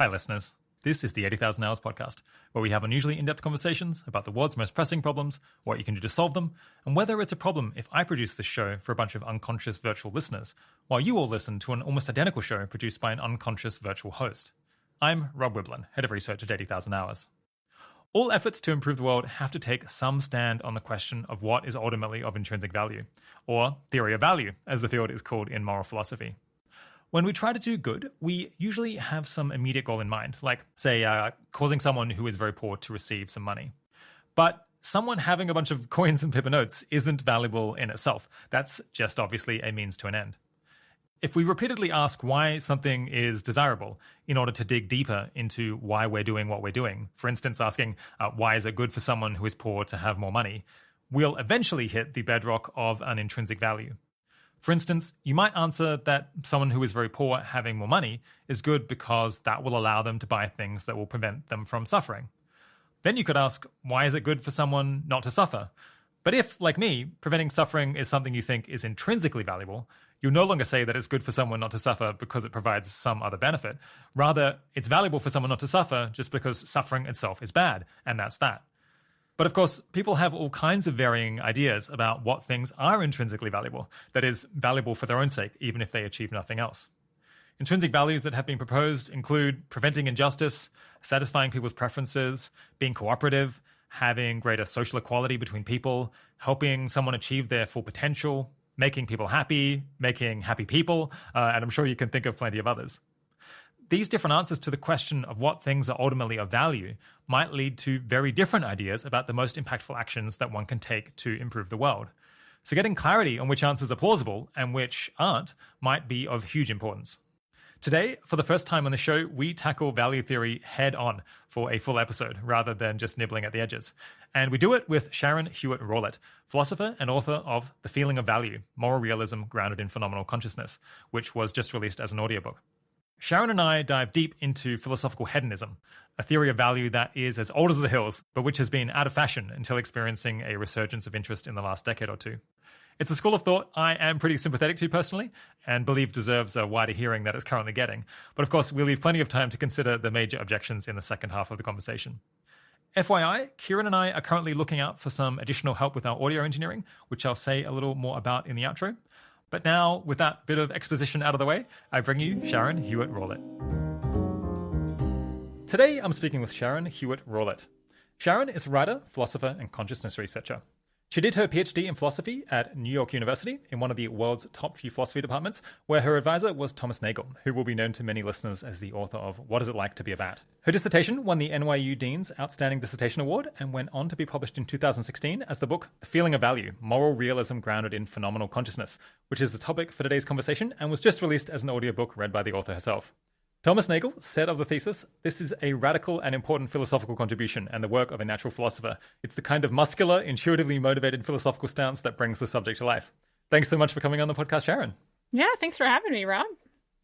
Hi, listeners. This is the 80,000 Hours podcast, where we have unusually in-depth conversations about the world's most pressing problems, what you can do to solve them, and whether it's a problem if I produce this show for a bunch of unconscious virtual listeners, while you all listen to an almost identical show produced by an unconscious virtual host. I'm Rob Wiblin, head of research at 80,000 Hours. All efforts to improve the world have to take some stand on the question of what is ultimately of intrinsic value, or theory of value, as the field is called in moral philosophy. When we try to do good, we usually have some immediate goal in mind, like, say, causing someone who is very poor to receive some money. But someone having a bunch of coins and paper notes isn't valuable in itself. That's just obviously a means to an end. If we repeatedly ask why something is desirable in order to dig deeper into why we're doing what we're doing, for instance, asking why is it good for someone who is poor to have more money, we'll eventually hit the bedrock of an intrinsic value. For instance, you might answer that someone who is very poor having more money is good because that will allow them to buy things that will prevent them from suffering. Then you could ask, why is it good for someone not to suffer? But if, like me, preventing suffering is something you think is intrinsically valuable, you'll no longer say that it's good for someone not to suffer because it provides some other benefit. Rather, it's valuable for someone not to suffer just because suffering itself is bad, and that's that. But of course, people have all kinds of varying ideas about what things are intrinsically valuable, that is, valuable for their own sake, even if they achieve nothing else. Intrinsic values that have been proposed include preventing injustice, satisfying people's preferences, being cooperative, having greater social equality between people, helping someone achieve their full potential, making people happy, making happy people, and I'm sure you can think of plenty of others. These different answers to the question of what things are ultimately of value might lead to very different ideas about the most impactful actions that one can take to improve the world. So getting clarity on which answers are plausible and which aren't might be of huge importance. Today, for the first time on the show, we tackle value theory head on for a full episode rather than just nibbling at the edges. And we do it with Sharon Hewitt Rawlette, philosopher and author of The Feeling of Value, Moral Realism Grounded in Phenomenal Consciousness, which was just released as an audiobook. Sharon and I dive deep into philosophical hedonism, a theory of value that is as old as the hills, but which has been out of fashion until experiencing a resurgence of interest in the last decade or two. It's a school of thought I am pretty sympathetic to personally, and believe deserves a wider hearing that it's currently getting. But of course, we'll leave plenty of time to consider the major objections in the second half of the conversation. FYI, Kieran and I are currently looking out for some additional help with our audio engineering, which I'll say a little more about in the outro. But now, with that bit of exposition out of the way, I bring you Sharon Hewitt Rawlette. Today, I'm speaking with Sharon Hewitt Rawlette. Sharon is a writer, philosopher, and consciousness researcher. She did her PhD in philosophy at New York University in one of the world's top few philosophy departments, where her advisor was Thomas Nagel, who will be known to many listeners as the author of What Is It Like to Be a Bat? Her dissertation won the NYU Dean's Outstanding Dissertation Award and went on to be published in 2016 as the book The Feeling of Value, Moral Realism Grounded in Phenomenal Consciousness, which is the topic for today's conversation and was just released as an audiobook read by the author herself. Thomas Nagel said of the thesis, "This is a radical and important philosophical contribution and the work of a natural philosopher. It's the kind of muscular, intuitively motivated philosophical stance that brings the subject to life." Thanks so much for coming on the podcast, Sharon. Yeah, thanks for having me, Rob.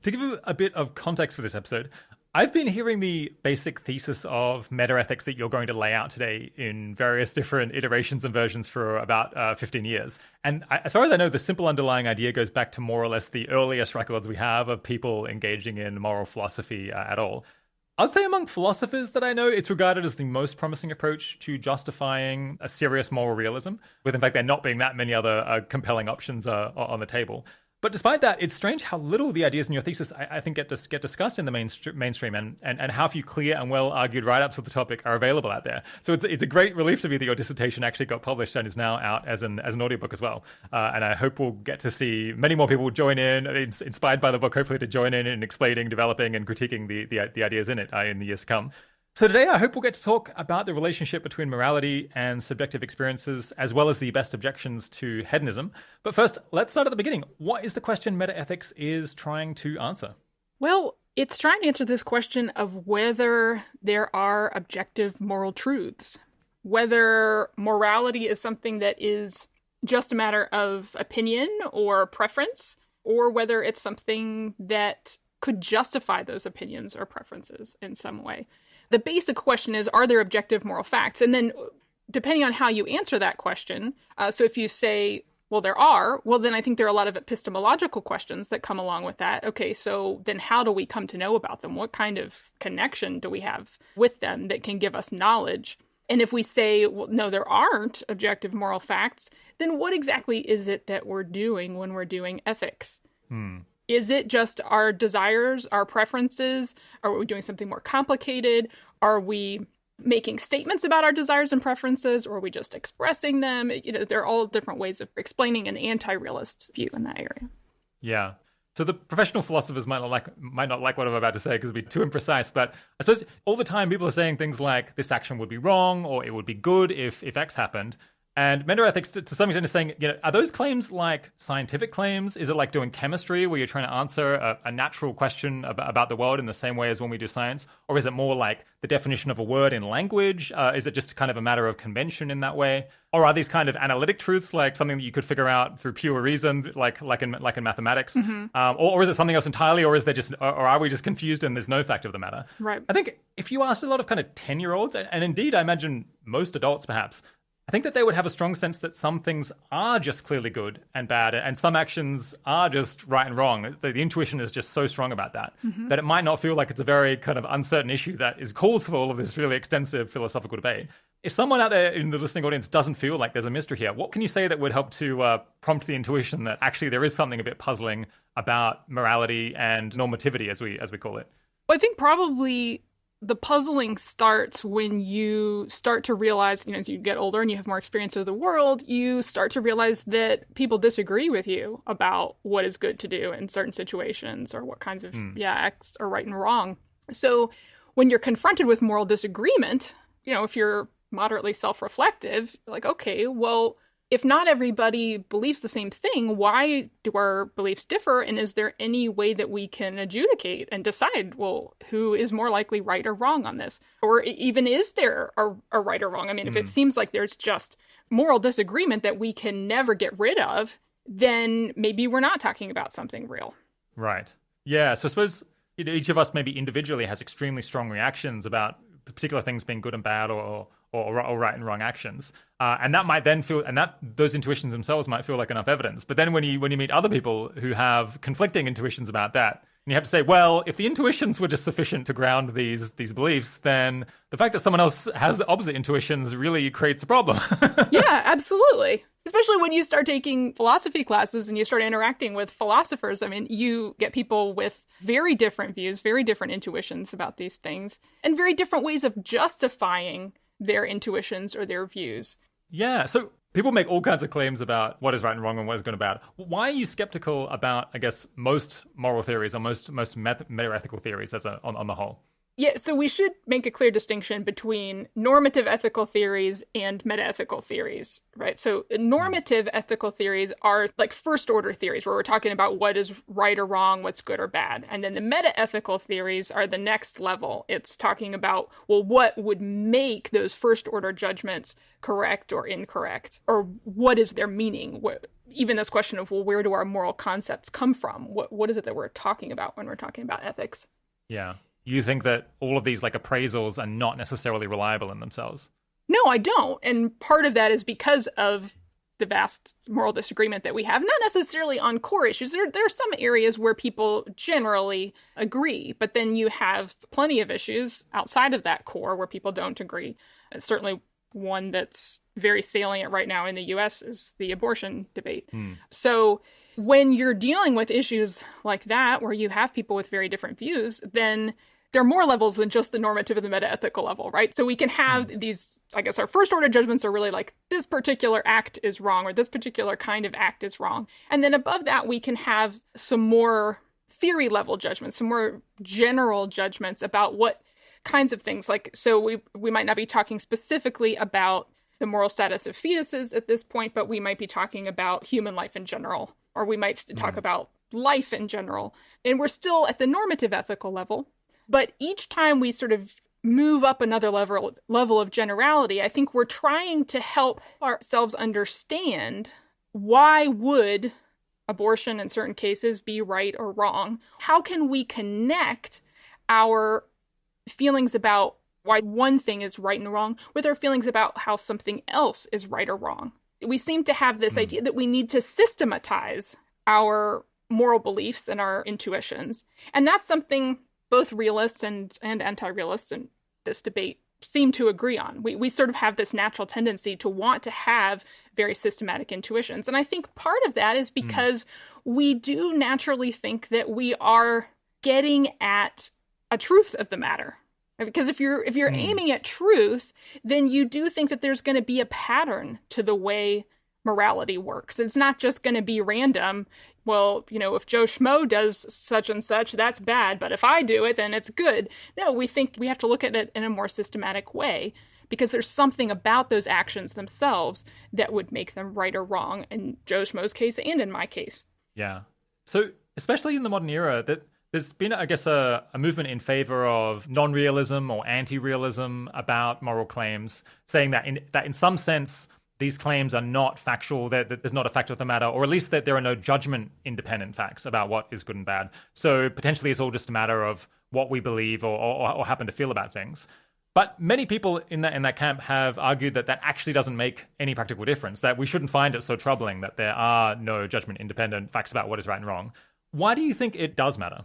To give you a bit of context for this episode, I've been hearing the basic thesis of metaethics that you're going to lay out today in various different iterations and versions for about 15 years. And as far as I know, the simple underlying idea goes back to more or less the earliest records we have of people engaging in moral philosophy at all. I'd say among philosophers that I know, it's regarded as the most promising approach to justifying a serious moral realism, with in fact there not being that many other compelling options on the table. But despite that, it's strange how little the ideas in your thesis, I think, get discussed in the mainstream and how few clear and well-argued write-ups of the topic are available out there. So it's a great relief to me that your dissertation actually got published and is now out as an audiobook as well. And I hope we'll get to see many more people join in, inspired by the book, hopefully to join in explaining, developing, and critiquing the ideas in it in the years to come. So today, I hope we'll get to talk about the relationship between morality and subjective experiences, as well as the best objections to hedonism. But first, let's start at the beginning. What is the question metaethics is trying to answer? Well, it's trying to answer this question of whether there are objective moral truths, whether morality is something that is just a matter of opinion or preference, or whether it's something that could justify those opinions or preferences in some way. The basic question is, are there objective moral facts? And then depending on how you answer that question, so if you say, well, there are. Well, then I think there are a lot of epistemological questions that come along with that. Okay, so then how do we come to know about them? What kind of connection do we have with them that can give us knowledge? And if we say, well, no, there aren't objective moral facts, then what exactly is it that we're doing when we're doing ethics? Is it just our desires, our preferences? Are we doing something more complicated? Are we making statements about our desires and preferences, or are we just expressing them? There are all different ways of explaining an anti-realist view in that area. Yeah. So the professional philosophers might not like what I'm about to say because it'd be too imprecise, but I suppose all the time people are saying things like this action would be wrong or it would be good if X happened. And metaethics, to some extent, is saying, are those claims like scientific claims? Is it like doing chemistry where you're trying to answer a natural question about the world in the same way as when we do science? Or is it more like the definition of a word in language? Is it just kind of a matter of convention in that way? Or are these kind of analytic truths, like something that you could figure out through pure reason, like in mathematics? Or is it something else entirely? Or is there just, or are we just confused and there's no fact of the matter? Right. I think if you asked a lot of kind of 10-year-olds, and indeed I imagine most adults perhaps, I think that they would have a strong sense that some things are just clearly good and bad, and some actions are just right and wrong. The intuition is just so strong about that, that it might not feel like it's a very kind of uncertain issue that is calls for all of this really extensive philosophical debate. If someone out there in the listening audience doesn't feel like there's a mystery here, what can you say that would help to prompt the intuition that actually there is something a bit puzzling about morality and normativity, as we call it? Well, I think probably the puzzling starts when you start to realize, as you get older and you have more experience of the world, you start to realize that people disagree with you about what is good to do in certain situations or what kinds of acts are right and wrong. So when you're confronted with moral disagreement, if you're moderately self-reflective, you're like, okay, well, if not everybody believes the same thing, why do our beliefs differ? And is there any way that we can adjudicate and decide, well, who is more likely right or wrong on this? Or even is there a right or wrong? I mean, if it seems like there's just moral disagreement that we can never get rid of, then maybe we're not talking about something real. Right. Yeah. So I suppose each of us maybe individually has extremely strong reactions about particular things being good and bad or right and wrong actions. And that might then feel, and those intuitions themselves might feel like enough evidence. But then when you meet other people who have conflicting intuitions about that, and you have to say, well, if the intuitions were just sufficient to ground these beliefs, then the fact that someone else has opposite intuitions really creates a problem. Yeah, absolutely. Especially when you start taking philosophy classes and you start interacting with philosophers. I mean, you get people with very different views, very different intuitions about these things, and very different ways of justifying their intuitions or their views. Yeah, so people make all kinds of claims about what is right and wrong and what is good and bad. Why are you skeptical about, I guess, most moral theories or most metaethical theories on the whole? Yeah, so we should make a clear distinction between normative ethical theories and metaethical theories, right? So normative ethical theories are like first order theories where we're talking about what is right or wrong, what's good or bad. And then the metaethical theories are the next level. It's talking about, well, what would make those first order judgments correct or incorrect? Or what is their meaning? Even this question of, well, where do our moral concepts come from? What is it that we're talking about when we're talking about ethics? Yeah. You think that all of these like appraisals are not necessarily reliable in themselves? No, I don't. And part of that is because of the vast moral disagreement that we have, not necessarily on core issues. There are some areas where people generally agree, but then you have plenty of issues outside of that core where people don't agree. And certainly one that's very salient right now in the US is the abortion debate. So when you're dealing with issues like that, where you have people with very different views, then there are more levels than just the normative and the metaethical level, right? So we can have these, I guess our first order judgments are really like this particular act is wrong or this particular kind of act is wrong. And then above that, we can have some more theory level judgments, some more general judgments about what kinds of things. Like, so we might not be talking specifically about the moral status of fetuses at this point, but we might be talking about human life in general, or we might talk about life in general. And we're still at the normative ethical level. But each time we sort of move up another level of generality, I think we're trying to help ourselves understand why would abortion in certain cases be right or wrong? How can we connect our feelings about why one thing is right and wrong with our feelings about how something else is right or wrong? we seem to have this idea that we need to systematize our moral beliefs and our intuitions. And that's something both realists and anti-realists in this debate seem to agree on. We sort of have this natural tendency to want to have very systematic intuitions. And I think part of that is because we do naturally think that we are getting at a truth of the matter. Because if you're aiming at truth, then you do think that there's going to be a pattern to the way morality works. It's not just going to be random. Well, if Joe Schmo does such and such, that's bad. But if I do it, then it's good. No, we think we have to look at it in a more systematic way because there's something about those actions themselves that would make them right or wrong in Joe Schmo's case and in my case. Yeah. So especially in the modern era, that there's been, I guess, a movement in favor of non-realism or anti-realism about moral claims, saying that in some sense, these claims are not factual, that there's not a fact of the matter, or at least that there are no judgment-independent facts about what is good and bad. So potentially it's all just a matter of what we believe or happen to feel about things. But many people in that camp have argued that actually doesn't make any practical difference, that we shouldn't find it so troubling that there are no judgment-independent facts about what is right and wrong. Why do you think it does matter?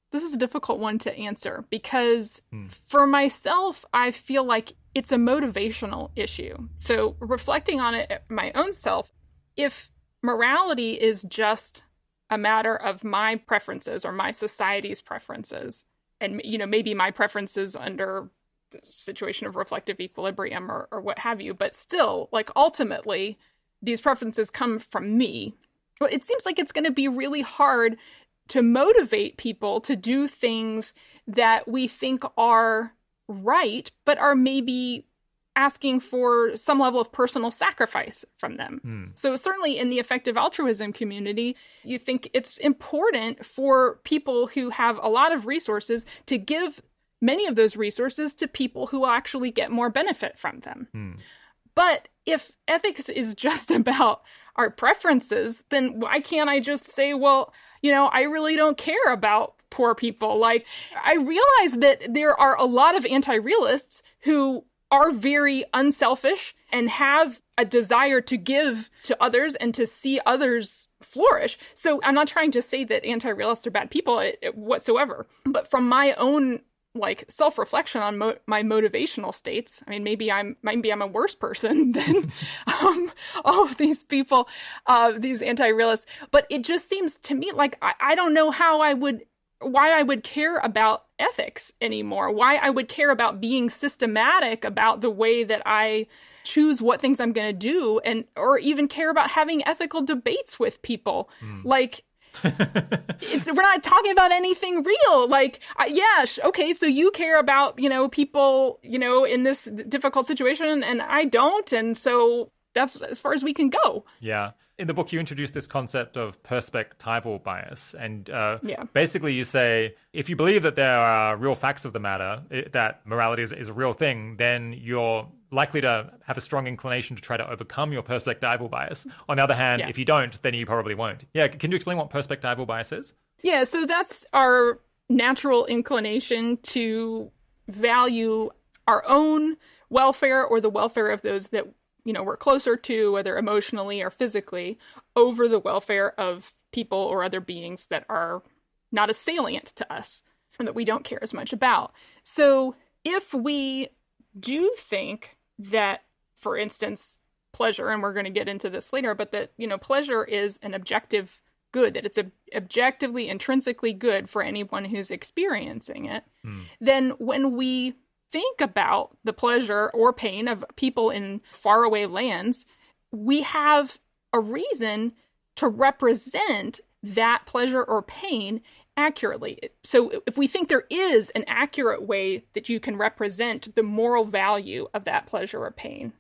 This is a difficult one to answer because for myself, I feel like it's a motivational issue. So reflecting on it my own self, if morality is just a matter of my preferences or my society's preferences, and maybe my preferences under the situation of reflective equilibrium or what have you, but still, like ultimately, these preferences come from me. Well, it seems like it's going to be really hard to motivate people to do things that we think are right, but are maybe asking for some level of personal sacrifice from them. So certainly in the effective altruism community, you think it's important for people who have a lot of resources to give many of those resources to people who will actually get more benefit from them. But if ethics is just about our preferences, then why can't I just say, well, I really don't care about poor people. Like, I realize that there are a lot of anti-realists who are very unselfish and have a desire to give to others and to see others flourish. So I'm not trying to say that anti-realists are bad people whatsoever. But from my own self-reflection on my motivational states, I mean, maybe I'm a worse person than all of these people, these anti-realists. But it just seems to me like I don't know why I would care about ethics anymore, why I would care about being systematic about the way that I choose what things I'm going to do, or even care about having ethical debates with people. We're not talking about anything real. Okay, so you care about, people, in this difficult situation and I don't. And so that's as far as we can go. Yeah. In the book, you introduce this concept of perspectival bias. And basically you say, if you believe that there are real facts of the matter, that morality is a real thing, then you're likely to have a strong inclination to try to overcome your perspectival bias. On the other hand, if you don't, then you probably won't. Yeah, can you explain what perspectival bias is? Yeah, so that's our natural inclination to value our own welfare or the welfare of those that we're closer to, whether emotionally or physically, over the welfare of people or other beings that are not as salient to us and that we don't care as much about. So if we do think that, for instance, pleasure, and we're going to get into this later, but that, pleasure is an objective good, that it's objectively, intrinsically good for anyone who's experiencing it, then when we think about the pleasure or pain of people in faraway lands, we have a reason to represent that pleasure or pain accurately. So if we think there is an accurate way that you can represent the moral value of that pleasure or pain,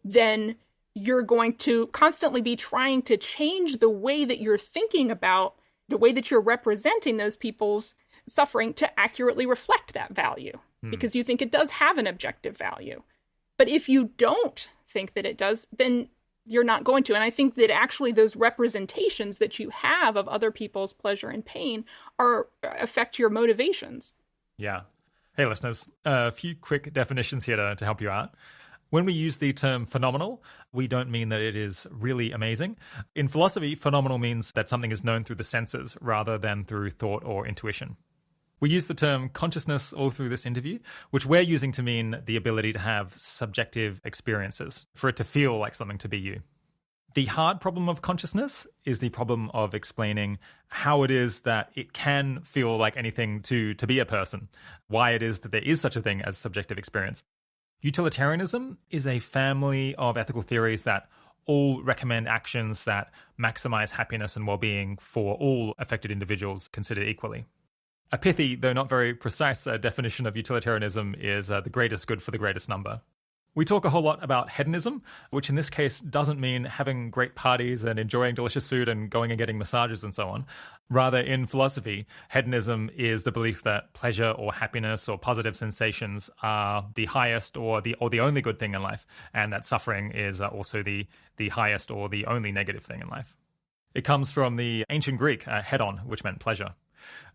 then you're going to constantly be trying to change the way that you're thinking about the way that you're representing those people's suffering to accurately reflect that value. Because you think it does have an objective value. But if you don't think that it does, then you're not going to. And I think that actually those representations that you have of other people's pleasure and pain affect your motivations. Yeah. Hey, listeners, a few quick definitions here to help you out. When we use the term phenomenal, we don't mean that it is really amazing. In philosophy, phenomenal means that something is known through the senses rather than through thought or intuition. We use the term consciousness all through this interview, which we're using to mean the ability to have subjective experiences, for it to feel like something to be you. The hard problem of consciousness is the problem of explaining how it is that it can feel like anything to be a person, why it is that there is such a thing as subjective experience. Utilitarianism is a family of ethical theories that all recommend actions that maximize happiness and well-being for all affected individuals considered equally. A pithy, though not very precise, definition of utilitarianism is the greatest good for the greatest number. We talk a whole lot about hedonism, which in this case doesn't mean having great parties and enjoying delicious food and going and getting massages and so on. Rather, in philosophy, hedonism is the belief that pleasure or happiness or positive sensations are the highest or the only good thing in life, and that suffering is also the highest or the only negative thing in life. It comes from the ancient Greek, hedon, which meant pleasure.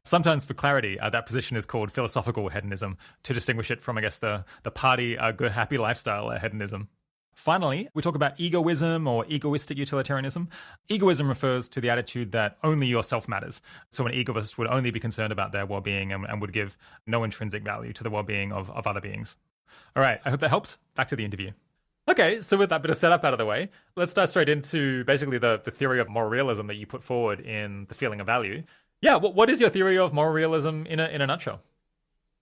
Sometimes, for clarity, that position is called philosophical hedonism to distinguish it from, I guess, the party, good, happy lifestyle hedonism. Finally, we talk about egoism or egoistic utilitarianism. Egoism refers to the attitude that only yourself matters. So an egoist would only be concerned about their well-being and would give no intrinsic value to the well-being of other beings. All right, I hope that helps. Back to the interview. Okay, so with that bit of setup out of the way, let's dive straight into basically the theory of moral realism that you put forward in The Feeling of Value. Yeah, what is your theory of moral realism in a nutshell?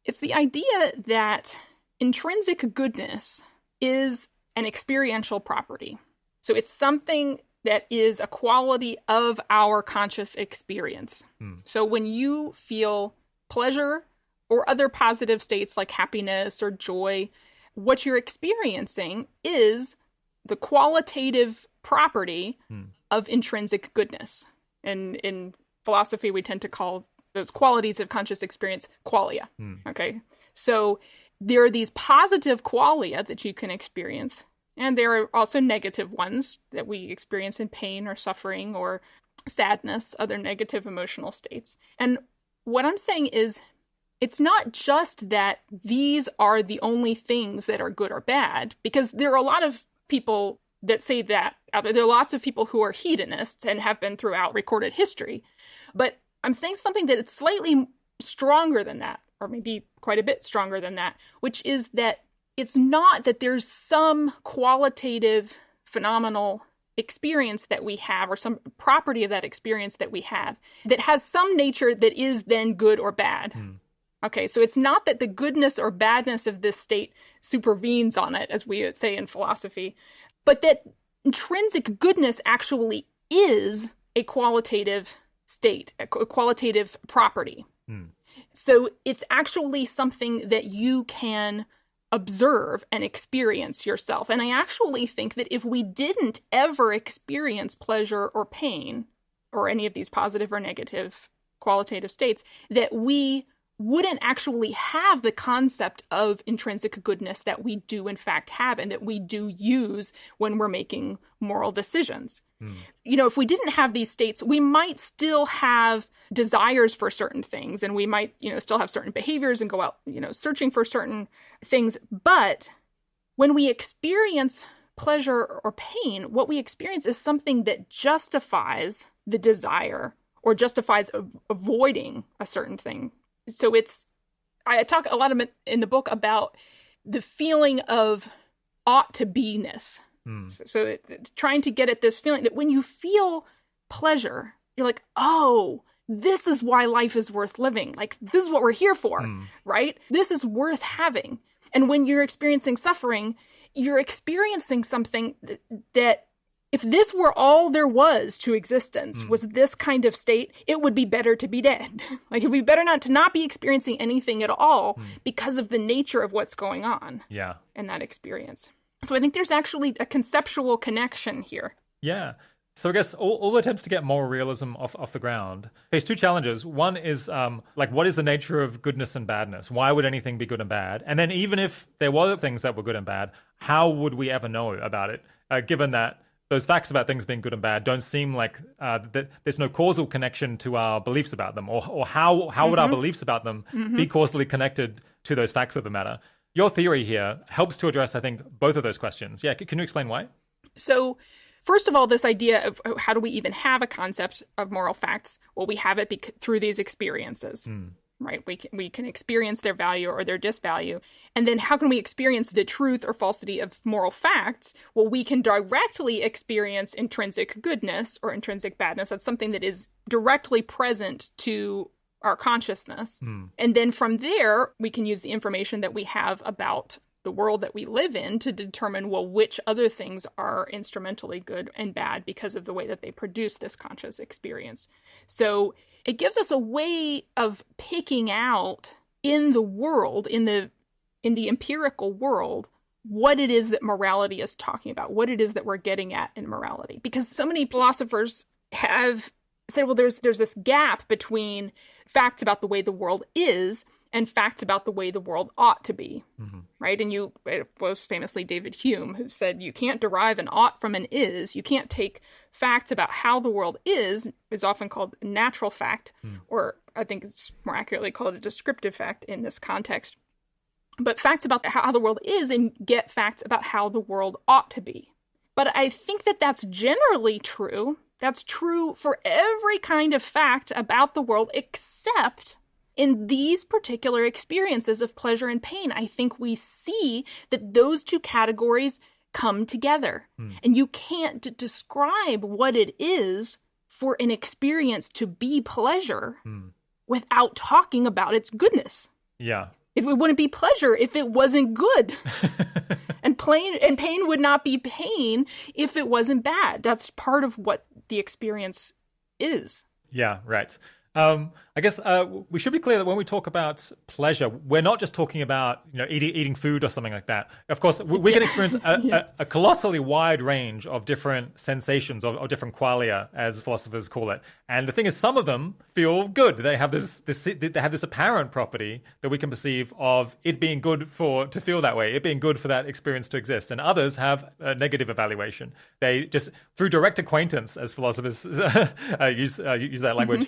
It's the idea that intrinsic goodness is an experiential property. So it's something that is a quality of our conscious experience. So when you feel pleasure or other positive states like happiness or joy, what you're experiencing is the qualitative property of intrinsic goodness. And in philosophy, we tend to call those qualities of conscious experience qualia. Okay, so there are these positive qualia that you can experience, and there are also negative ones that we experience in pain or suffering or sadness, other negative emotional states. And what I'm saying is, it's not just that these are the only things that are good or bad, because there are a lot of people that say that. There are lots of people who are hedonists and have been throughout recorded history. But I'm saying something that it's slightly stronger than that, or maybe quite a bit stronger than that, which is that it's not that there's some qualitative, phenomenal experience that we have, or some property of that experience that we have, that has some nature that is then good or bad. Okay, so it's not that the goodness or badness of this state supervenes on it, as we would say in philosophy, but that intrinsic goodness actually is a qualitative state, a qualitative property. So it's actually something that you can observe and experience yourself. And I actually think that if we didn't ever experience pleasure or pain, or any of these positive or negative qualitative states, that we wouldn't actually have the concept of intrinsic goodness that we do in fact have and that we do use when we're making moral decisions. You know, if we didn't have these states, we might still have desires for certain things, and we might, still have certain behaviors and go out, searching for certain things. But when we experience pleasure or pain, what we experience is something that justifies the desire or justifies avoiding a certain thing. So I talk a lot in the book about the feeling of ought to be-ness. So trying to get at this feeling that when you feel pleasure, you're like, oh, this is why life is worth living. Like, this is what we're here for, right? This is worth having. And when you're experiencing suffering, you're experiencing something that if this were all there was to existence, was this kind of state, it would be better to be dead. Like, it would be better not to be experiencing anything at all because of the nature of what's going on in that experience. So I think there's actually a conceptual connection here. Yeah. So I guess all attempts to get moral realism off the ground face two challenges. One is, what is the nature of goodness and badness? Why would anything be good and bad? And then even if there were things that were good and bad, how would we ever know about it, given that those facts about things being good and bad don't seem like that there's no causal connection to our beliefs about them, or how would our beliefs about them be causally connected to those facts of the matter? your theory here helps to address, I think, both of those questions. Yeah, can you explain why? So, first of all, this idea of how do we even have a concept of moral facts? Well, we have it through these experiences, right? We can experience their value or their disvalue. And then how can we experience the truth or falsity of moral facts? Well, we can directly experience intrinsic goodness or intrinsic badness. That's something that is directly present to our consciousness. And then from there, we can use the information that we have about the world that we live in to determine, well, which other things are instrumentally good and bad because of the way that they produce this conscious experience. So it gives us a way of picking out in the world, in the empirical world, what it is that morality is talking about, what it is that we're getting at in morality. Because so many philosophers have said, well, there's this gap between facts about the way the world is and facts about the way the world ought to be, right? And it was famously David Hume who said, you can't derive an ought from an is. You can't take facts about how the world is often called natural fact, or I think it's more accurately called a descriptive fact in this context. But facts about how the world is and get facts about how the world ought to be. But I think that that's generally true. That's true for every kind of fact about the world except in these particular experiences of pleasure and pain. I think we see that those two categories come together. And you can't describe what it is for an experience to be pleasure without talking about its goodness. Yeah. It wouldn't be pleasure if it wasn't good. And pain would not be pain if it wasn't bad. That's part of what the experience is. Yeah, right. I guess we should be clear that when we talk about pleasure, we're not just talking about eating food or something like that. Of course, we can experience a colossally wide range of different sensations or different qualia, as philosophers call it. And the thing is, some of them feel good. They have this apparent property that we can perceive of it being good to feel that way, it being good for that experience to exist. And others have a negative evaluation. They just, through direct acquaintance, as philosophers use that language,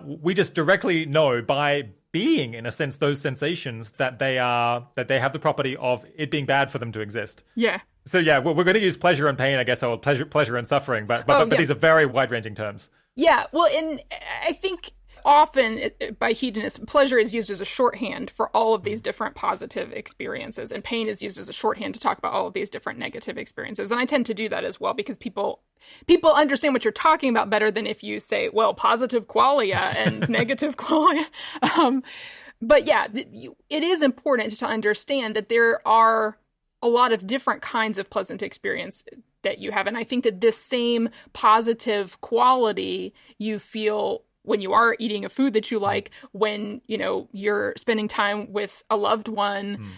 we just directly know by being, in a sense, those sensations that they have the property of it being bad for them to exist. Yeah. So yeah, we're going to use pleasure and pain, I guess, or pleasure and suffering, but these are very wide-ranging terms. Yeah. Well, and I think often by hedonists, pleasure is used as a shorthand for all of these different positive experiences, and pain is used as a shorthand to talk about all of these different negative experiences. And I tend to do that as well because people understand what you're talking about better than if you say, well, positive qualia and negative qualia. But yeah, it is important to understand that there are a lot of different kinds of pleasant experience that you have. And I think that this same positive quality you feel when you are eating a food that you like, when, you're spending time with a loved one,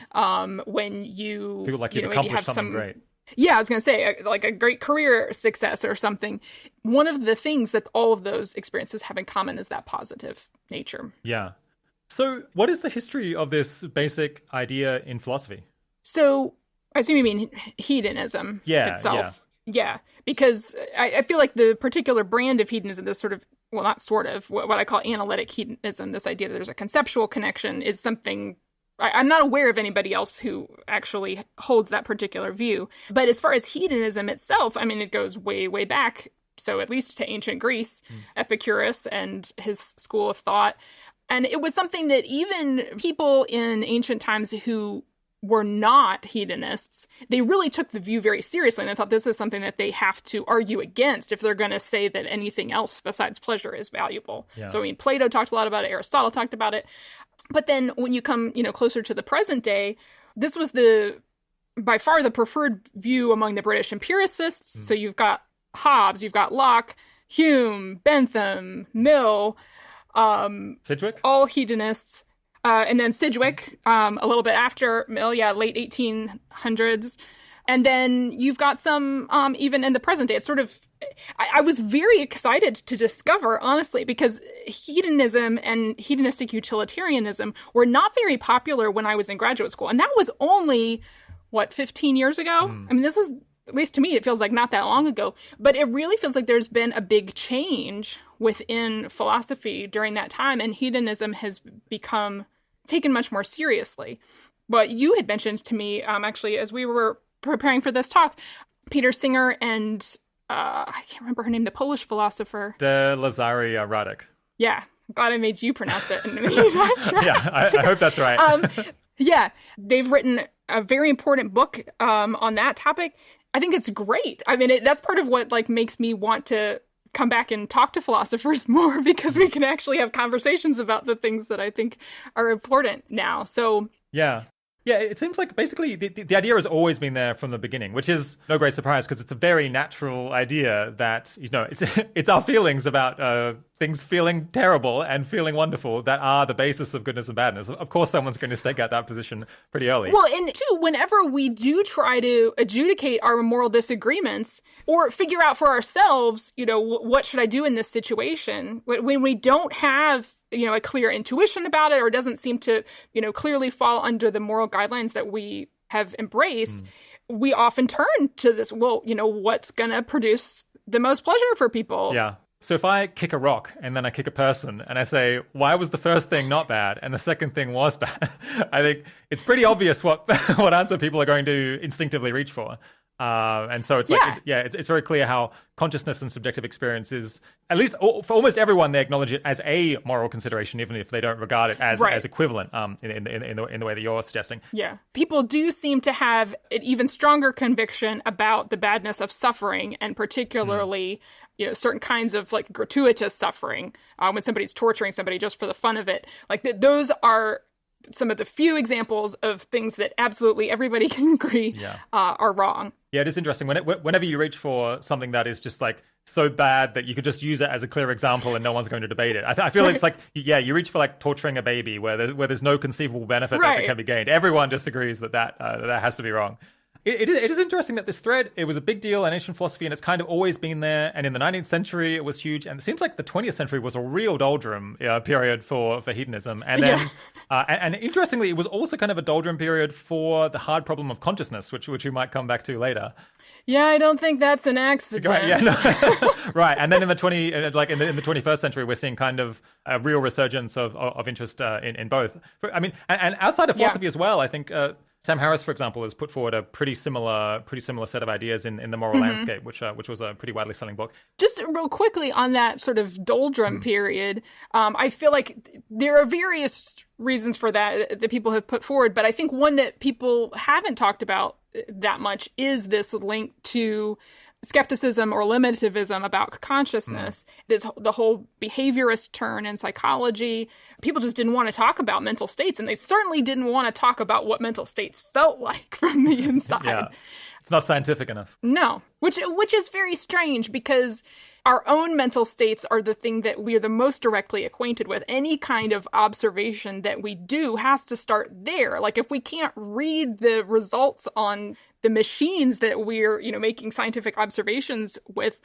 when you feel like you've accomplished something great. Yeah, I was going to say, like a great career success or something. One of the things that all of those experiences have in common is that positive nature. Yeah. So what is the history of this basic idea in philosophy? So I assume you mean hedonism itself. Yeah, because I feel like the particular brand of hedonism, this sort of, well, not sort of, what I call analytic hedonism, this idea that there's a conceptual connection is something, I'm not aware of anybody else who actually holds that particular view. But as far as hedonism itself, I mean, it goes way, way back. So at least to ancient Greece, Epicurus and his school of thought. And it was something that even people in ancient times who were not hedonists, they really took the view very seriously, and they thought this is something that they have to argue against if they're going to say that anything else besides pleasure is valuable. Yeah. So I mean, Plato talked a lot about it, Aristotle talked about it, but then when you come, closer to the present day, this was by far the preferred view among the British empiricists. So you've got Hobbes, you've got Locke, Hume, Bentham, Mill, Sidgwick, all hedonists. And then Sidgwick, a little bit after Mill, late 1800s. And then you've got some, even in the present day, it's sort of, I was very excited to discover, honestly, because hedonism and hedonistic utilitarianism were not very popular when I was in graduate school. And that was only, 15 years ago? I mean, this is, at least to me, it feels like not that long ago. But it really feels like there's been a big change within philosophy during that time. And hedonism has become taken much more seriously. But you had mentioned to me, actually, as we were preparing for this talk, Peter Singer and I can't remember her name, the Polish philosopher. De Lazari Radek. Yeah. Glad I made you pronounce it. Yeah, I hope that's right. Yeah. They've written a very important book on that topic. I think it's great. I mean, that's part of what like makes me want to come back and talk to philosophers more, because we can actually have conversations about the things that I think are important now. So yeah, it seems like basically the idea has always been there from the beginning, which is no great surprise because it's a very natural idea that, you know, it's our feelings about things feeling terrible and feeling wonderful that are the basis of goodness and badness. Of course, someone's going to stake out that position pretty early. Well, and too, whenever we do try to adjudicate our moral disagreements or figure out for ourselves, you know, what should I do in this situation, when we don't have, you know, a clear intuition about it, or doesn't seem to, you know, clearly fall under the moral guidelines that we have embraced, we often turn to this, well, you know, what's going to produce the most pleasure for people? Yeah. So if I kick a rock and then I kick a person and I say, why was the first thing not bad and the second thing was bad? I think it's pretty obvious what answer people are going to instinctively reach for. And so it's like, it's very clear how consciousness and subjective experience is, at least for almost everyone, they acknowledge it as a moral consideration, even if they don't regard it as equivalent in the way that you're suggesting. Yeah. People do seem to have an even stronger conviction about the badness of suffering, and particularly, you know, certain kinds of like gratuitous suffering, when somebody's torturing somebody just for the fun of it. Like those are some of the few examples of things that absolutely everybody can agree are wrong. Yeah, it is interesting. Whenever you reach for something that is just like so bad that you could just use it as a clear example and no one's going to debate it. I feel it's like, you reach for like torturing a baby where there's no conceivable benefit that can be gained. Everyone disagrees that has to be wrong. It is interesting that this thread, it was a big deal in ancient philosophy, and it's kind of always been there. And in the 19th century, it was huge. And it seems like the 20th century was a real doldrum period for hedonism. And then, and interestingly, it was also kind of a doldrum period for the hard problem of consciousness, which we might come back to later. Yeah, I don't think that's an accident. Right. And then in the 21st century, we're seeing kind of a real resurgence of interest in both. I mean, and outside of philosophy as well, I think Sam Harris, for example, has put forward a pretty similar set of ideas in the moral landscape, which was a pretty widely selling book. Just real quickly on that sort of doldrum period, I feel like there are various reasons for that people have put forward, but I think one that people haven't talked about that much is this link to skepticism or limitativism about consciousness. The whole behaviorist turn in psychology. People just didn't want to talk about mental states, and they certainly didn't want to talk about what mental states felt like from the inside. Yeah. It's not scientific enough. No, which is very strange, because our own mental states are the thing that we are the most directly acquainted with. Any kind of observation that we do has to start there. Like if we can't read the results on the machines that we're, you know, making scientific observations with,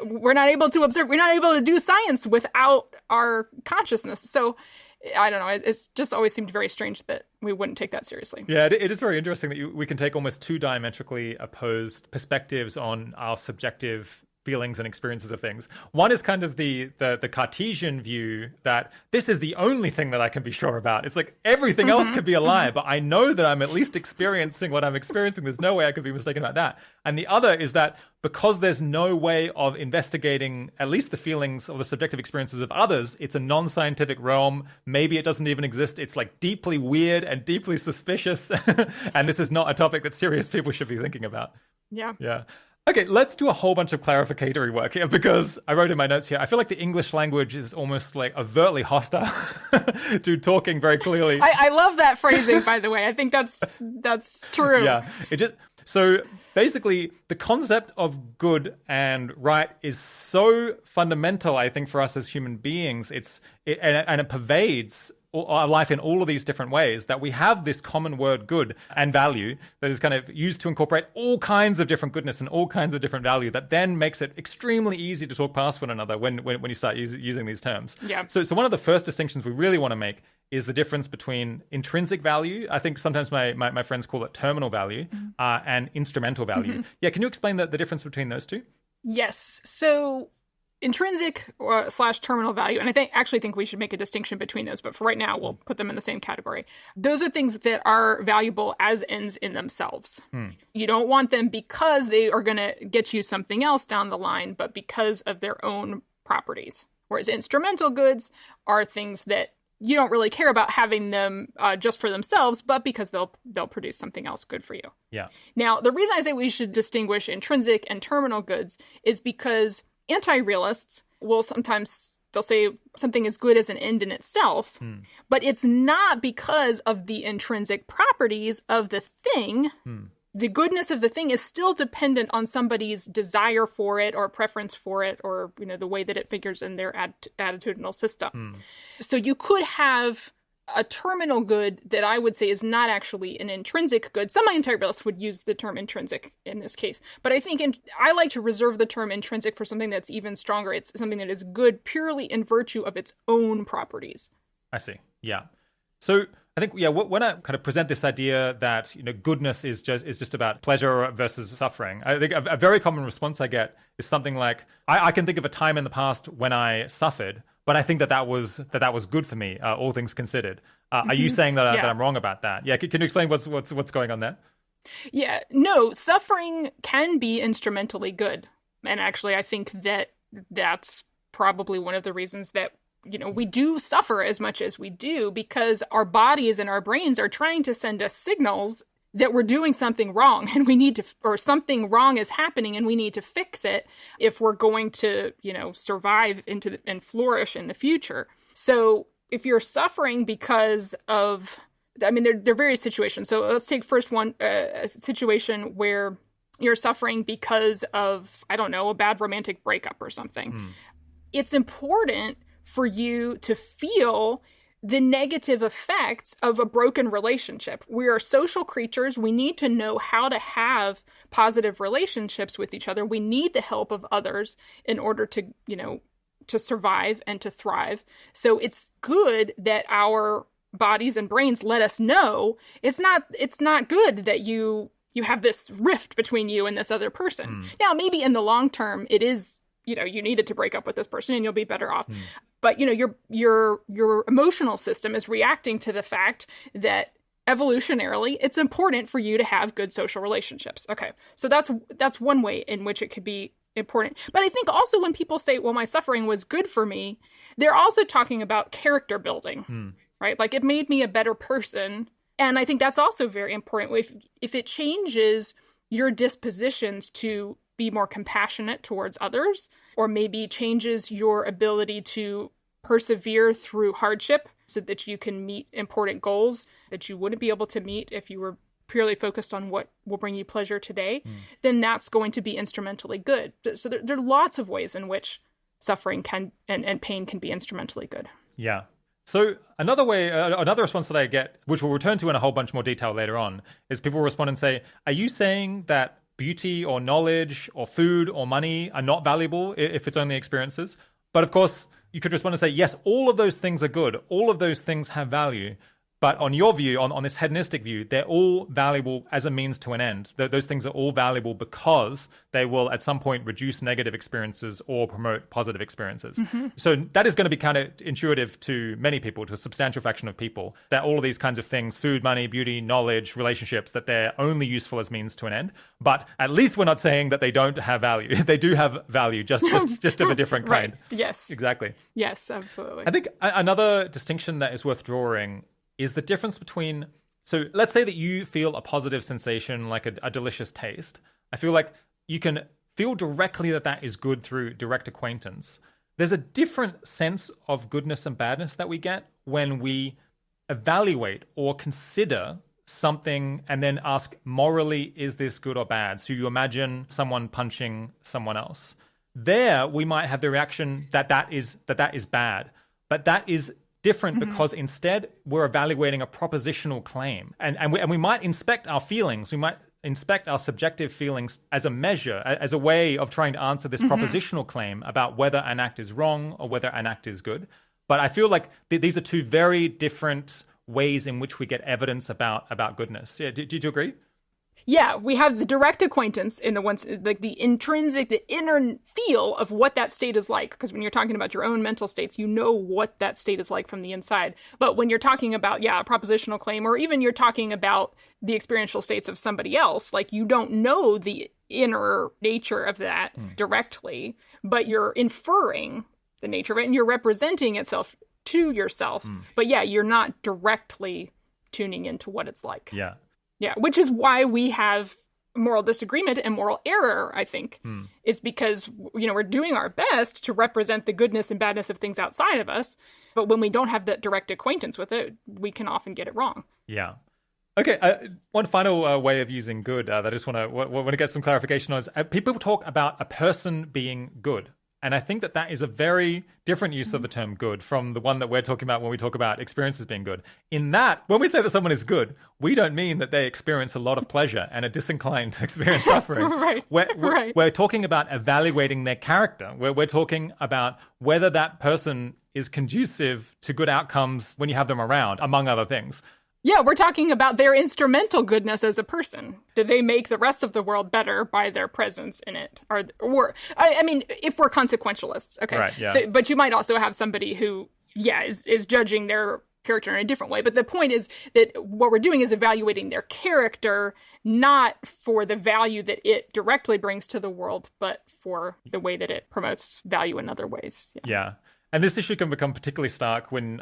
we're not able to observe. We're not able to do science without our consciousness. So I don't know. It's just always seemed very strange that we wouldn't take that seriously. Yeah, it is very interesting that we can take almost two diametrically opposed perspectives on our subjective feelings and experiences of things. One is kind of the Cartesian view that this is the only thing that I can be sure about. It's like everything else could be a lie, but I know that I'm at least experiencing what I'm experiencing. There's no way I could be mistaken about that. And the other is that because there's no way of investigating at least the feelings or the subjective experiences of others, it's a non-scientific realm. Maybe it doesn't even exist. It's like deeply weird and deeply suspicious. And this is not a topic that serious people should be thinking about. Yeah. Yeah. Okay, let's do a whole bunch of clarificatory work here, because I wrote in my notes here, I feel like the English language is almost like overtly hostile to talking very clearly. I love that phrasing, by the way. I think that's true. Yeah, so basically the concept of good and right is so fundamental, I think, for us as human beings. And it pervades our life in all of these different ways, that we have this common word good and value that is kind of used to incorporate all kinds of different goodness and all kinds of different value, that then makes it extremely easy to talk past one another when you start using these terms. Yeah. So one of the first distinctions we really want to make is the difference between intrinsic value. I think sometimes my friends call it terminal value, and instrumental value. Yeah, can you explain the difference between those two? Yes. So intrinsic slash terminal value, and I actually think we should make a distinction between those, but for right now, we'll put them in the same category. Those are things that are valuable as ends in themselves. You don't want them because they are going to get you something else down the line, but because of their own properties. Whereas instrumental goods are things that you don't really care about having them just for themselves, but because they'll produce something else good for you. Yeah. Now, the reason I say we should distinguish intrinsic and terminal goods is because anti-realists will sometimes, they'll say something is good as an end in itself, but it's not because of the intrinsic properties of the thing. The goodness of the thing is still dependent on somebody's desire for it or preference for it, or, you know, the way that it figures in their attitudinal system. So you could have a terminal good that I would say is not actually an intrinsic good. Some anti-realists would use the term intrinsic in this case, but I think I like to reserve the term intrinsic for something that's even stronger. It's something that is good purely in virtue of its own properties. I see. Yeah. So I think, when I kind of present this idea that, you know, goodness is just about pleasure versus suffering, I think a very common response I get is something like, I can think of a time in the past when I suffered, but I think that was good for me, all things considered. Are you saying that I'm wrong about that? Yeah, can you explain what's going on there? Yeah, no, suffering can be instrumentally good. And actually, I think that's probably one of the reasons that, you know, we do suffer as much as we do, because our bodies and our brains are trying to send us signals that we're doing something wrong and we need to, or something wrong is happening and we need to fix it if we're going to, you know, survive and flourish in the future. So if you're suffering because of, I mean, there are various situations. So let's take first one, a situation where you're suffering because of, I don't know, a bad romantic breakup or something. It's important for you to feel the negative effects of a broken relationship. We are social creatures. We need to know how to have positive relationships with each other. We need the help of others in order to, you know, to survive and to thrive. So it's good that our bodies and brains let us know it's not good that you have this rift between you and this other person. Now, maybe in the long term, it is, you know, you needed to break up with this person and you'll be better off. But, you know, your emotional system is reacting to the fact that evolutionarily, it's important for you to have good social relationships. Okay, so that's one way in which it could be important. But I think also when people say, well, my suffering was good for me, they're also talking about character building, right? Like, it made me a better person. And I think that's also very important. If it changes your dispositions to be more compassionate towards others, or maybe changes your ability to persevere through hardship so that you can meet important goals that you wouldn't be able to meet if you were purely focused on what will bring you pleasure today, then that's going to be instrumentally good. So there are lots of ways in which suffering can and pain can be instrumentally good. Yeah. So another response that I get, which we'll return to in a whole bunch more detail later on, is people respond and say, are you saying that beauty or knowledge or food or money are not valuable if it's only experiences? But of course, you could respond and say, yes, all of those things are good. All of those things have value. But on your view, on this hedonistic view, they're all valuable as a means to an end. Those things are all valuable because they will at some point reduce negative experiences or promote positive experiences. So that is going to be counterintuitive to many people, to a substantial fraction of people, that all of these kinds of things, food, money, beauty, knowledge, relationships, that they're only useful as means to an end. But at least we're not saying that they don't have value. They do have value, just of a different kind. Right. Yes. Exactly. Yes, absolutely. I think another distinction that is worth drawing is the difference between, so let's say that you feel a positive sensation, like a delicious taste. I feel like you can feel directly that is good through direct acquaintance. There's a different sense of goodness and badness that we get when we evaluate or consider something and then ask morally, is this good or bad? So you imagine someone punching someone else. There, we might have the reaction that is bad, but that is different because instead we're evaluating a propositional claim, and we might inspect our feelings. We might inspect our subjective feelings as a measure, as a way of trying to answer this propositional claim about whether an act is wrong or whether an act is good. But I feel like these are two very different ways in which we get evidence about goodness. Yeah, do you agree? Yeah, we have the direct acquaintance in the ones, like the intrinsic, the inner feel of what that state is like. Because when you're talking about your own mental states, you know what that state is like from the inside. But when you're talking about, a propositional claim, or even you're talking about the experiential states of somebody else, like you don't know the inner nature of that directly, but you're inferring the nature of it and you're representing itself to yourself. But you're not directly tuning into what it's like. Yeah, which is why we have moral disagreement and moral error, I think, is because, we're doing our best to represent the goodness and badness of things outside of us. But when we don't have that direct acquaintance with it, we can often get it wrong. Yeah. Okay, one final way of using good that I just want to get some clarification on is people talk about a person being good. And I think that is a very different use of the term good from the one that we're talking about when we talk about experiences being good. In that, when we say that someone is good, we don't mean that they experience a lot of pleasure and are disinclined to experience suffering. Right. We're talking about evaluating their character. We're talking about whether that person is conducive to good outcomes when you have them around, among other things. Yeah, we're talking about their instrumental goodness as a person. Do they make the rest of the world better by their presence in it? Or I mean, if we're consequentialists, okay. Right, yeah. So, but you might also have somebody who, is judging their character in a different way. But the point is that what we're doing is evaluating their character, not for the value that it directly brings to the world, but for the way that it promotes value in other ways. Yeah. And this issue can become particularly stark when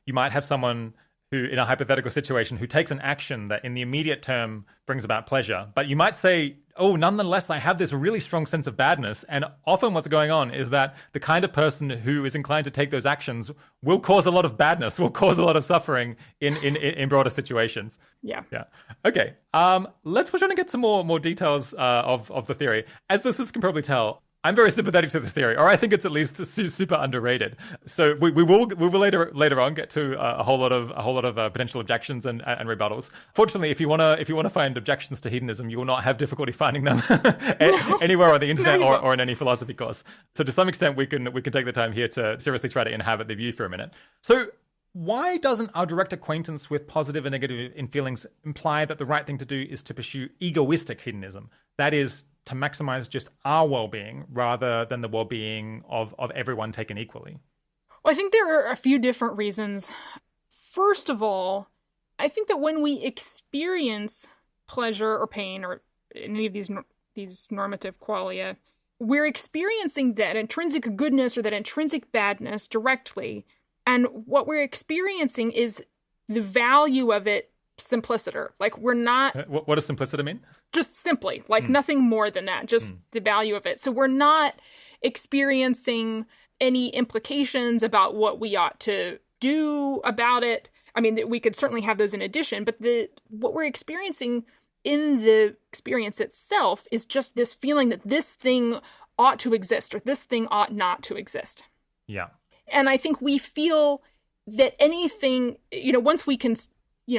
you might have someone who, in a hypothetical situation, who takes an action that in the immediate term brings about pleasure. But you might say, nonetheless, I have this really strong sense of badness. And often what's going on is that the kind of person who is inclined to take those actions will cause a lot of badness, will cause a lot of suffering in broader situations. Yeah. Okay. Let's push on and get some more details of the theory. As listeners can probably tell, I'm very sympathetic to this theory, or I think it's at least super underrated. So we will later on get to a whole lot of potential objections and rebuttals. Fortunately, if you want to find objections to hedonism, you will not have difficulty finding them anywhere on the internet or in any philosophy course. So to some extent, we can take the time here to seriously try to inhabit the view for a minute. So why doesn't our direct acquaintance with positive and negative in feelings imply that the right thing to do is to pursue egoistic hedonism? That is, to maximize just our well-being rather than the well-being of everyone taken equally? Well, I think there are a few different reasons. First of all, I think that when we experience pleasure or pain or any of these normative qualia, we're experiencing that intrinsic goodness or that intrinsic badness directly. And what we're experiencing is the value of it simpliciter. Like, we're not... What does simpliciter mean? Just simply, like nothing more than that, just the value of it. So we're not experiencing any implications about what we ought to do about it. I mean, we could certainly have those in addition, but what we're experiencing in the experience itself is just this feeling that this thing ought to exist or this thing ought not to exist. Yeah. And I think we feel that anything, once we can,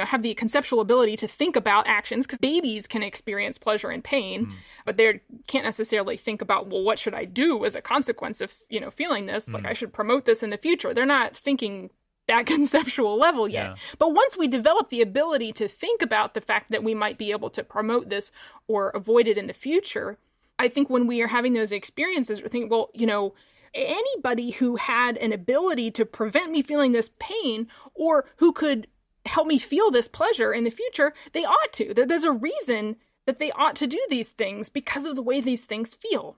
have the conceptual ability to think about actions, because babies can experience pleasure and pain, but they can't necessarily think about, well, what should I do as a consequence of, feeling this? Like, I should promote this in the future. They're not thinking that conceptual level yet. Yeah. But once we develop the ability to think about the fact that we might be able to promote this or avoid it in the future, I think when we are having those experiences, we're thinking, well, anybody who had an ability to prevent me feeling this pain or who could help me feel this pleasure in the future, they ought to. There's a reason that they ought to do these things because of the way these things feel.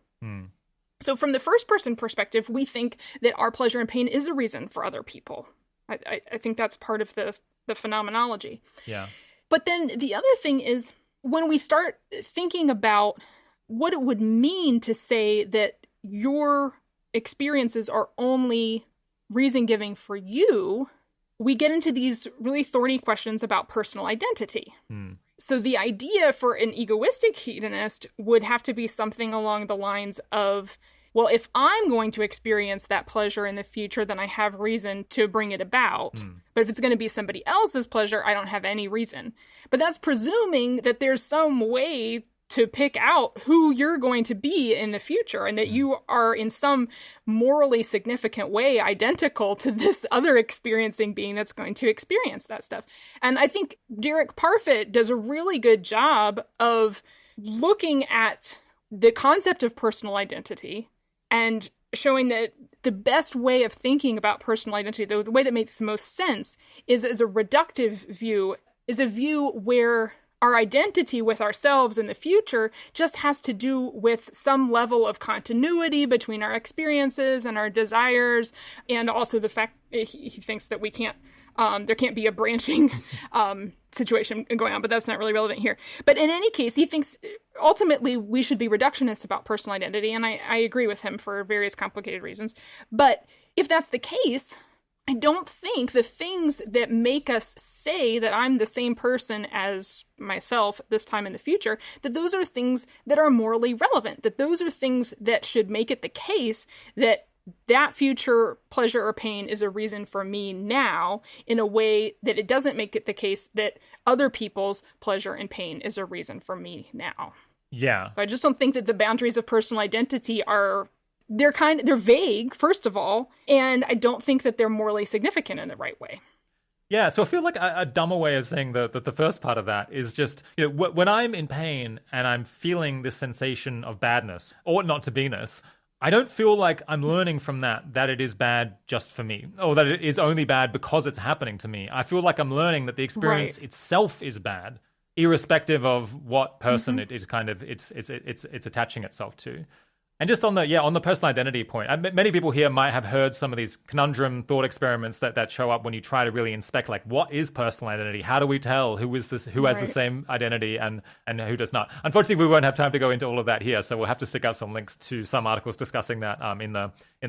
So from the first person perspective, we think that our pleasure and pain is a reason for other people. I think that's part of the phenomenology. Yeah. But then the other thing is when we start thinking about what it would mean to say that your experiences are only reason giving for you, we get into these really thorny questions about personal identity. So the idea for an egoistic hedonist would have to be something along the lines of, well, if I'm going to experience that pleasure in the future, then I have reason to bring it about. But if it's going to be somebody else's pleasure, I don't have any reason. But that's presuming that there's some way to pick out who you're going to be in the future, and that you are in some morally significant way identical to this other experiencing being that's going to experience that stuff. And I think Derek Parfit does a really good job of looking at the concept of personal identity and showing that the best way of thinking about personal identity, the way that makes the most sense, is as a reductive view, is a view where our identity with ourselves in the future just has to do with some level of continuity between our experiences and our desires, and also the fact he thinks that we can't, there can't be a branching situation going on, but that's not really relevant here. But in any case, he thinks ultimately we should be reductionist about personal identity, and I agree with him for various complicated reasons. But if that's the case, I don't think the things that make us say that I'm the same person as myself this time in the future, that those are things that are morally relevant, that those are things that should make it the case that that future pleasure or pain is a reason for me now, in a way that it doesn't make it the case that other people's pleasure and pain is a reason for me now. Yeah. So I just don't think that the boundaries of personal identity are... They're vague, first of all, and I don't think that they're morally significant in the right way. Yeah, so I feel like a dumber way of saying the first part of that is just, when I'm in pain and I'm feeling this sensation of badness, ought not to be-ness, I don't feel like I'm learning from that it is bad just for me, or that it is only bad because it's happening to me. I feel like I'm learning that the experience itself is bad, irrespective of what person it is it's attaching itself to. And just on the personal identity point, many people here might have heard some of these conundrum thought experiments that show up when you try to really inspect, like, what is personal identity? How do we tell who has the same identity and who does not? Unfortunately, we won't have time to go into all of that here, so we'll have to stick up some links to some articles discussing that in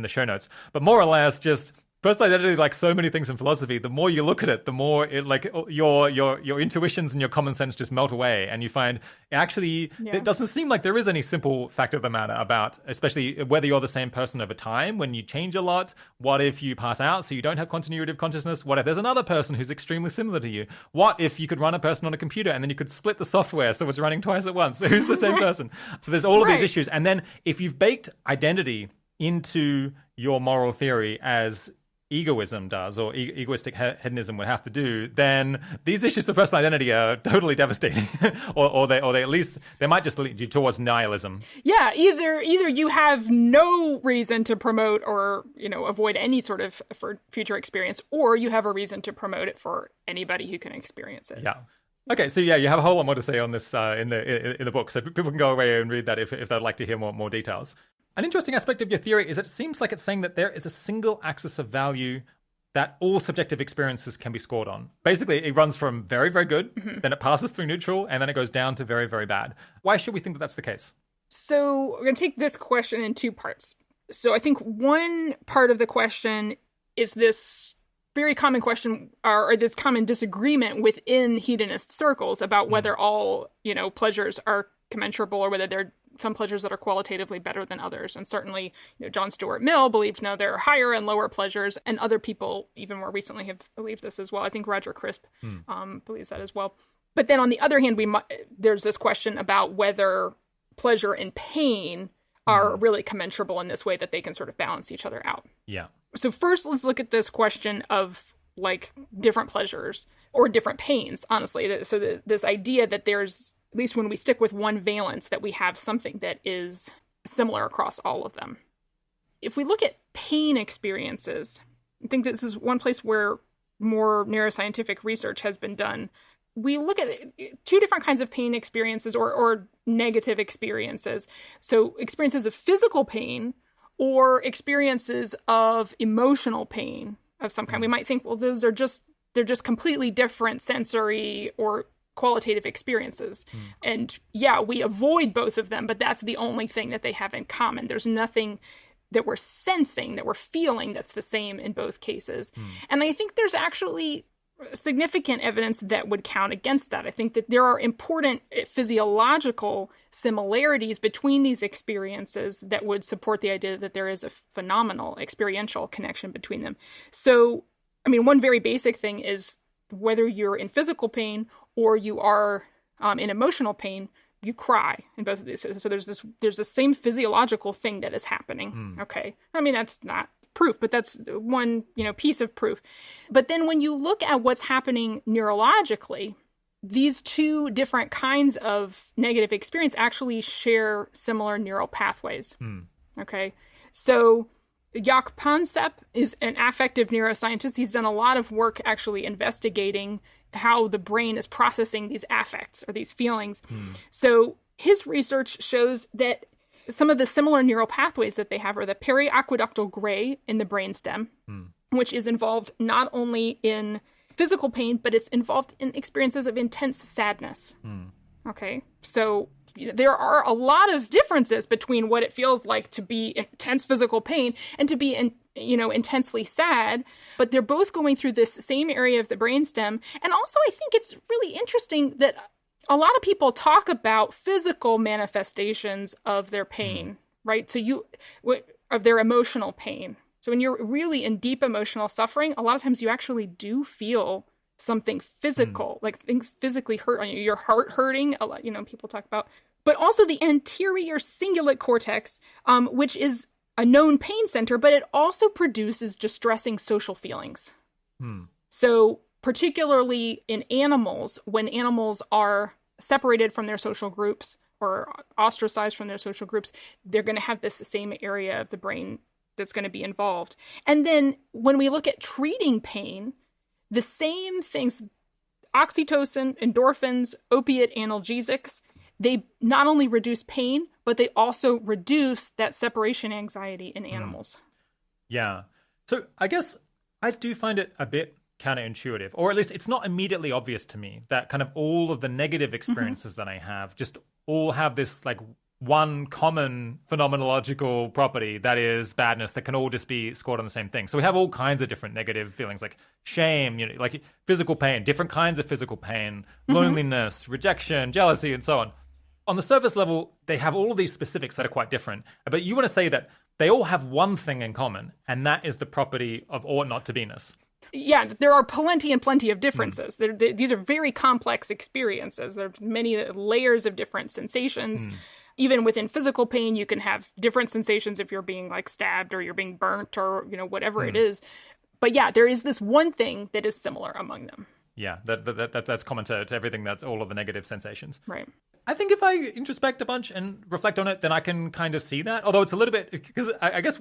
the show notes. But more or less, just personal identity, like so many things in philosophy, the more you look at it, the more it, like, your intuitions and your common sense just melt away, and you find actually it doesn't seem like there is any simple fact of the matter about, especially whether you're the same person over time when you change a lot. What if you pass out so you don't have continuity of consciousness? What if there's another person who's extremely similar to you? What if you could run a person on a computer and then you could split the software so it's running twice at once? Who's the same person? So there's all of these issues. And then if you've baked identity into your moral theory as egoism does, or egoistic hedonism would have to do, then these issues of personal identity are totally devastating, or they at least they might just lead you towards nihilism. Yeah, either you have no reason to promote or avoid any sort of for future experience, or you have a reason to promote it for anybody who can experience it. Yeah. Okay, so you have a whole lot more to say on this in the book, so people can go away and read that if they'd like to hear more details. An interesting aspect of your theory is that it seems like it's saying that there is a single axis of value that all subjective experiences can be scored on. Basically, it runs from very, very good, then it passes through neutral, and then it goes down to very, very bad. Why should we think that that's the case? So we're going to take this question in two parts. So I think one part of the question is this very common question, or this common disagreement within hedonist circles about whether all, pleasures are commensurable, or whether they're some pleasures that are qualitatively better than others. And certainly, John Stuart Mill believes there are higher and lower pleasures, and other people even more recently have believed this as well. I think Roger Crisp believes that as well. But then on the other hand, there's this question about whether pleasure and pain are really commensurable in this way, that they can sort of balance each other out. Yeah. So first, let's look at this question of different pleasures or different pains, honestly. So this idea that there's, at least when we stick with one valence, that we have something that is similar across all of them. If we look at pain experiences, I think this is one place where more neuroscientific research has been done. We look at two different kinds of pain experiences, or negative experiences. So experiences of physical pain or experiences of emotional pain of some kind. We might think, well, they're just completely different sensory or qualitative experiences. And we avoid both of them, but that's the only thing that they have in common. There's nothing that we're sensing, that we're feeling, that's the same in both cases. And I think there's actually significant evidence that would count against that. I think that there are important physiological similarities between these experiences that would support the idea that there is a phenomenal experiential connection between them. So, one very basic thing is whether you're in physical pain or you are in emotional pain, you cry in both of these. So there's the same physiological thing that is happening. Okay. I mean, that's not proof, but that's one, piece of proof. But then when you look at what's happening neurologically, these two different kinds of negative experience actually share similar neural pathways. Okay. So Jaak Pansep is an affective neuroscientist. He's done a lot of work actually investigating how the brain is processing these affects or these feelings. So his research shows that some of the similar neural pathways that they have are the periaqueductal gray in the brainstem, which is involved not only in physical pain, but it's involved in experiences of intense sadness. Okay, so there are a lot of differences between what it feels like to be intense physical pain and to be intensely sad, but they're both going through this same area of the brainstem. And also, I think it's really interesting that a lot of people talk about physical manifestations of their pain, right? So of their emotional pain. So when you're really in deep emotional suffering, a lot of times you actually do feel something physical, like things physically hurt on you. Your heart hurting, a lot, people talk about. But also the anterior cingulate cortex, which is a known pain center, but it also produces distressing social feelings. So particularly in animals, when animals are separated from their social groups or ostracized from their social groups, they're going to have this same area of the brain that's going to be involved. And then when we look at treating pain, the same things, oxytocin, endorphins, opiate analgesics, they not only reduce pain, but they also reduce that separation anxiety in animals. Yeah. So I guess I do find it a bit counterintuitive, or at least it's not immediately obvious to me that kind of all of the negative experiences that I have just all have this like one common phenomenological property that is badness that can all just be scored on the same thing. So we have all kinds of different negative feelings like shame, like physical pain, different kinds of physical pain, loneliness, rejection, jealousy, and so on. On the surface level, they have all of these specifics that are quite different. But you want to say that they all have one thing in common, and that is the property of ought not to be-ness. Yeah, there are plenty of differences. These are very complex experiences. There are many layers of different sensations. Even within physical pain, you can have different sensations if you're being like stabbed or you're being burnt or, whatever it is. But yeah, there is this one thing that is similar among them. Yeah, that's common to everything. That's all of the negative sensations. Right. I think if I introspect a bunch and reflect on it, then I can kind of see that. Although it's a little bit, because I guess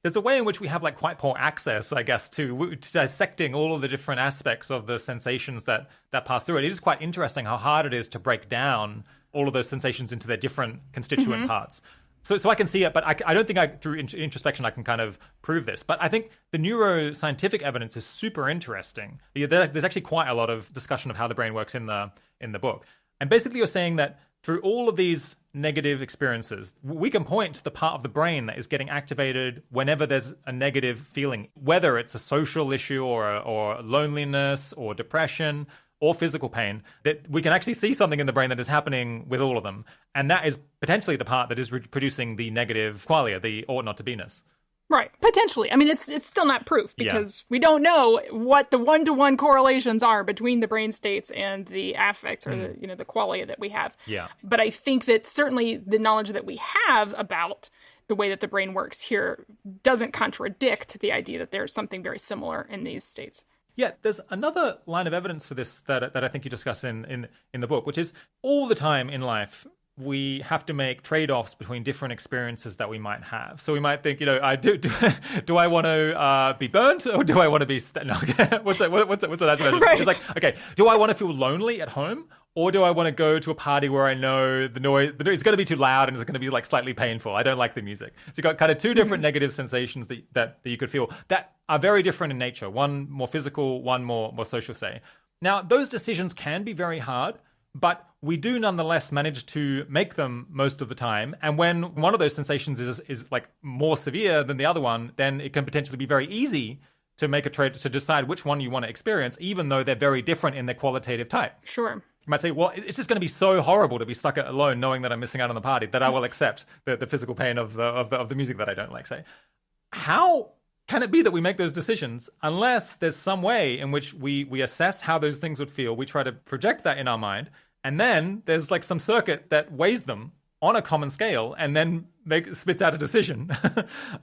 there's a way in which we have like quite poor access, I guess, to dissecting all of the different aspects of the sensations that pass through it. It is quite interesting how hard it is to break down all of those sensations into their different constituent parts. So I can see it, but I don't think through introspection I can kind of prove this. But I think the neuroscientific evidence is super interesting. There's actually quite a lot of discussion of how the brain works in the book. And basically you're saying that through all of these negative experiences, we can point to the part of the brain that is getting activated whenever there's a negative feeling, whether it's a social issue or loneliness or depression or physical pain, that we can actually see something in the brain that is happening with all of them. And that is potentially the part that is producing the negative qualia, the ought not to be-ness. Right, potentially. I mean, it's still not proof because we don't know what the one-to-one correlations are between the brain states and the affects or the qualia that we have. Yeah. But I think that certainly the knowledge that we have about the way that the brain works here doesn't contradict the idea that there's something very similar in these states. Yeah, there's another line of evidence for this that I think you discuss in the book, which is all the time in life, we have to make trade-offs between different experiences that we might have. So we might think, do I want to be burnt or do I want to be what's that measure? Right. It's like, okay, do I want to feel lonely at home or do I want to go to a party where I know the noise is going to be too loud and it's going to be like slightly painful? I don't like the music. So you've got kind of two different negative sensations that you could feel that are very different in nature. One more physical, one more social, say. Now, those decisions can be very hard, but we do nonetheless manage to make them most of the time. And when one of those sensations is like more severe than the other one, then it can potentially be very easy to make a trade to decide which one you want to experience, even though they're very different in their qualitative type. Sure. You might say, well, it's just going to be so horrible to be stuck alone knowing that I'm missing out on the party that I will accept the physical pain of the music that I don't like, say. How can it be that we make those decisions unless there's some way in which we assess how those things would feel, we try to project that in our mind, And then there's like some circuit that weighs them on a common scale and then spits out a decision.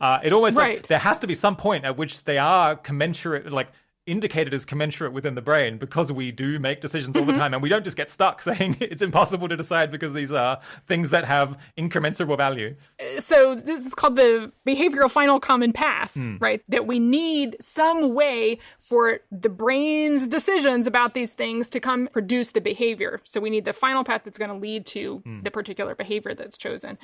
It almost like there has to be some point at which they are commensurate, like indicated as commensurate within the brain, because we do make decisions all the time, and we don't just get stuck saying it's impossible to decide because these are things that have incommensurable value. So this is called the behavioral final common path, right? That we need some way for the brain's decisions about these things to come produce the behavior. So we need the final path that's going to lead to the particular behavior that's chosen.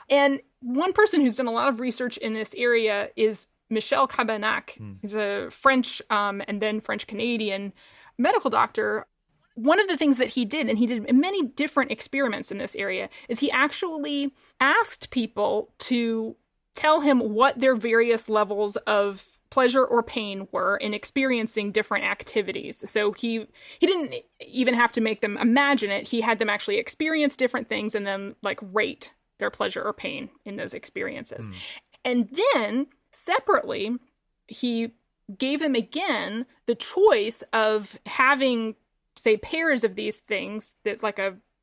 And one person who's done a lot of research in this area is Michel Cabanach. He's a French and then French-Canadian medical doctor. One of the things that he did, and he did many different experiments in this area, is he actually asked people to tell him what their various levels of pleasure or pain were in experiencing different activities. So he didn't even have to make them imagine it. He had them actually experience different things and then like rate their pleasure or pain in those experiences. And then separately, he gave them again the choice of having, say, pairs of these things that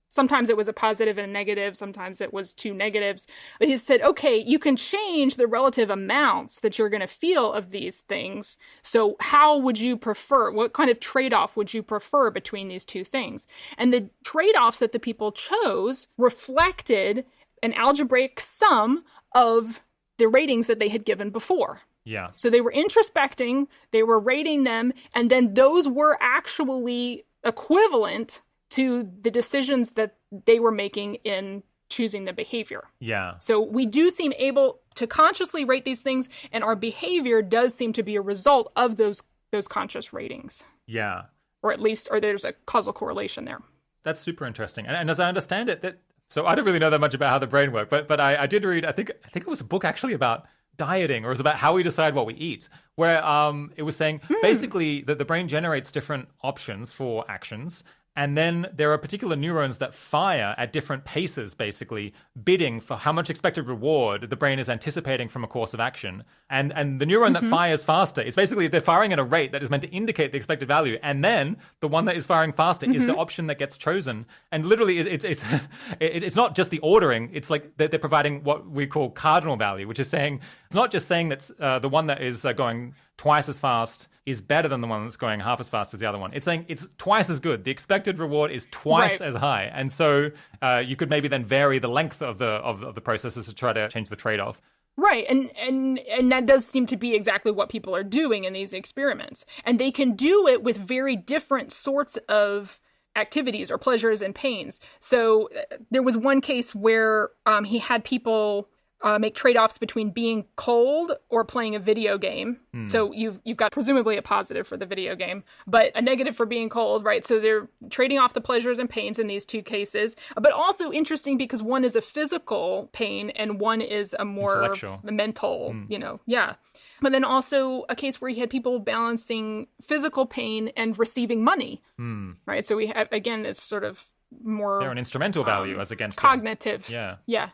sometimes it was a positive and a negative, sometimes it was two negatives. But he said, okay, you can change the relative amounts that you're going to feel of these things. So how would you prefer? What kind of trade-off would you prefer between these two things? And the trade-offs that the people chose reflected an algebraic sum of the ratings that they had given before. Yeah. So they were introspecting, they were rating them, and then those were actually equivalent to the decisions that they were making in choosing the behavior. Yeah. So we do seem able to consciously rate these things, and our behavior does seem to be a result of those conscious ratings. Yeah. Or there's a causal correlation there. That's super interesting. And as I understand it, so I don't really know that much about how the brain works, but I did read, I think it was a book actually about dieting, or it was about how we decide what we eat, where it was saying basically that the brain generates different options for actions. And then there are particular neurons that fire at different paces, basically bidding for how much expected reward the brain is anticipating from a course of action. And the neuron that fires faster, it's basically they're firing at a rate that is meant to indicate the expected value. And then the one that is firing faster is the option that gets chosen. And literally, it's not just the ordering. It's like they're providing what we call cardinal value, which is saying it's not just saying that the one that is going twice as fast is better than the one that's going half as fast as the other one. It's saying it's twice as good. The expected reward is twice as high. And so you could maybe then vary the length of the processes to try to change the trade-off. Right. And that does seem to be exactly what people are doing in these experiments. And they can do it with very different sorts of activities or pleasures and pains. So there was one case where he had people make trade-offs between being cold or playing a video game. So you've got presumably a positive for the video game, but a negative for being cold, right? So they're trading off the pleasures and pains in these two cases. But also interesting because one is a physical pain and one is a more mental, yeah. But then also a case where he had people balancing physical pain and receiving money, right? So we have, again, it's sort of more... They're an instrumental value as against... Cognitive. Yeah.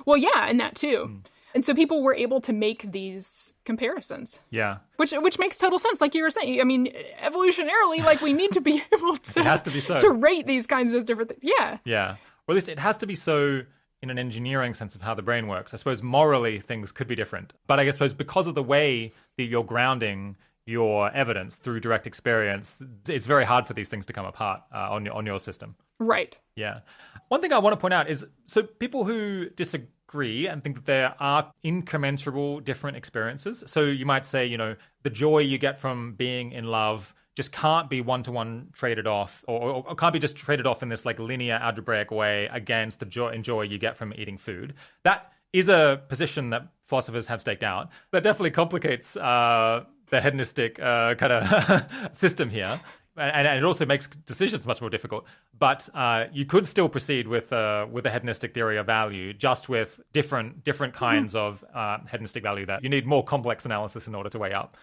Well, yeah, and that too. And so people were able to make these comparisons. Yeah. Which makes total sense, like you were saying. I mean, evolutionarily, like we need to be able to... It has to be so. To rate these kinds of different things. Yeah. Yeah. Or at least it has to be so in an engineering sense of how the brain works. I suppose morally things could be different. But I suppose because of the way that you're grounding your evidence through direct experience, it's very hard for these things to come apart on your system. Right. Yeah. One thing I want to point out is, so people who disagree and think that there are incommensurable different experiences. So you might say, the joy you get from being in love just can't be one-to-one traded off or can't be just traded off in this like linear algebraic way against the joy you get from eating food. That is a position that philosophers have staked out. That definitely complicates the hedonistic kind of system here. And it also makes decisions much more difficult. But you could still proceed with a hedonistic theory of value, just with different kinds of hedonistic value that you need more complex analysis in order to weigh up.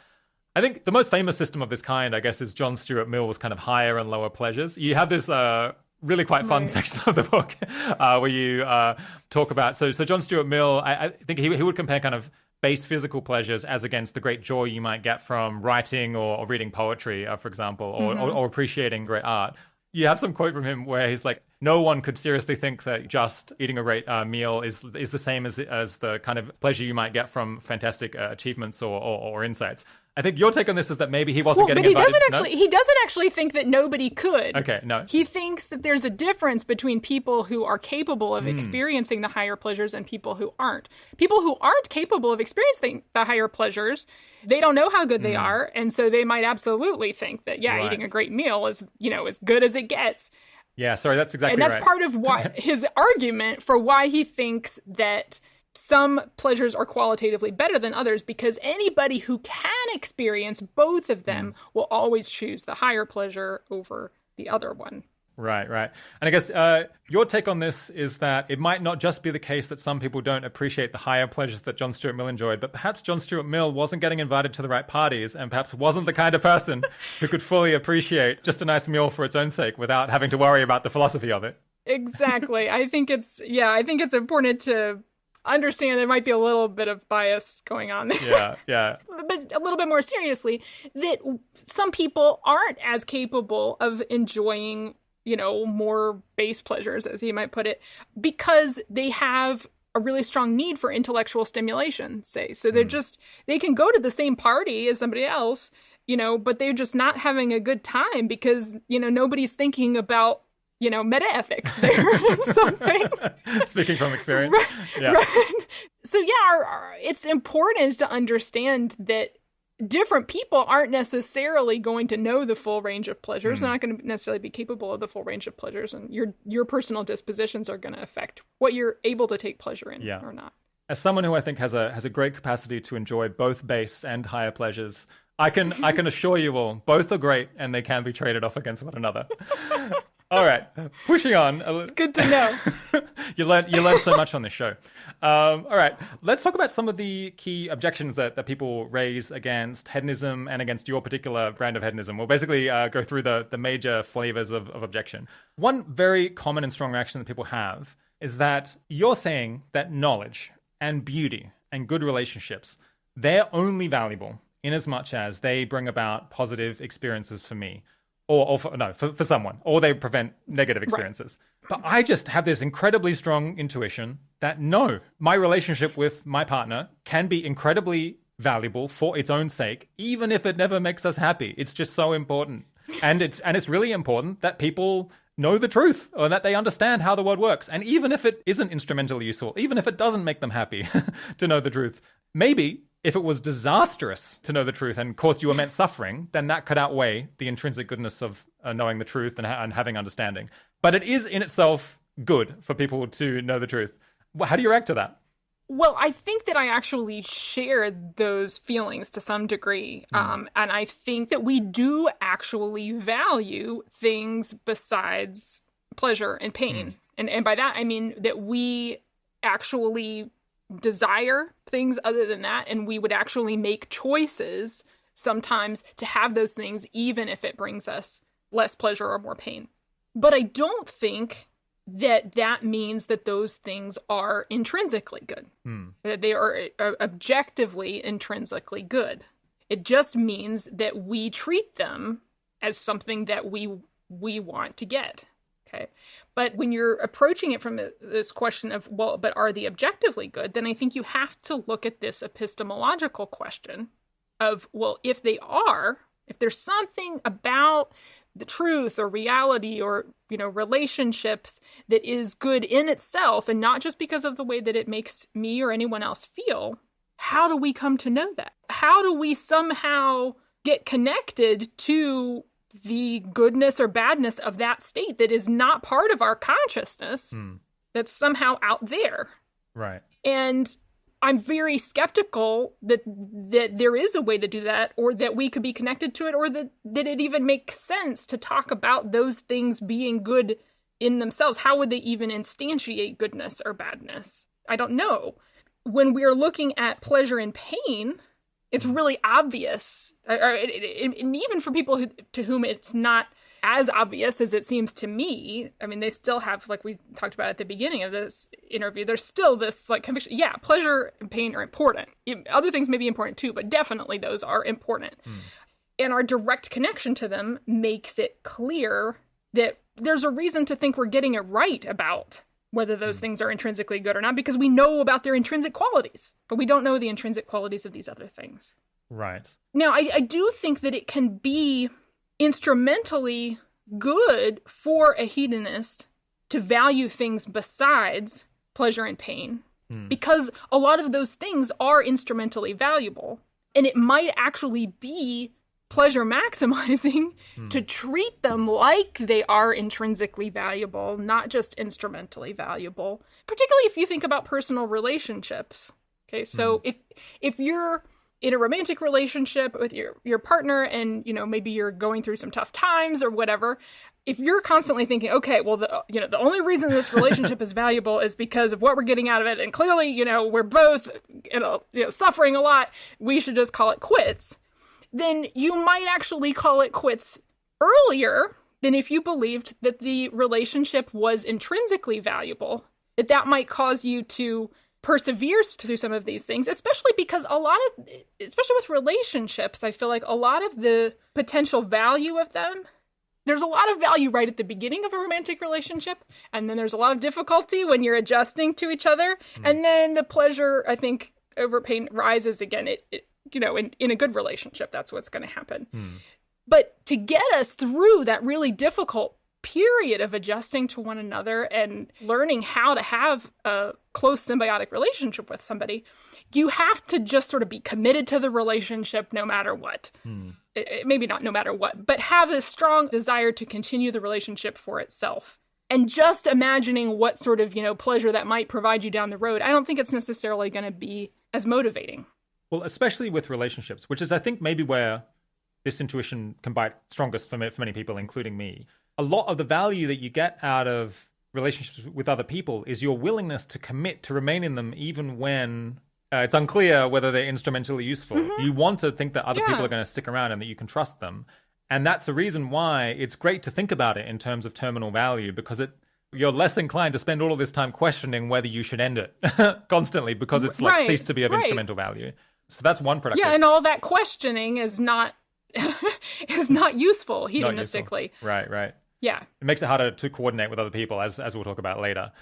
I think the most famous system of this kind, I guess, is John Stuart Mill's kind of higher and lower pleasures. You have this really quite fun section of the book where you talk about... So John Stuart Mill, I think he would compare kind of base physical pleasures as against the great joy you might get from writing or reading poetry, for example, or appreciating great art. You have some quote from him where he's like, no one could seriously think that just eating a great meal is the same as the kind of pleasure you might get from fantastic achievements or insights. I think your take on this is that maybe he wasn't getting invited. He doesn't actually think that nobody could. Okay, no. He thinks that there's a difference between people who are capable of experiencing the higher pleasures and people who aren't. People who aren't capable of experiencing the higher pleasures, they don't know how good they are, and so they might absolutely think that, eating a great meal is, as good as it gets. Yeah, sorry, that's exactly right. And right. that's part of why his argument for why he thinks that some pleasures are qualitatively better than others, because anybody who can experience both of them will always choose the higher pleasure over the other one. Right. And I guess your take on this is that it might not just be the case that some people don't appreciate the higher pleasures that John Stuart Mill enjoyed, but perhaps John Stuart Mill wasn't getting invited to the right parties and perhaps wasn't the kind of person who could fully appreciate just a nice meal for its own sake without having to worry about the philosophy of it. Exactly. I think it's important to understand there might be a little bit of bias going on there. Yeah. But a little bit more seriously, that some people aren't as capable of enjoying, more base pleasures, as he might put it, because they have a really strong need for intellectual stimulation, say. So they can go to the same party as somebody else, but they're just not having a good time because, nobody's thinking about metaethics there or something. Speaking from experience. Right. So it's important to understand that different people aren't necessarily going to know the full range of pleasures. They're not going to necessarily be capable of the full range of pleasures, and your personal dispositions are going to affect what you're able to take pleasure in or not. As someone who I think has a great capacity to enjoy both base and higher pleasures, I can assure you all, both are great and they can be traded off against one another. All right, pushing on. It's good to know. You learn so much on this show. All right, let's talk about some of the key objections that people raise against hedonism and against your particular brand of hedonism. We'll basically go through the major flavors of objection. One very common and strong reaction that people have is that you're saying that knowledge and beauty and good relationships, they're only valuable in as much as they bring about positive experiences for me. Or for someone, or they prevent negative experiences. Right. But I just have this incredibly strong intuition that no, my relationship with my partner can be incredibly valuable for its own sake, even if it never makes us happy. It's just so important. And it's really important that people know the truth or that they understand how the world works. And even if it isn't instrumentally useful, even if it doesn't make them happy to know the truth, maybe if it was disastrous to know the truth and caused you immense suffering, then that could outweigh the intrinsic goodness of knowing the truth and having understanding. But it is in itself good for people to know the truth. How do you react to that? Well, I think that I actually share those feelings to some degree. And I think that we do actually value things besides pleasure and pain. And by that, I mean that we actually desire things other than that, and we would actually make choices sometimes to have those things even if it brings us less pleasure or more pain. But I don't think that means that those things are intrinsically good, that they are objectively intrinsically good. It just means that we treat them as something that we want to get. Okay. But when you're approaching it from this question of, well, but are they objectively good? Then I think you have to look at this epistemological question of, well, if they are, if there's something about the truth or reality or, relationships that is good in itself and not just because of the way that it makes me or anyone else feel, how do we come to know that? How do we somehow get connected to the goodness or badness of that state that is not part of our consciousness, that's somehow out there? Right. And I'm very skeptical that there is a way to do that, or that we could be connected to it, or that it even makes sense to talk about those things being good in themselves. How would they even instantiate goodness or badness? I don't know. When we're looking at pleasure and pain, it's really obvious, and even for people to whom it's not as obvious as it seems to me. I mean, they still have, like we talked about at the beginning of this interview, there's still this conviction. Yeah, pleasure and pain are important. Other things may be important too, but definitely those are important. And our direct connection to them makes it clear that there's a reason to think we're getting it right about whether those things are intrinsically good or not, because we know about their intrinsic qualities, but we don't know the intrinsic qualities of these other things. Right. Now, I do think that it can be instrumentally good for a hedonist to value things besides pleasure and pain, because a lot of those things are instrumentally valuable, and it might actually be pleasure maximizing to treat them like they are intrinsically valuable, not just instrumentally valuable, particularly if you think about personal relationships. Okay, so if you're in a romantic relationship with your partner and, maybe you're going through some tough times or whatever, if you're constantly thinking, okay, well, the only reason this relationship is valuable is because of what we're getting out of it, and clearly, we're both, suffering a lot, we should just call it quits, then you might actually call it quits earlier than if you believed that the relationship was intrinsically valuable. That might cause you to persevere through some of these things, especially because especially with relationships, I feel like a lot of the potential value of them, there's a lot of value right at the beginning of a romantic relationship, and then there's a lot of difficulty when you're adjusting to each other, and then the pleasure, I think, over pain rises again. In a good relationship, that's what's going to happen. But to get us through that really difficult period of adjusting to one another and learning how to have a close symbiotic relationship with somebody, you have to just sort of be committed to the relationship no matter what. Maybe not no matter what, but have a strong desire to continue the relationship for itself. And just imagining what sort of, pleasure that might provide you down the road, I don't think it's necessarily going to be as motivating. Well, especially with relationships, which is, I think, maybe where this intuition can bite strongest for many people, including me. A lot of the value that you get out of relationships with other people is your willingness to commit to remain in them even when it's unclear whether they're instrumentally useful. You want to think that other people are going to stick around and that you can trust them. And that's a reason why it's great to think about it in terms of terminal value, because you're less inclined to spend all of this time questioning whether you should end it constantly, because it's ceased to be of instrumental value. So that's one productive. Yeah, and all that questioning is not useful hedonistically. Right. Yeah. It makes it harder to coordinate with other people, as we'll talk about later.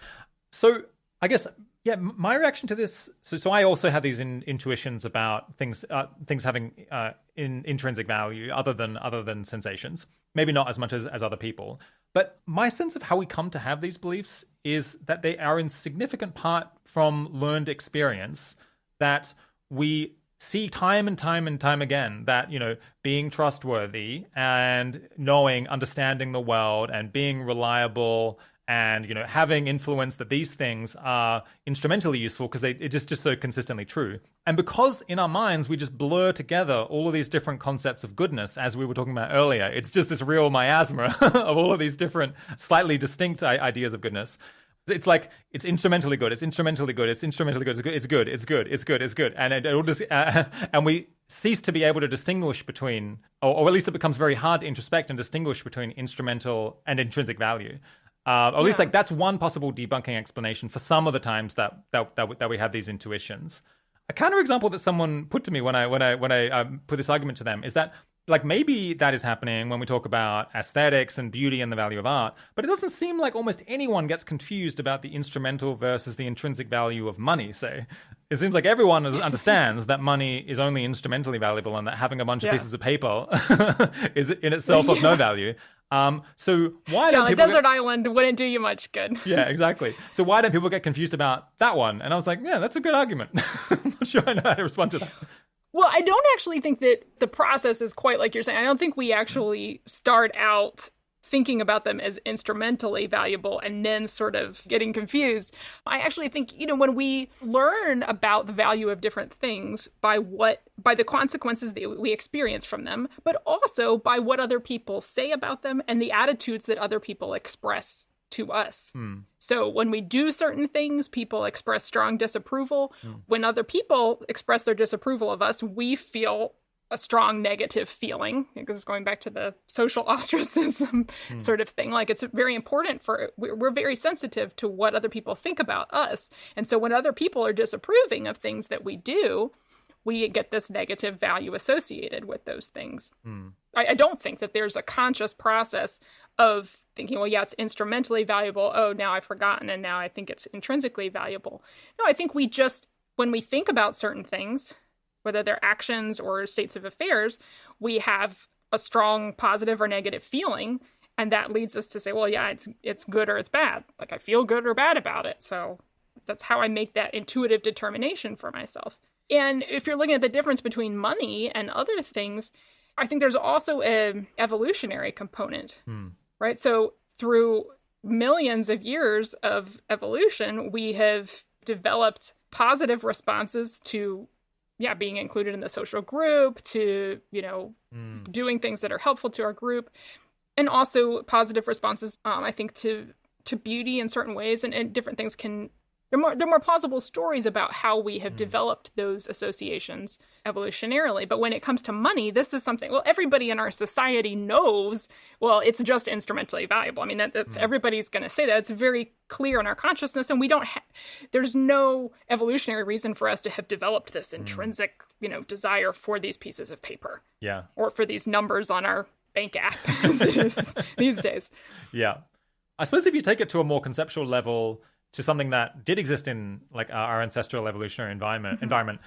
So I guess, my reaction to this, so I also have these intuitions about things having intrinsic value other than sensations. Maybe not as much as other people. But my sense of how we come to have these beliefs is that they are in significant part from learned experience, that we see time and time and time again that, being trustworthy and understanding the world and being reliable and, having influence, that these things are instrumentally useful because it's just so consistently true. And because in our minds, we just blur together all of these different concepts of goodness, as we were talking about earlier, it's just this real miasma of all of these different, slightly distinct ideas of goodness. It's like, it's instrumentally good, it's instrumentally good, it's instrumentally good, it's good, it's good, it's good, it's good. And it all just, and we cease to be able to distinguish between, or at least it becomes very hard to introspect and distinguish between instrumental and intrinsic value. Or at least that's one possible debunking explanation for some of the times that we have these intuitions. A counterexample that someone put to me when I put this argument to them is that, maybe that is happening when we talk about aesthetics and beauty and the value of art, but it doesn't seem like almost anyone gets confused about the instrumental versus the intrinsic value of money, say. It seems like everyone understands that money is only instrumentally valuable and that having a bunch of pieces of paper is in itself of no value. So why don't people... desert island wouldn't do you much good. Yeah, exactly. So why don't people get confused about that one? And I was like, that's a good argument. I'm not sure I know how to respond to that. Well, I don't actually think that the process is quite like you're saying. I don't think we actually start out thinking about them as instrumentally valuable and then sort of getting confused. I actually think, when we learn about the value of different things by the consequences that we experience from them, but also by what other people say about them and the attitudes that other people express to us. So when we do certain things, people express strong disapproval. When other people express their disapproval of us, we feel a strong negative feeling, because it's going back to the social ostracism sort of thing. Like, it's very important we're very sensitive to what other people think about us. And so when other people are disapproving of things that we do, we get this negative value associated with those things. I don't think that there's a conscious process of thinking, well, yeah, it's instrumentally valuable. Oh, now I've forgotten, and now I think it's intrinsically valuable. No, I think we just, when we think about certain things, whether they're actions or states of affairs, we have a strong positive or negative feeling, and that leads us to say, well, yeah, it's good or it's bad. Like, I feel good or bad about it. So that's how I make that intuitive determination for myself. And if you're looking at the difference between money and other things, I think there's also an evolutionary component, right? So through millions of years of evolution, we have developed positive responses to, being included in the social group, to, doing things that are helpful to our group, and also positive responses, I think, to beauty in certain ways, and different things can... They're more plausible stories about how we have developed those associations evolutionarily. But when it comes to money, this is something, well, everybody in our society knows, well, it's just instrumentally valuable. I mean, that's everybody's going to say that. It's very clear in our consciousness, and we don't there's no evolutionary reason for us to have developed this intrinsic, desire for these pieces of paper. Yeah. Or for these numbers on our bank app, as it is these days. Yeah. I suppose if you take it to a more conceptual level, to something that did exist in like our ancestral evolutionary environment,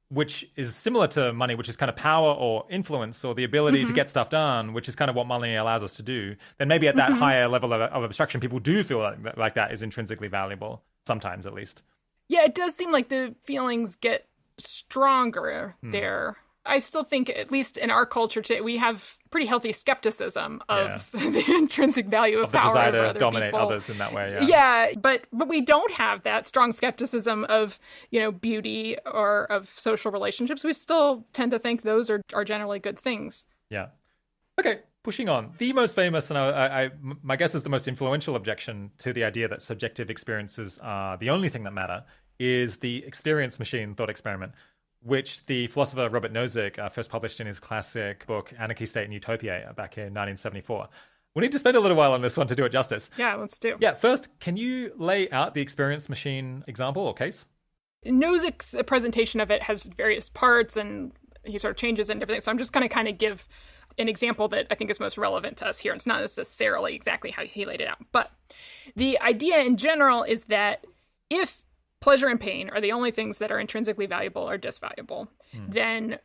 which is similar to money, which is kind of power or influence or the ability to get stuff done, which is kind of what money allows us to do, then maybe at that higher level of abstraction, people do feel like that is intrinsically valuable, sometimes at least. Yeah, it does seem like the feelings get stronger there. I still think, at least in our culture today, we have pretty healthy skepticism of the intrinsic value of power the over desire other to dominate people. Others in that way. Yeah, but we don't have that strong skepticism of, beauty or of social relationships. We still tend to think those are generally good things. Yeah. Okay, pushing on. The most famous, and my guess is the most influential objection to the idea that subjective experiences are the only thing that matter, is the experience machine thought experiment, which the philosopher Robert Nozick first published in his classic book, Anarchy, State and Utopia, back in 1974. We need to spend a little while on this one to do it justice. Yeah, let's do. Yeah, first, can you lay out the experience machine example or case? Nozick's presentation of it has various parts, and he sort of changes and everything. So I'm just going to kind of give an example that I think is most relevant to us here. It's not necessarily exactly how he laid it out. But the idea in general is that if pleasure and pain are the only things that are intrinsically valuable or disvaluable, then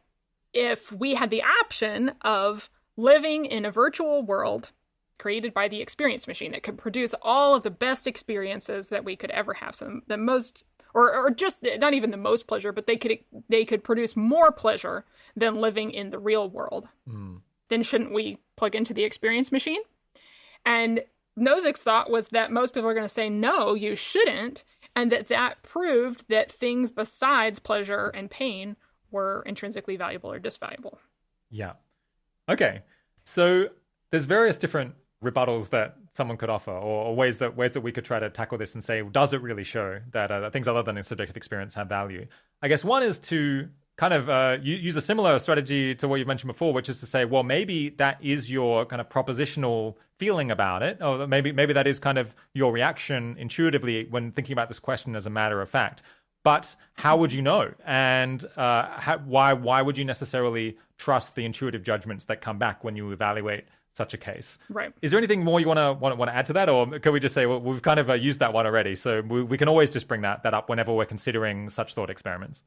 if we had the option of living in a virtual world created by the experience machine that could produce all of the best experiences that we could ever have, some the most, or just not even the most pleasure, but they could produce more pleasure than living in the real world, then shouldn't we plug into the experience machine? And Nozick's thought was that most people are going to say, no, you shouldn't. And that proved that things besides pleasure and pain were intrinsically valuable or disvaluable. Yeah. Okay. So there's various different rebuttals that someone could offer, or ways that we could try to tackle this and say, does it really show that things other than a subjective experience have value? I guess one is to kind of use a similar strategy to what you've mentioned before, which is to say, well, maybe that is your kind of propositional feeling about it, or maybe that is kind of your reaction intuitively when thinking about this question as a matter of fact. But how would you know? And why would you necessarily trust the intuitive judgments that come back when you evaluate such a case? Right. Is there anything more you want to add to that, or can we just say, well, we've kind of used that one already, so we can always just bring that up whenever we're considering such thought experiments?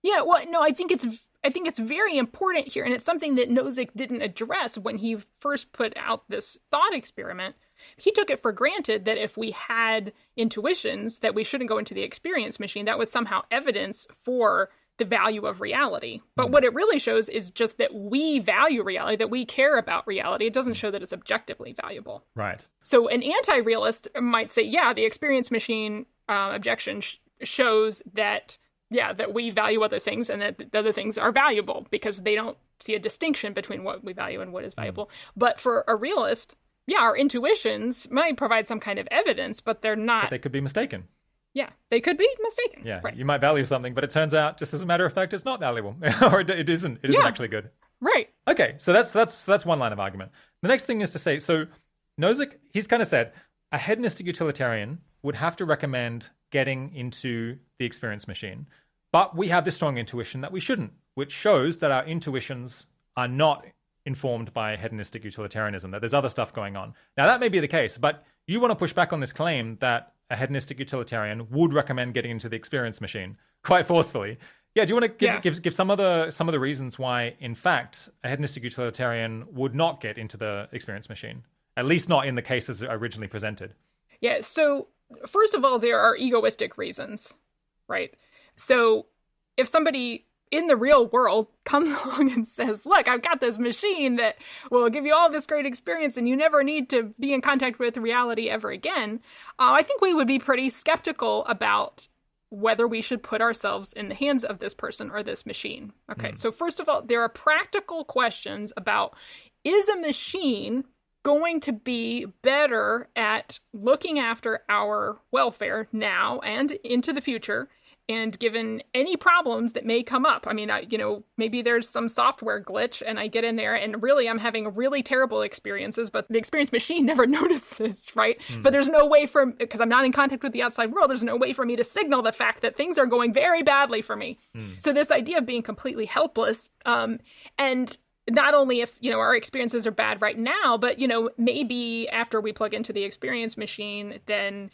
Yeah, well, no, I think it's very important here, and it's something that Nozick didn't address when he first put out this thought experiment. He took it for granted that if we had intuitions that we shouldn't go into the experience machine, that was somehow evidence for the value of reality. But what it really shows is just that we value reality, that we care about reality. It doesn't show that it's objectively valuable. Right. So an anti-realist might say, yeah, the experience machine objection shows that we value other things and that the other things are valuable because they don't see a distinction between what we value and what is valuable. But for a realist, our intuitions might provide some kind of evidence, but they're not. But they could be mistaken. Yeah, they could be mistaken. Yeah, right. You might value something, but it turns out, just as a matter of fact, it's not valuable, or it isn't. It isn't actually good. Right. Okay, so that's one line of argument. The next thing is to say, so Nozick, he's kind of said, a hedonistic utilitarian would have to recommend getting into the experience machine, but we have this strong intuition that we shouldn't, which shows that our intuitions are not informed by hedonistic utilitarianism, that there's other stuff going on. Now, that may be the case, but you want to push back on this claim that a hedonistic utilitarian would recommend getting into the experience machine quite forcefully. Yeah, do you want to give some of the reasons why, in fact, a hedonistic utilitarian would not get into the experience machine? At least not in the cases originally presented. Yeah, so first of all, there are egoistic reasons, right? So if somebody in the real world comes along and says, look, I've got this machine that will give you all this great experience and you never need to be in contact with reality ever again, I think we would be pretty skeptical about whether we should put ourselves in the hands of this person or this machine. Okay, so first of all, there are practical questions about, is a machine going to be better at looking after our welfare now and into the future, and given any problems that may come up? I mean, maybe there's some software glitch and I get in there and really I'm having really terrible experiences, but the experience machine never notices, right? But there's no way because I'm not in contact with the outside world, there's no way for me to signal the fact that things are going very badly for me. So this idea of being completely helpless, and not only if, our experiences are bad right now, but, maybe after we plug into the experience machine, then,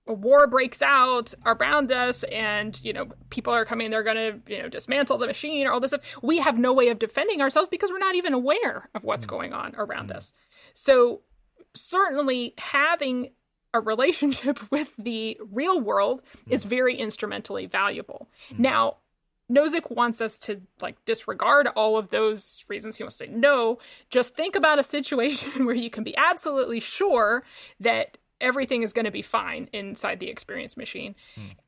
a war breaks out around us and, people are coming, they're going to, dismantle the machine or all this stuff. We have no way of defending ourselves because we're not even aware of what's going on around us. So certainly having a relationship with the real world is very instrumentally valuable. Now, Nozick wants us to disregard all of those reasons. He wants to say, no, just think about a situation where you can be absolutely sure that everything is going to be fine inside the experience machine.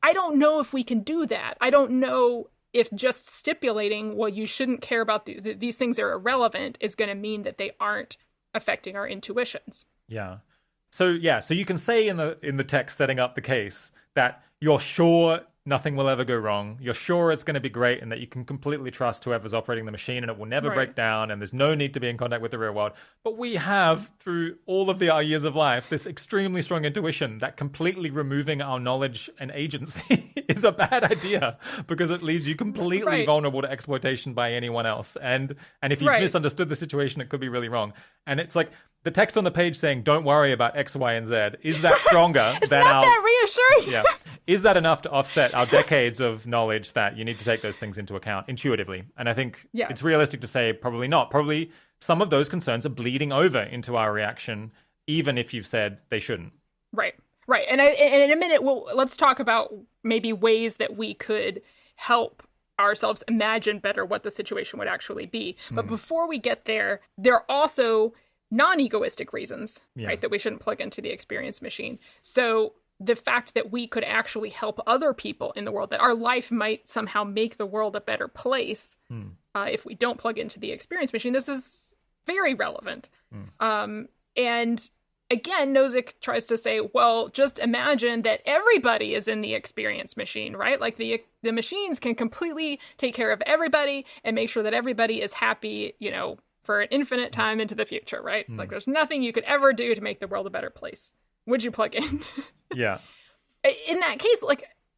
I don't know if we can do that. I don't know if just stipulating, well, you shouldn't care about these things are irrelevant is going to mean that they aren't affecting our intuitions. Yeah. So you can say in the text setting up the case that you're sure nothing will ever go wrong. You're sure it's going to be great and that you can completely trust whoever's operating the machine and it will never break down and there's no need to be in contact with the real world. But we have, through all of our years of life, this extremely strong intuition that completely removing our knowledge and agency is a bad idea because it leaves you completely vulnerable to exploitation by anyone else. And if you've misunderstood the situation, it could be really wrong. And it's like the text on the page saying, don't worry about X, Y, and Z. Is that stronger than our... that reassuring. Yeah. Is that enough to offset our decades of knowledge that you need to take those things into account intuitively? And I think it's realistic to say probably not. Probably some of those concerns are bleeding over into our reaction, even if you've said they shouldn't. Right. And in a minute, let's talk about maybe ways that we could help ourselves imagine better what the situation would actually be. But before we get there, there are also non-egoistic reasons, right, that we shouldn't plug into the experience machine. So the fact that we could actually help other people in the world, that our life might somehow make the world a better place if we don't plug into the experience machine, this is very relevant. And again, Nozick tries to say, well, just imagine that everybody is in the experience machine, right? Like the machines can completely take care of everybody and make sure that everybody is happy, for an infinite time into the future, right? Like there's nothing you could ever do to make the world a better place. Would you plug in? Yeah. In that case,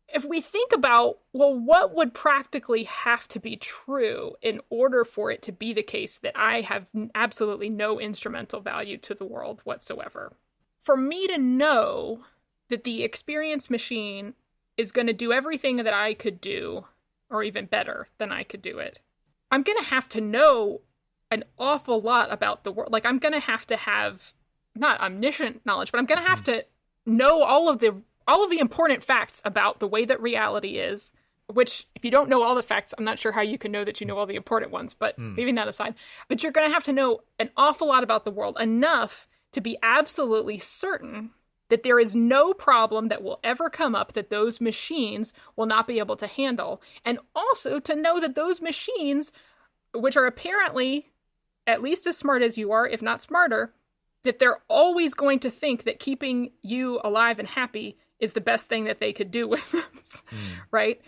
if we think about, well, what would practically have to be true in order for it to be the case that I have absolutely no instrumental value to the world whatsoever? For me to know that the experience machine is going to do everything that I could do, or even better than I could do it, I'm going to have to know an awful lot about the world. I'm going to have not omniscient knowledge, but I'm going to have to know all of the important facts about the way that reality is, which if you don't know all the facts, I'm not sure how you can know that you know all the important ones, but leaving that aside, but you're going to have to know an awful lot about the world, enough to be absolutely certain that there is no problem that will ever come up that those machines will not be able to handle. And also to know that those machines, which are apparently at least as smart as you are, if not smarter, that they're always going to think that keeping you alive and happy is the best thing that they could do with us, right?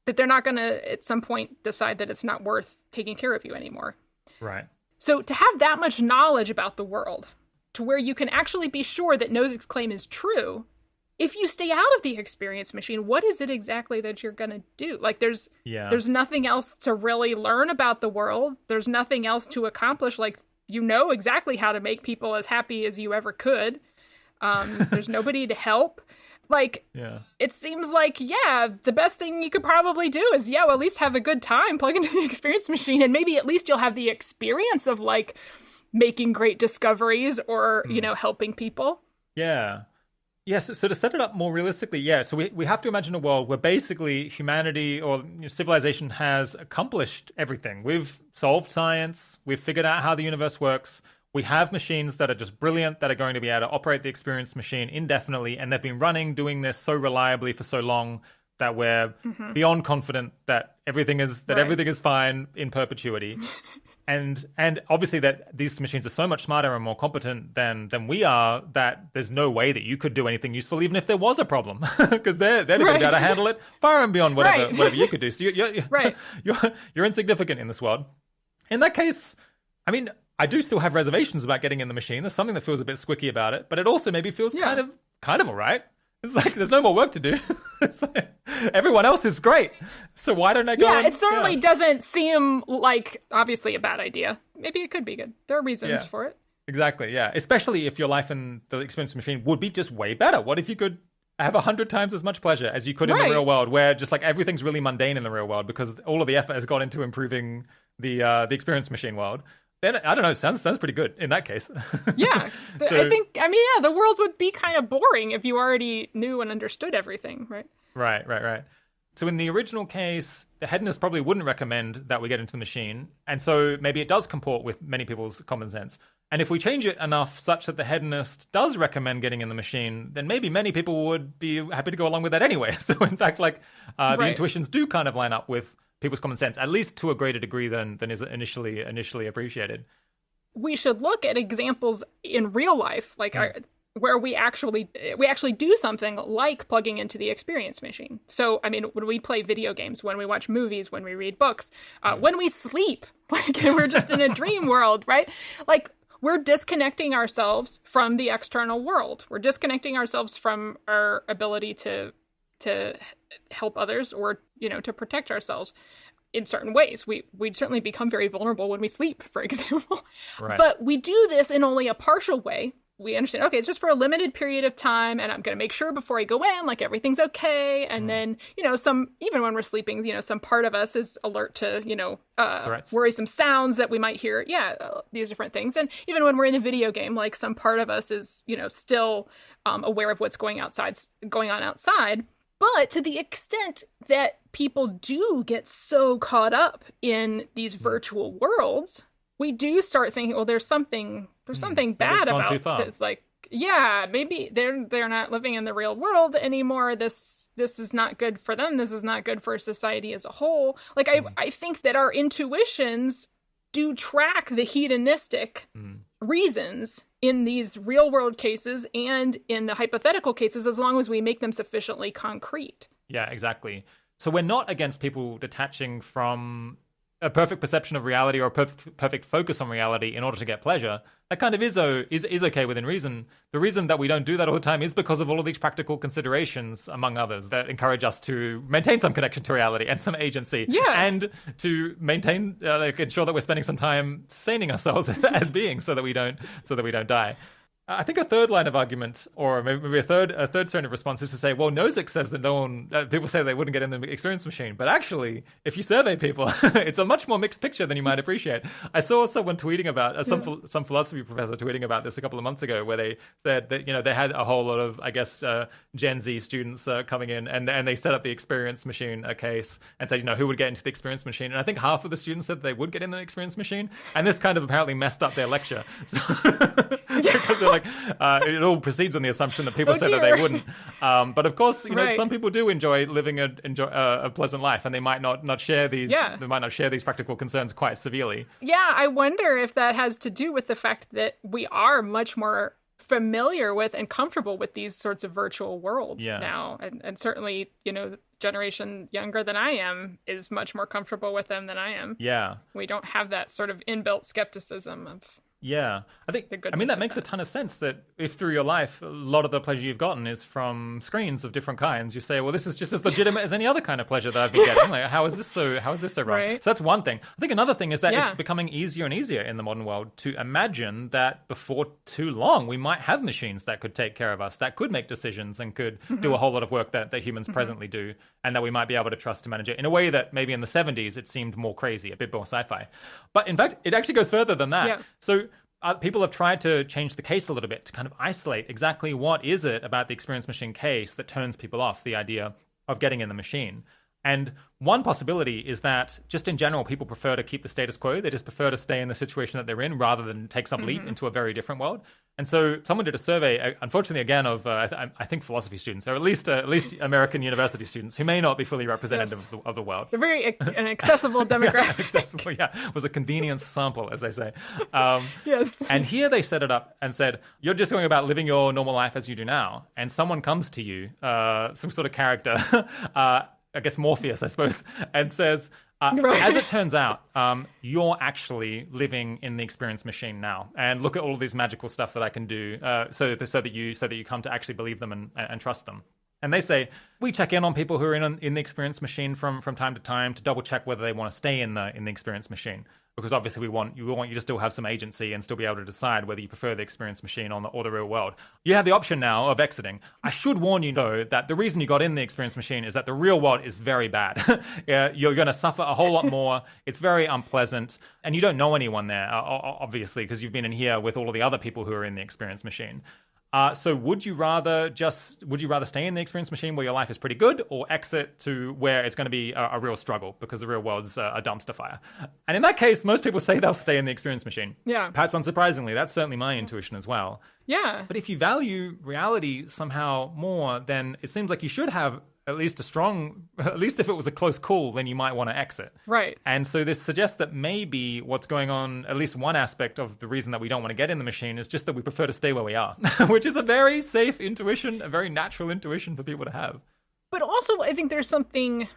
That they're not going to, at some point, decide that it's not worth taking care of you anymore. Right. So to have that much knowledge about the world, to where you can actually be sure that Nozick's claim is true, if you stay out of the experience machine, what is it exactly that you're going to do? Like, there's nothing else to really learn about the world. There's nothing else to accomplish. Like, you know exactly how to make people as happy as you ever could. There's nobody to help. Like, it seems like, the best thing you could probably do is, well, at least have a good time, plug into the experience machine, and maybe at least you'll have the experience of, like, making great discoveries or, helping people. Yeah. Yes, so to set it up more realistically, so we have to imagine a world where basically humanity or civilization has accomplished everything. We've solved science, we've figured out how the universe works, we have machines that are just brilliant, that are going to be able to operate the experience machine indefinitely, and they've been doing this so reliably for so long that we're beyond confident that everything is fine in perpetuity. And obviously that these machines are so much smarter and more competent than we are that there's no way that you could do anything useful even if there was a problem, because they're going to be able to handle it far and beyond whatever you could do. So you're insignificant in this world. In that case, I mean, I do still have reservations about getting in the machine. There's something that feels a bit squicky about it, but it also maybe feels kind of all right. It's like there's no more work to do. It's like, everyone else is great, so why don't I go? It certainly doesn't seem like obviously a bad idea. Maybe it could be good. There are reasons for it. Exactly, especially if your life in the experience machine would be just way better. What if you could have 100 times as much pleasure as you could in the real world, where just like everything's really mundane in the real world because all of the effort has gone into improving the experience machine world? Then, I don't know, sounds pretty good in that case. I think, the world would be kind of boring if you already knew and understood everything, right? Right. So in the original case, the hedonist probably wouldn't recommend that we get into the machine, and so maybe it does comport with many people's common sense. And if we change it enough such that the hedonist does recommend getting in the machine, then maybe many people would be happy to go along with that anyway. So in fact, the intuitions do kind of line up with people's common sense, at least to a greater degree than is initially appreciated. We should look at examples in real life, where we actually do something like plugging into the experience machine. So, I mean, when we play video games, when we watch movies, when we read books, when we sleep, we're just in a dream world, right? Like, we're disconnecting ourselves from the external world. We're disconnecting ourselves from our ability to help others or, to protect ourselves in certain ways. We certainly become very vulnerable when we sleep, for example. Right. But we do this in only a partial way. We understand, okay, it's just for a limited period of time, and I'm going to make sure before I go in, like, everything's okay. And then, even when we're sleeping, some part of us is alert to, worrisome sounds that we might hear. These different things. And even when we're in a video game, like, some part of us is, still aware of what's going on outside. But to the extent that people do get so caught up in these virtual worlds, we do start thinking, well, there's something bad about this. Like, maybe they're not living in the real world anymore. This is not good for them. This is not good for society as a whole. Like, I think that our intuitions do track the hedonistic reasons in these real world cases and in the hypothetical cases, as long as we make them sufficiently concrete. Yeah, exactly. So we're not against people detaching from a perfect perception of reality or a perfect focus on reality in order to get pleasure. That kind of is okay within reason. The reason that we don't do that all the time is because of all of these practical considerations, among others, that encourage us to maintain some connection to reality and some agency, and to maintain, ensure that we're spending some time sustaining ourselves as beings, so that we don't die. I think a third line of argument, or maybe a third strand of response, is to say, well, Nozick says that no one, people say they wouldn't get in the experience machine, but actually, if you survey people, it's a much more mixed picture than you might appreciate. I saw someone tweeting about, some philosophy professor tweeting about this a couple of months ago, where they said that, they had a whole lot of, I guess, Gen Z students coming in, and they set up the experience machine case and said, who would get into the experience machine? And I think half of the students said they would get in the experience machine, and this kind of apparently messed up their lecture. So, because they're like, it all proceeds on the assumption that people said that they wouldn't. But of course, some people do enjoy living a pleasant life, and they might not share these. They might not share these practical concerns quite severely. Yeah, I wonder if that has to do with the fact that we are much more familiar with and comfortable with these sorts of virtual worlds now, and certainly, generation younger than I am is much more comfortable with them than I am. Yeah, we don't have that sort of inbuilt skepticism of Yeah, I think, the I goodness mean, that of makes a ton of sense that if through your life, a lot of the pleasure you've gotten is from screens of different kinds, you say, well, this is just as legitimate as any other kind of pleasure that I've been getting. Like, how is this so wrong? Right. So that's one thing. I think another thing is that Yeah. it's becoming easier and easier in the modern world to imagine that before too long, we might have machines that could take care of us, that could make decisions and could do a whole lot of work that humans presently do, and that we might be able to trust to manage it in a way that maybe in the 70s it seemed more crazy, a bit more sci-fi. But in fact, it actually goes further than that. Yeah. So people have tried to change the case a little bit to kind of isolate exactly what is it about the experience machine case that turns people off the idea of getting in the machine. And one possibility is that just in general, people prefer to keep the status quo. They just prefer to stay in the situation that they're in rather than take some leap into a very different world. And so someone did a survey, unfortunately, again, of I think philosophy students, or at least American university students, who may not be fully representative of the world. They're very an accessible demographic. Accessible, yeah. It was a convenience sample, as they say. Yes. And here they set it up and said, you're just going about living your normal life as you do now. And someone comes to you, some sort of character, I guess Morpheus, I suppose, and says, Right. as it turns out, you're actually living in the experience machine now. And look at all of this magical stuff that I can do so that you come to actually believe them and trust them. And they say, we check in on people who are in the experience machine from time to time to double check whether they want to stay in the experience machine. Because obviously we want you to still have some agency and still be able to decide whether you prefer the experience machine or the real world. You have the option now of exiting. I should warn you, though, that the reason you got in the experience machine is that the real world is very bad. You're going to suffer a whole lot more. It's very unpleasant. And you don't know anyone there, obviously, because you've been in here with all of the other people who are in the experience machine. So would you rather stay in the experience machine where your life is pretty good, or exit to where it's going to be a real struggle because the real world's a dumpster fire? And in that case, most people say they'll stay in the experience machine. Yeah. Perhaps unsurprisingly, that's certainly my intuition as well. Yeah. But if you value reality somehow more, then it seems like you should have at least if it was a close call, then you might want to exit. Right. And so this suggests that maybe what's going on, at least one aspect of the reason that we don't want to get in the machine, is just that we prefer to stay where we are, which is a very safe intuition, a very natural intuition for people to have. But also, I think there's something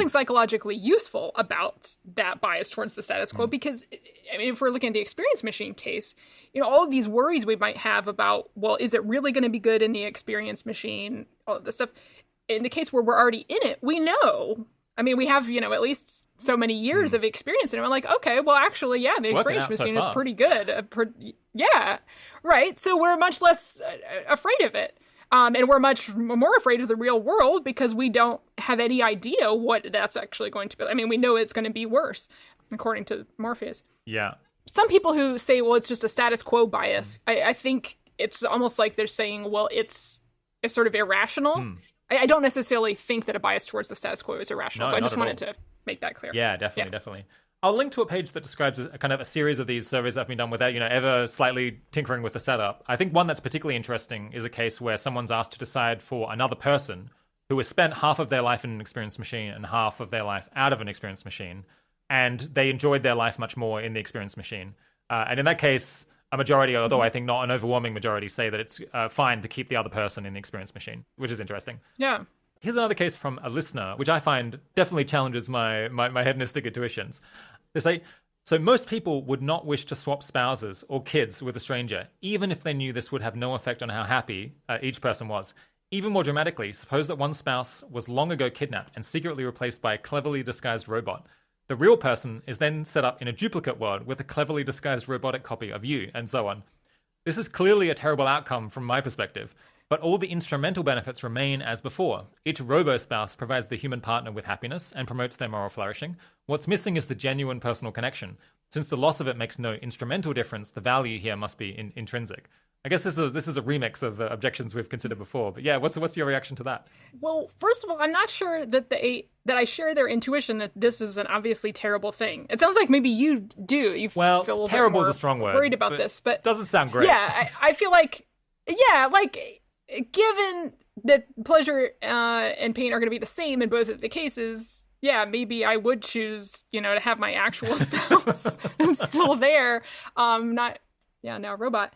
psychologically useful about that bias towards the status quo, because, I mean, if we're looking at the experience machine case, all of these worries we might have about, well, is it really going to be good in the experience machine, all of this stuff. In the case where we're already in it, we know. I mean, we have, at least so many years of experience in it. We're like, okay, well, actually, yeah, the experience machine is pretty good. Yeah, right. So we're much less afraid of it. And we're much more afraid of the real world because we don't have any idea what that's actually going to be. I mean, we know it's going to be worse, according to Morpheus. Yeah. Some people who say, well, it's just a status quo bias, I think it's almost like they're saying, well, it's sort of irrational. I don't necessarily think that a bias towards the status quo is irrational, so I just wanted to make that clear. Yeah, definitely. I'll link to a page that describes a kind of a series of these surveys that have been done without, ever slightly tinkering with the setup. I think one that's particularly interesting is a case where someone's asked to decide for another person who has spent half of their life in an experience machine and half of their life out of an experience machine, and they enjoyed their life much more in the experience machine. And in that case, a majority, although I think not an overwhelming majority, say that it's fine to keep the other person in the experience machine, which is interesting. Yeah. Here's another case from a listener, which I find definitely challenges my hedonistic intuitions. They say, so most people would not wish to swap spouses or kids with a stranger, even if they knew this would have no effect on how happy each person was. Even more dramatically, suppose that one spouse was long ago kidnapped and secretly replaced by a cleverly disguised robot. The real person is then set up in a duplicate world with a cleverly disguised robotic copy of you, and so on. This is clearly a terrible outcome from my perspective, but all the instrumental benefits remain as before. Each robo-spouse provides the human partner with happiness and promotes their moral flourishing. What's missing is the genuine personal connection. Since the loss of it makes no instrumental difference, the value here must be intrinsic. I guess this is a remix of objections we've considered before. But yeah, what's your reaction to that? Well, first of all, I'm not sure that I share their intuition that this is an obviously terrible thing. It sounds like maybe you do. You feel a little terrible bit is a strong word. Worried about this, but doesn't sound great. Yeah, I feel like given that pleasure and pain are going to be the same in both of the cases, yeah, maybe I would choose, to have my actual spouse still there, now a robot.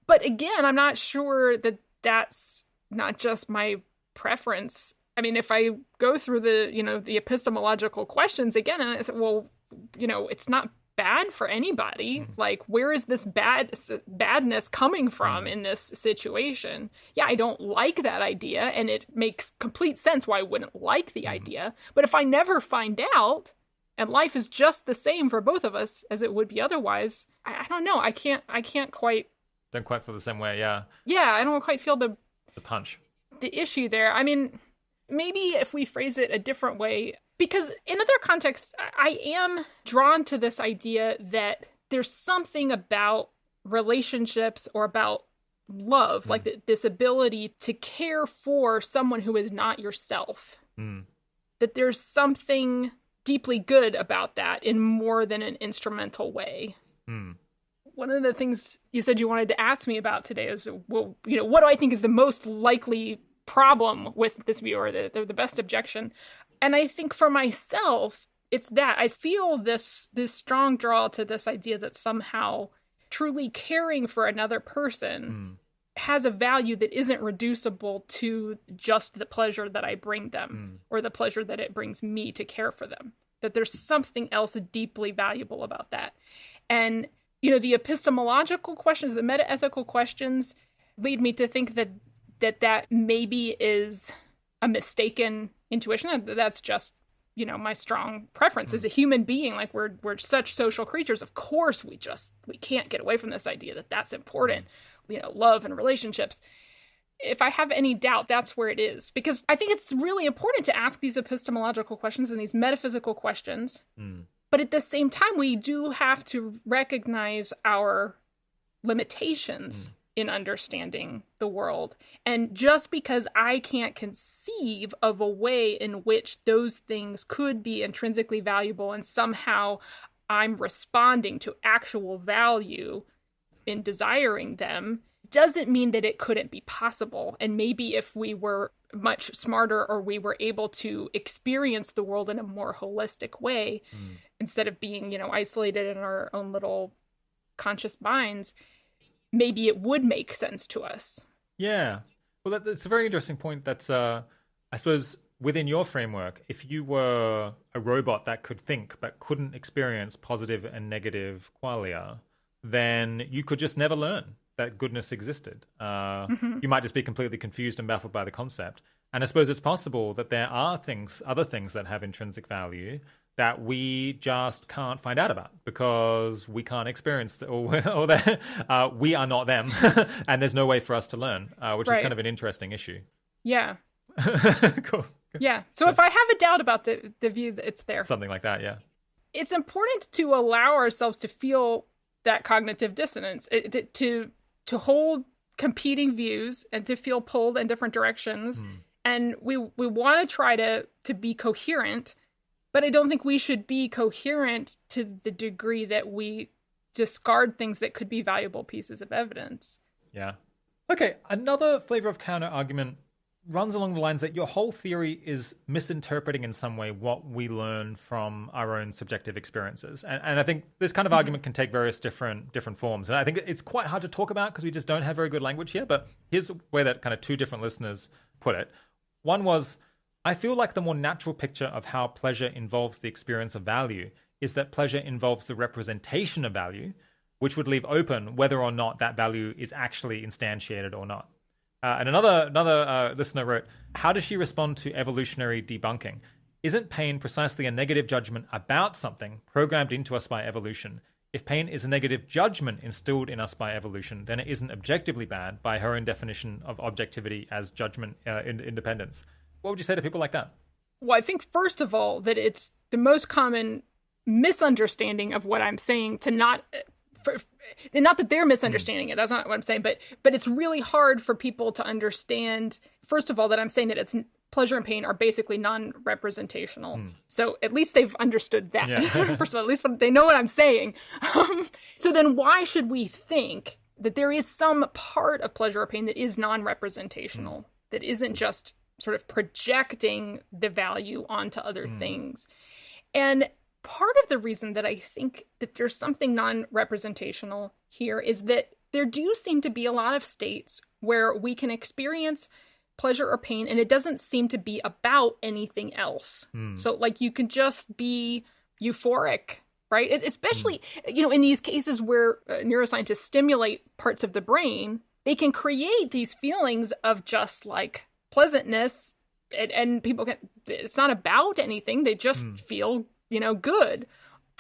But again, I'm not sure that that's not just my preference. I mean, if I go through the epistemological questions again, and I say, well, it's not bad for anybody. Like, where is this badness coming from in this situation? Yeah, I don't like that idea, and it makes complete sense why I wouldn't like the idea. But if I never find out, and life is just the same for both of us as it would be otherwise, I don't know. I can't quite... Don't quite feel the same way, yeah. Yeah, I don't quite feel the punch. The issue there. I mean, maybe if we phrase it a different way, because in other contexts, I am drawn to this idea that there's something about relationships or about love, like this ability to care for someone who is not yourself. That there's something deeply good about that in more than an instrumental way. One of the things you said you wanted to ask me about today is, well, what do I think is the most likely problem with this view, or the best objection? And I think for myself, it's that I feel this strong draw to this idea that somehow truly caring for another person has a value that isn't reducible to just the pleasure that I bring them or the pleasure that it brings me to care for them. That there's something else deeply valuable about that. And the epistemological questions, the metaethical questions, lead me to think that maybe is a mistaken intuition. That's just, my strong preference as a human being. Like, we're such social creatures. Of course, we can't get away from this idea that that's important. Love and relationships. If I have any doubt, that's where it is. Because I think it's really important to ask these epistemological questions and these metaphysical questions. But at the same time, we do have to recognize our limitations in understanding the world. And just because I can't conceive of a way in which those things could be intrinsically valuable and somehow I'm responding to actual value in desiring them, doesn't mean that it couldn't be possible. And maybe if we were much smarter, or we were able to experience the world in a more holistic way, instead of being, isolated in our own little conscious minds, maybe it would make sense to us. Yeah. Well, that's a very interesting point. That's, I suppose, within your framework, if you were a robot that could think but couldn't experience positive and negative qualia, then you could just never learn that goodness existed. You might just be completely confused and baffled by the concept. And I suppose it's possible that there are other things that have intrinsic value that we just can't find out about because we can't experience or that we are not them, and there's no way for us to learn, which is kind of an interesting issue. Yeah. Cool. Yeah. So if I have a doubt about the view, it's there. Something like that, yeah. It's important to allow ourselves to feel that cognitive dissonance, to hold competing views and to feel pulled in different directions. And we want to try to be coherent, but I don't think we should be coherent to the degree that we discard things that could be valuable pieces of evidence. Yeah. Okay, another flavor of counter-argument runs along the lines that your whole theory is misinterpreting in some way what we learn from our own subjective experiences. And I think this kind of argument can take various different forms. And I think it's quite hard to talk about because we just don't have very good language here. But here's where that kind of two different listeners put it. One was, I feel like the more natural picture of how pleasure involves the experience of value is that pleasure involves the representation of value, which would leave open whether or not that value is actually instantiated or not. And another listener wrote, how does she respond to evolutionary debunking? Isn't pain precisely a negative judgment about something programmed into us by evolution? If pain is a negative judgment instilled in us by evolution, then it isn't objectively bad by her own definition of objectivity as judgment independence. What would you say to people like that? Well, I think, first of all, that it's the most common misunderstanding of what I'm saying to not that they're misunderstanding it. That's not what I'm saying. But it's really hard for people to understand, first of all, that I'm saying that it's pleasure and pain are basically non-representational. So at least they've understood that. Yeah. First of all, at least they know what I'm saying. So then why should we think that there is some part of pleasure or pain that is non-representational, that isn't just sort of projecting the value onto other things? And part of the reason that I think that there's something non-representational here is that there do seem to be a lot of states where we can experience pleasure or pain, and it doesn't seem to be about anything else. So, like, you can just be euphoric right? Especially, in these cases where neuroscientists stimulate parts of the brain, they can create these feelings of just like pleasantness, and people it's not about anything. They just feel, good.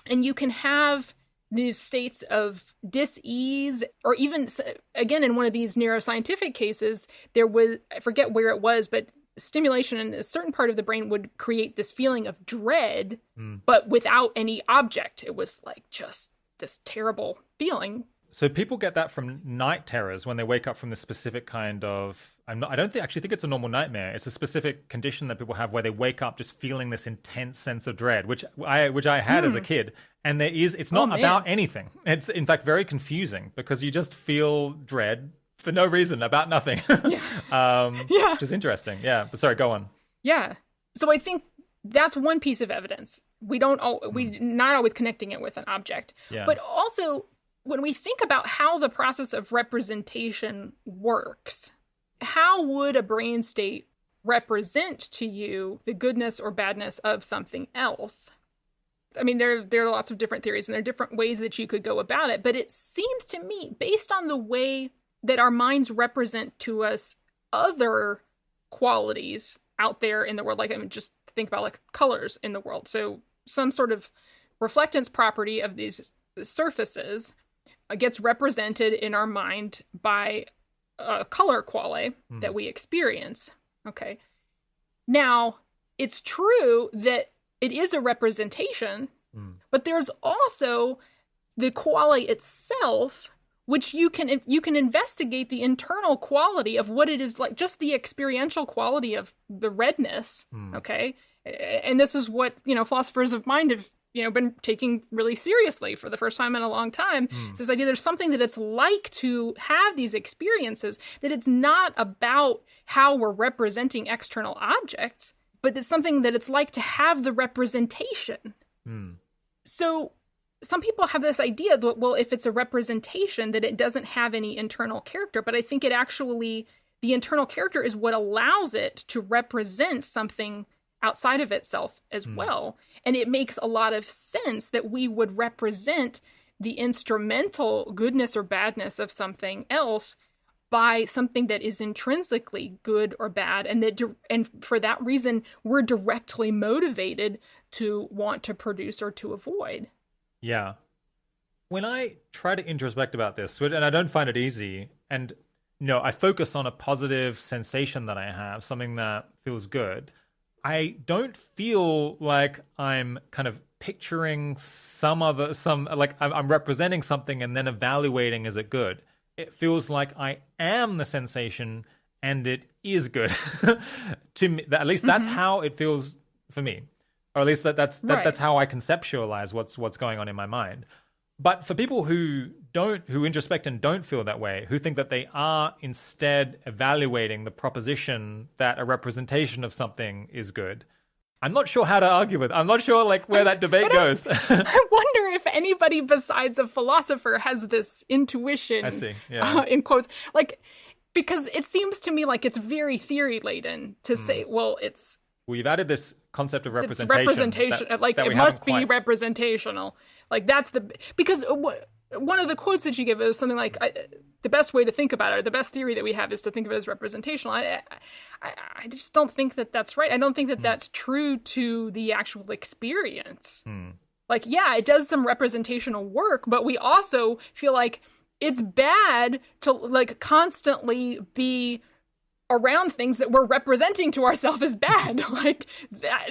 And you can have these states of dis-ease, or even, again, in one of these neuroscientific cases, there was, I forget where it was, but stimulation in a certain part of the brain would create this feeling of dread, but without any object. It was like just this terrible feeling. So people get that from night terrors when they wake up from this specific kind of, I don't actually think it's a normal nightmare. It's a specific condition that people have where they wake up just feeling this intense sense of dread, which I had as a kid. And it's not about anything. It's in fact very confusing because you just feel dread for no reason, about nothing. Which is interesting. Yeah. But sorry, go on. Yeah. So I think that's one piece of evidence. We're not always connecting it with an object. Yeah. But also, when we think about how the process of representation works, how would a brain state represent to you the goodness or badness of something else? I mean, there are lots of different theories, and there are different ways that you could go about it. But it seems to me, based on the way that our minds represent to us other qualities out there in the world, like, I mean, just think about like colors in the world. So some sort of reflectance property of these surfaces gets represented in our mind by a color quale that we experience. Okay. Now, it's true that it is a representation, but there's also the quale itself, which you can investigate the internal quality of what it is like, just the experiential quality of the redness. Okay. And this is what, philosophers of mind have been taking really seriously for the first time in a long time. It's this idea there's something that it's like to have these experiences, that it's not about how we're representing external objects, but it's something that it's like to have the representation. So some people have this idea that, well, if it's a representation, that it doesn't have any internal character. But I think the internal character is what allows it to represent something outside of itself as well. And it makes a lot of sense that we would represent the instrumental goodness or badness of something else by something that is intrinsically good or bad, and for that reason, we're directly motivated to want to produce or to avoid. Yeah. When I try to introspect about this, and I don't find it easy, and I focus on a positive sensation that I have, something that feels good, I don't feel like I'm kind of picturing I'm representing something and then evaluating, is it good? It feels like I am the sensation and it is good. To me, at least that's how it feels for me. Or at least that's how I conceptualize what's going on in my mind. But for people who introspect and don't feel that way, who think that they are instead evaluating the proposition that a representation of something is good, I'm not sure how to argue with. I'm not sure where that debate goes. I wonder if anybody besides a philosopher has this intuition. I see. Yeah. In quotes, because it seems to me like it's very theory laden to say, well, it's. We've added this concept of representation. Representation, it must be representational. Because one of the quotes that you give is something like, the best way to think about it, or the best theory that we have, is to think of it as representational. I just don't think that that's right. I don't think that that's true to the actual experience. It does some representational work, but we also feel like it's bad to constantly be around things that we're representing to ourselves as bad.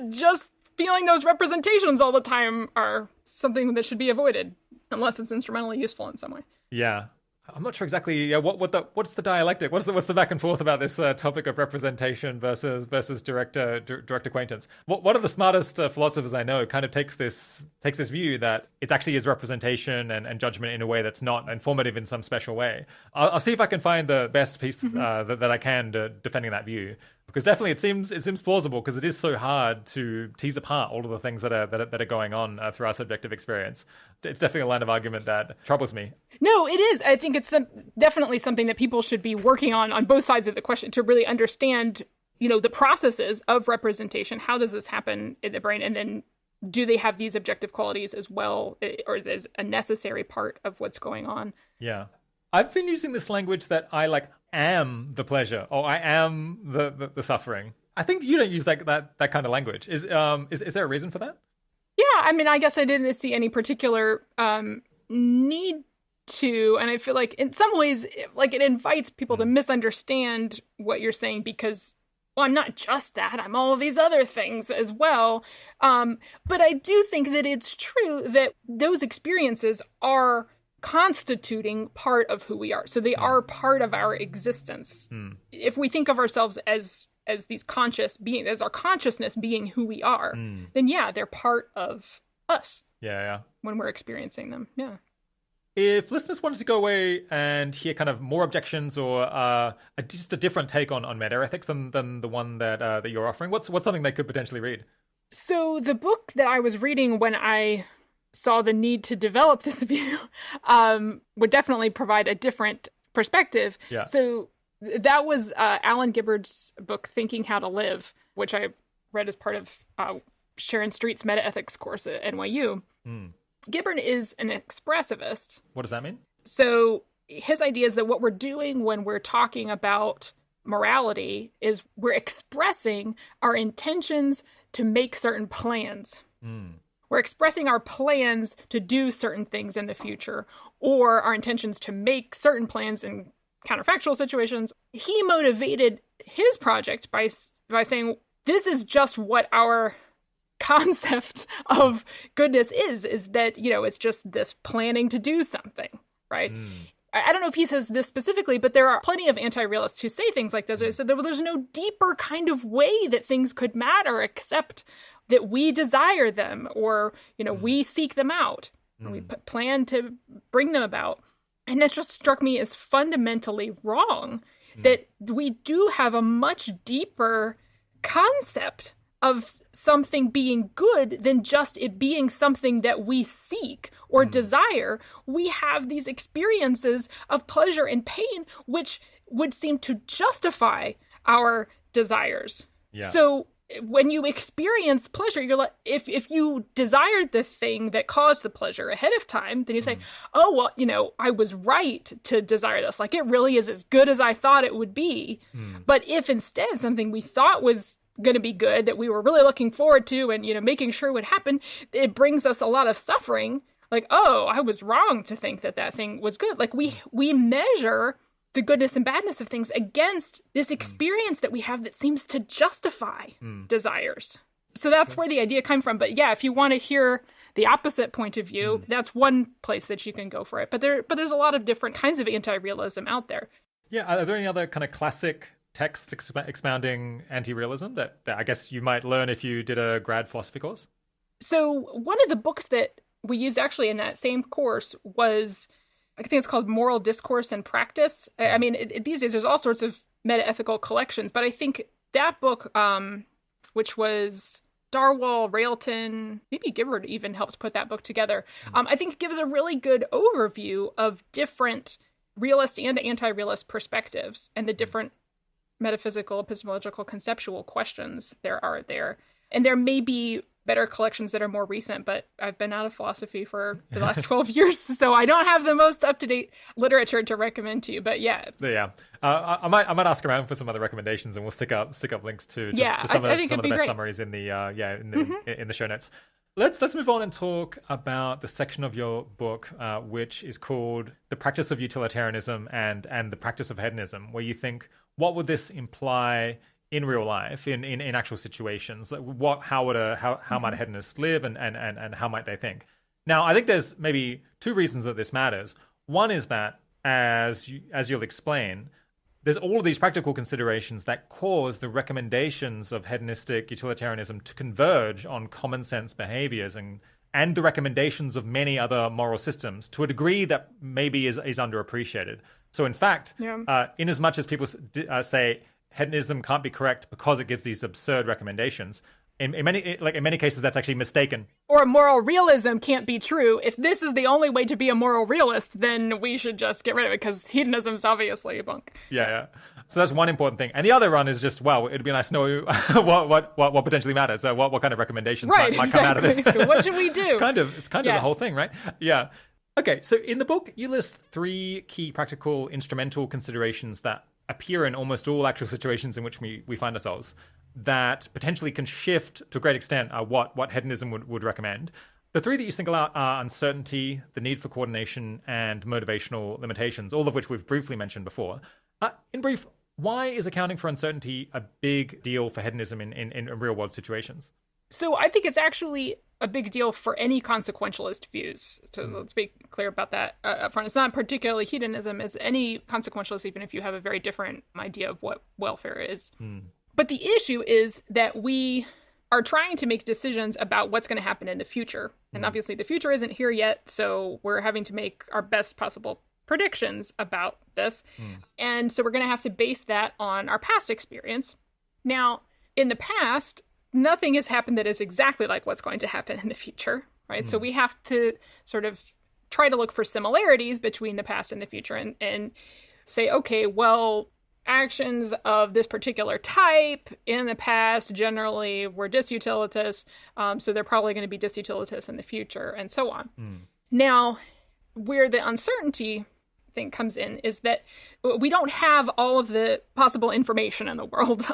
Just feeling those representations all the time are something that should be avoided, unless it's instrumentally useful in some way. Yeah. I'm not sure exactly what's the dialectic, what's the back and forth about this topic of representation versus direct acquaintance. One of the smartest philosophers I know kind of takes this view that it actually is representation and judgment in a way that's not informative in some special way. I'll see if I can find the best piece that I can defending that view, because definitely it seems plausible, because it is so hard to tease apart all of the things that are going on through our subjective experience. It's definitely a line of argument that troubles me. No, it is. I think it's definitely something that people should be working on both sides of the question, to really understand, the processes of representation. How does this happen in the brain? And then do they have these objective qualities as well, or is a necessary part of what's going on? Yeah. I've been using this language that I am the pleasure, or I am the suffering. I think you don't use that kind of language. Is there a reason for that? Yeah, I mean, I guess I didn't see any particular need to, and I feel like in some ways, like it invites people to misunderstand what you're saying because, well, I'm not just that, I'm all of these other things as well. But I do think that it's true that those experiences are constituting part of who we are. So they are part of our existence. If we think of ourselves as these conscious beings, as our consciousness being who we are, then yeah, they're part of us. Yeah. When we're experiencing them. Yeah. If listeners wanted to go away and hear kind of more objections or just a different take on metaethics than the one that you're offering, what's something they could potentially read? So the book that I was reading when I saw the need to develop this view would definitely provide a different perspective. Yeah. So that was Alan Gibbard's book, Thinking How to Live, which I read as part of Sharon Street's Metaethics course at NYU. Gibbard is an expressivist. What does that mean? So his idea is that what we're doing when we're talking about morality is we're expressing our intentions to make certain plans. We're expressing our plans to do certain things in the future, or our intentions to make certain plans in counterfactual situations. He motivated his project by saying, this is just what our concept of goodness is that, it's just this planning to do something, right? I don't know if he says this specifically, but there are plenty of anti-realists who say things like this. They said that there's no deeper kind of way that things could matter except that we desire them, or, we seek them out, and we plan to bring them about. And that just struck me as fundamentally wrong, that we do have a much deeper concept of something being good than just it being something that we seek or desire. We have these experiences of pleasure and pain, which would seem to justify our desires. Yeah. So when you experience pleasure, you're like, if you desired the thing that caused the pleasure ahead of time, then you say, oh, well, I was right to desire this. Like, it really is as good as I thought it would be. But if instead something we thought was going to be good, that we were really looking forward to and, making sure would happen, it brings us a lot of suffering. Like, oh, I was wrong to think that thing was good. Like, we measure the goodness and badness of things against this experience that we have that seems to justify desires. So that's where the idea came from. But yeah, if you want to hear the opposite point of view, that's one place that you can go for it. But there's a lot of different kinds of anti-realism out there. Yeah, are there any other kind of classic texts expounding anti-realism that I guess you might learn if you did a grad philosophy course? So one of the books that we used actually in that same course was, I think it's called Moral Discourse and Practice. I mean, these days there's all sorts of metaethical collections, but I think that book, which was Darwall, Railton, maybe Gibbard even helped put that book together, I think gives a really good overview of different realist and anti-realist perspectives and the different metaphysical, epistemological, conceptual questions there are there. And there may be better collections that are more recent, but I've been out of philosophy for the last 12 years, so I don't have the most up-to-date literature to recommend to you, but yeah. I might ask around for some other recommendations, and we'll stick up links to some of the best summaries in the in the show notes. Let's move on and talk about the section of your book which is called The Practice of Utilitarianism and the Practice of Hedonism, where you think, what would this imply in real life, in actual situations? Like how might a hedonist live, and how might they think? Now, I think there's maybe two reasons that this matters. One is that, as you'll explain, there's all of these practical considerations that cause the recommendations of hedonistic utilitarianism to converge on common sense behaviors and the recommendations of many other moral systems to a degree that maybe is underappreciated. So in fact, in as much as people say hedonism can't be correct because it gives these absurd recommendations, in many cases, that's actually mistaken. Or moral realism can't be true. If this is the only way to be a moral realist, then we should just get rid of it, because hedonism is obviously a bunk. Yeah. So that's one important thing. And the other one is just, well, it'd be nice to know what potentially matters. So what kind of recommendations might come out of this. So what should we do? It's kind of the whole thing, right? Yeah. Okay, so in the book, you list 3 key practical instrumental considerations that appear in almost all actual situations in which we find ourselves that potentially can shift to a great extent what hedonism would recommend. The 3 that you single out are uncertainty, the need for coordination, and motivational limitations, all of which we've briefly mentioned before. In brief, why is accounting for uncertainty a big deal for hedonism in real-world situations? So I think it's actually a big deal for any consequentialist views. So let's be clear about that up front. It's not particularly hedonism. It's any consequentialist, even if you have a very different idea of what welfare is. But the issue is that we are trying to make decisions about what's going to happen in the future. And obviously the future isn't here yet, so we're having to make our best possible predictions about this. And so we're going to have to base that on our past experience. Now, in the past, nothing has happened that is exactly like what's going to happen in the future, right? So we have to sort of try to look for similarities between the past and the future and say, okay, well, actions of this particular type in the past generally were disutilitous, so they're probably going to be disutilitous in the future, and so on. Now, where the uncertainty thing comes in is that we don't have all of the possible information in the world.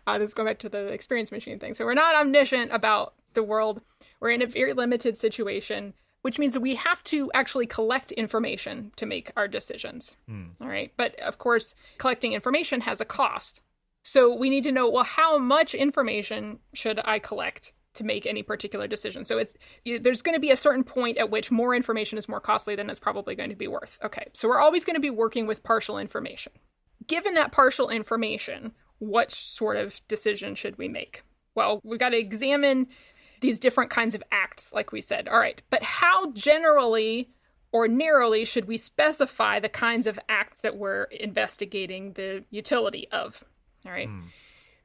Let's go back to the experience machine thing. So we're not omniscient about the world. We're in a very limited situation, which means that we have to actually collect information to make our decisions. All right. But of course, collecting information has a cost. So we need to know, well, how much information should I collect to make any particular decision? So there's going to be a certain point at which more information is more costly than it's probably going to be worth. Okay, so we're always going to be working with partial information. Given that partial information, what sort of decision should we make? Well, we've got to examine these different kinds of acts, like we said. All right, but how generally or narrowly should we specify the kinds of acts that we're investigating the utility of? All right.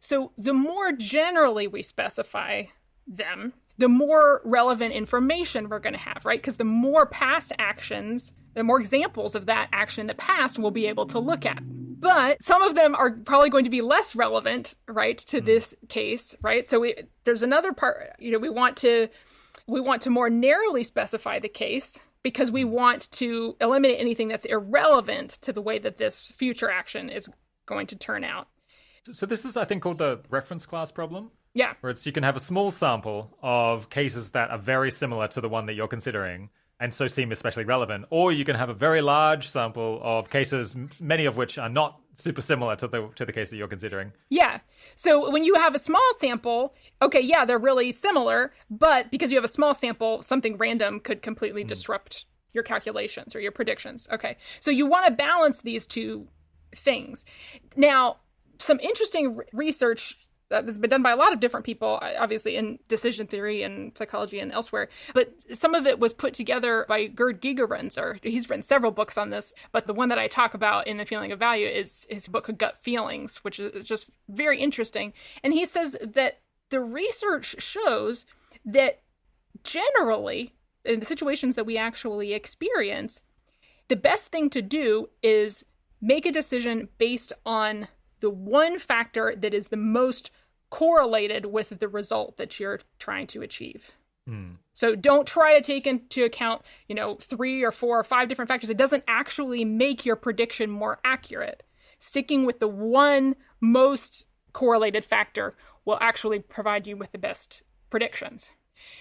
So the more generally we specify them, the more relevant information we're going to have, right? Because the more past actions, the more examples of that action in the past we'll be able to look at. But some of them are probably going to be less relevant, right, to this case, right? So there's another part, we want to more narrowly specify the case because we want to eliminate anything that's irrelevant to the way that this future action is going to turn out. So this is, I think, called the reference class problem. Yeah. Where you can have a small sample of cases that are very similar to the one that you're considering and so seem especially relevant. Or you can have a very large sample of cases, many of which are not super similar to the case that you're considering. Yeah. So when you have a small sample, okay, yeah, they're really similar, but because you have a small sample, something random could completely disrupt your calculations or your predictions. Okay. So you want to balance these two things. Now, some interesting research that has been done by a lot of different people, obviously in decision theory and psychology and elsewhere, but some of it was put together by Gerd Gigerenzer. He's written several books on this, but the one that I talk about in The Feeling of Value is his book Gut Feelings, which is just very interesting. And he says that the research shows that generally, in the situations that we actually experience, the best thing to do is make a decision based on the one factor that is the most correlated with the result that you're trying to achieve. So don't try to take into account, 3 or 4 or 5 different factors. It doesn't actually make your prediction more accurate. Sticking with the one most correlated factor will actually provide you with the best predictions.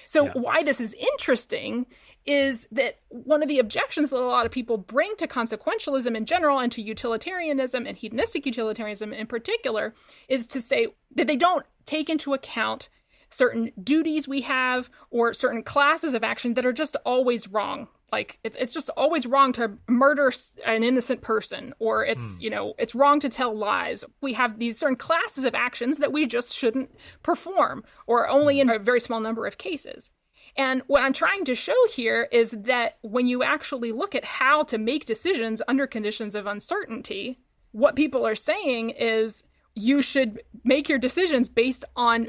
So why this is interesting is that one of the objections that a lot of people bring to consequentialism in general and to utilitarianism and hedonistic utilitarianism in particular is to say that they don't take into account certain duties we have or certain classes of action that are just always wrong. Like it's just always wrong to murder an innocent person, or it's it's wrong to tell lies. We have these certain classes of actions that we just shouldn't perform, or only in a very small number of cases. And what I'm trying to show here is that when you actually look at how to make decisions under conditions of uncertainty, what people are saying is you should make your decisions based on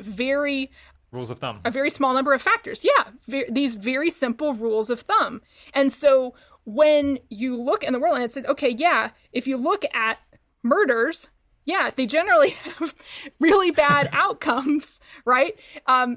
rules of thumb. A very small number of factors. Yeah, these very simple rules of thumb. And so when you look in the world and it's, okay, yeah, if you look at murders, yeah, they generally have really bad outcomes, right?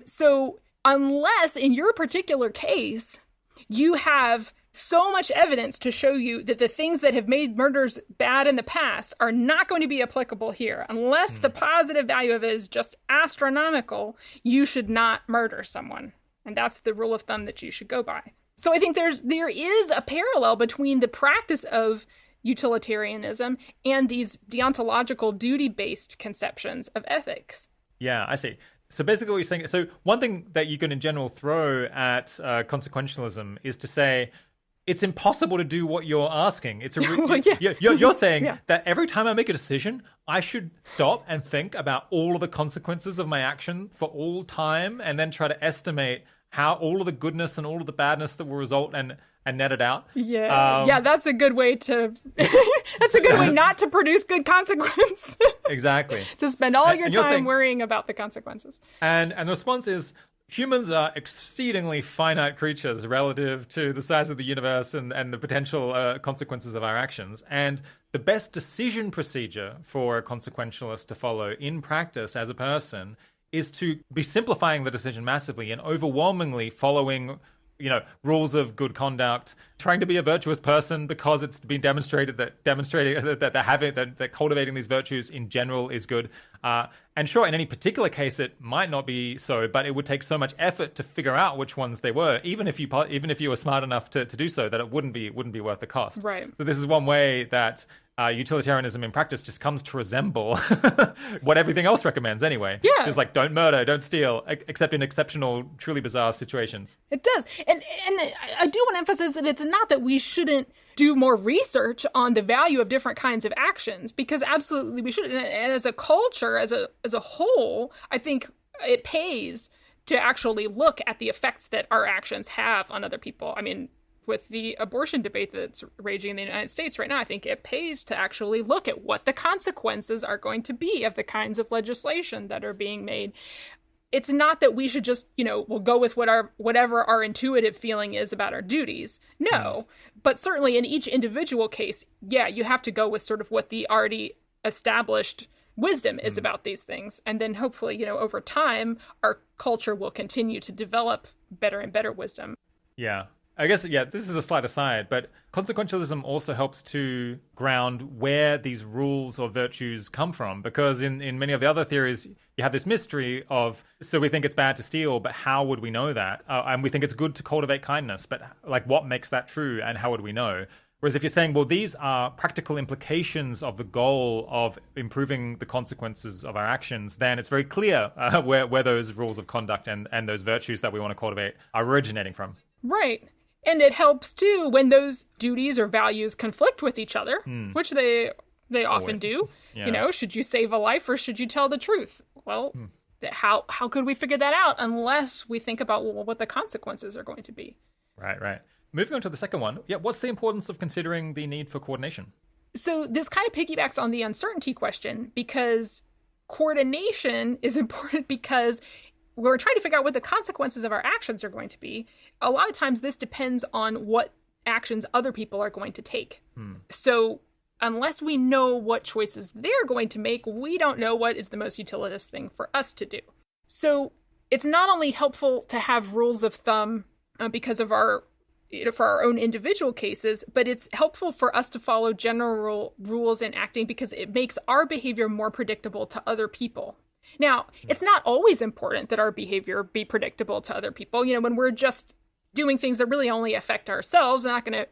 So unless in your particular case, you have so much evidence to show you that the things that have made murders bad in the past are not going to be applicable here. Unless the positive value of it is just astronomical, you should not murder someone. And that's the rule of thumb that you should go by. So I think there is a parallel between the practice of utilitarianism and these deontological duty-based conceptions of ethics. Yeah, I see. So basically what you're saying, so one thing that you can in general throw at consequentialism is to say, it's impossible to do what you're asking. It's you're saying that every time I make a decision, I should stop and think about all of the consequences of my action for all time, and then try to estimate how all of the goodness and all of the badness that will result and net it out. Yeah, that's a good way to. That's a good way not to produce good consequences. Exactly. To spend all your time worrying about the consequences. And the response is, humans are exceedingly finite creatures relative to the size of the universe and the potential consequences of our actions. And the best decision procedure for a consequentialist to follow in practice as a person is to be simplifying the decision massively and overwhelmingly following, rules of good conduct, trying to be a virtuous person because it's been demonstrated that cultivating these virtues in general is good. And sure, in any particular case, it might not be so, but it would take so much effort to figure out which ones they were, even if you were smart enough to do so, that it wouldn't be worth the cost. Right. So this is one way that utilitarianism in practice just comes to resemble what everything else recommends anyway. Yeah. Just like don't murder, don't steal, except in exceptional, truly bizarre situations. It does. And I do want to emphasize that it's not that we shouldn't do more research on the value of different kinds of actions, because absolutely we should. And as a culture, as a whole, I think it pays to actually look at the effects that our actions have on other people. I mean, with the abortion debate that's raging in the United States right now, I think it pays to actually look at what the consequences are going to be of the kinds of legislation that are being made. It's not that we should just, we'll go with whatever our intuitive feeling is about our duties. No, but certainly in each individual case, yeah, you have to go with sort of what the already established wisdom is about these things. And then hopefully, over time, our culture will continue to develop better and better wisdom. Yeah. I guess, this is a slight aside, but consequentialism also helps to ground where these rules or virtues come from, because in many of the other theories, you have this mystery of, so we think it's bad to steal, but how would we know that? And we think it's good to cultivate kindness, but like what makes that true and how would we know? Whereas if you're saying, well, these are practical implications of the goal of improving the consequences of our actions, then it's very clear where those rules of conduct and those virtues that we want to cultivate are originating from. Right. And it helps, too, when those duties or values conflict with each other, which they often do. Yeah. Should you save a life or should you tell the truth? Well, how could we figure that out unless we think about what the consequences are going to be? Right. Moving on to the second one. Yeah, what's the importance of considering the need for coordination? So this kind of piggybacks on the uncertainty question, because coordination is important because we're trying to figure out what the consequences of our actions are going to be. A lot of times this depends on what actions other people are going to take. So unless we know what choices they're going to make, we don't know what is the most utilitarian thing for us to do. So it's not only helpful to have rules of thumb because of our, for our own individual cases, but it's helpful for us to follow general rules in acting because it makes our behavior more predictable to other people. Now, it's not always important that our behavior be predictable to other people. When we're just doing things that really only affect ourselves,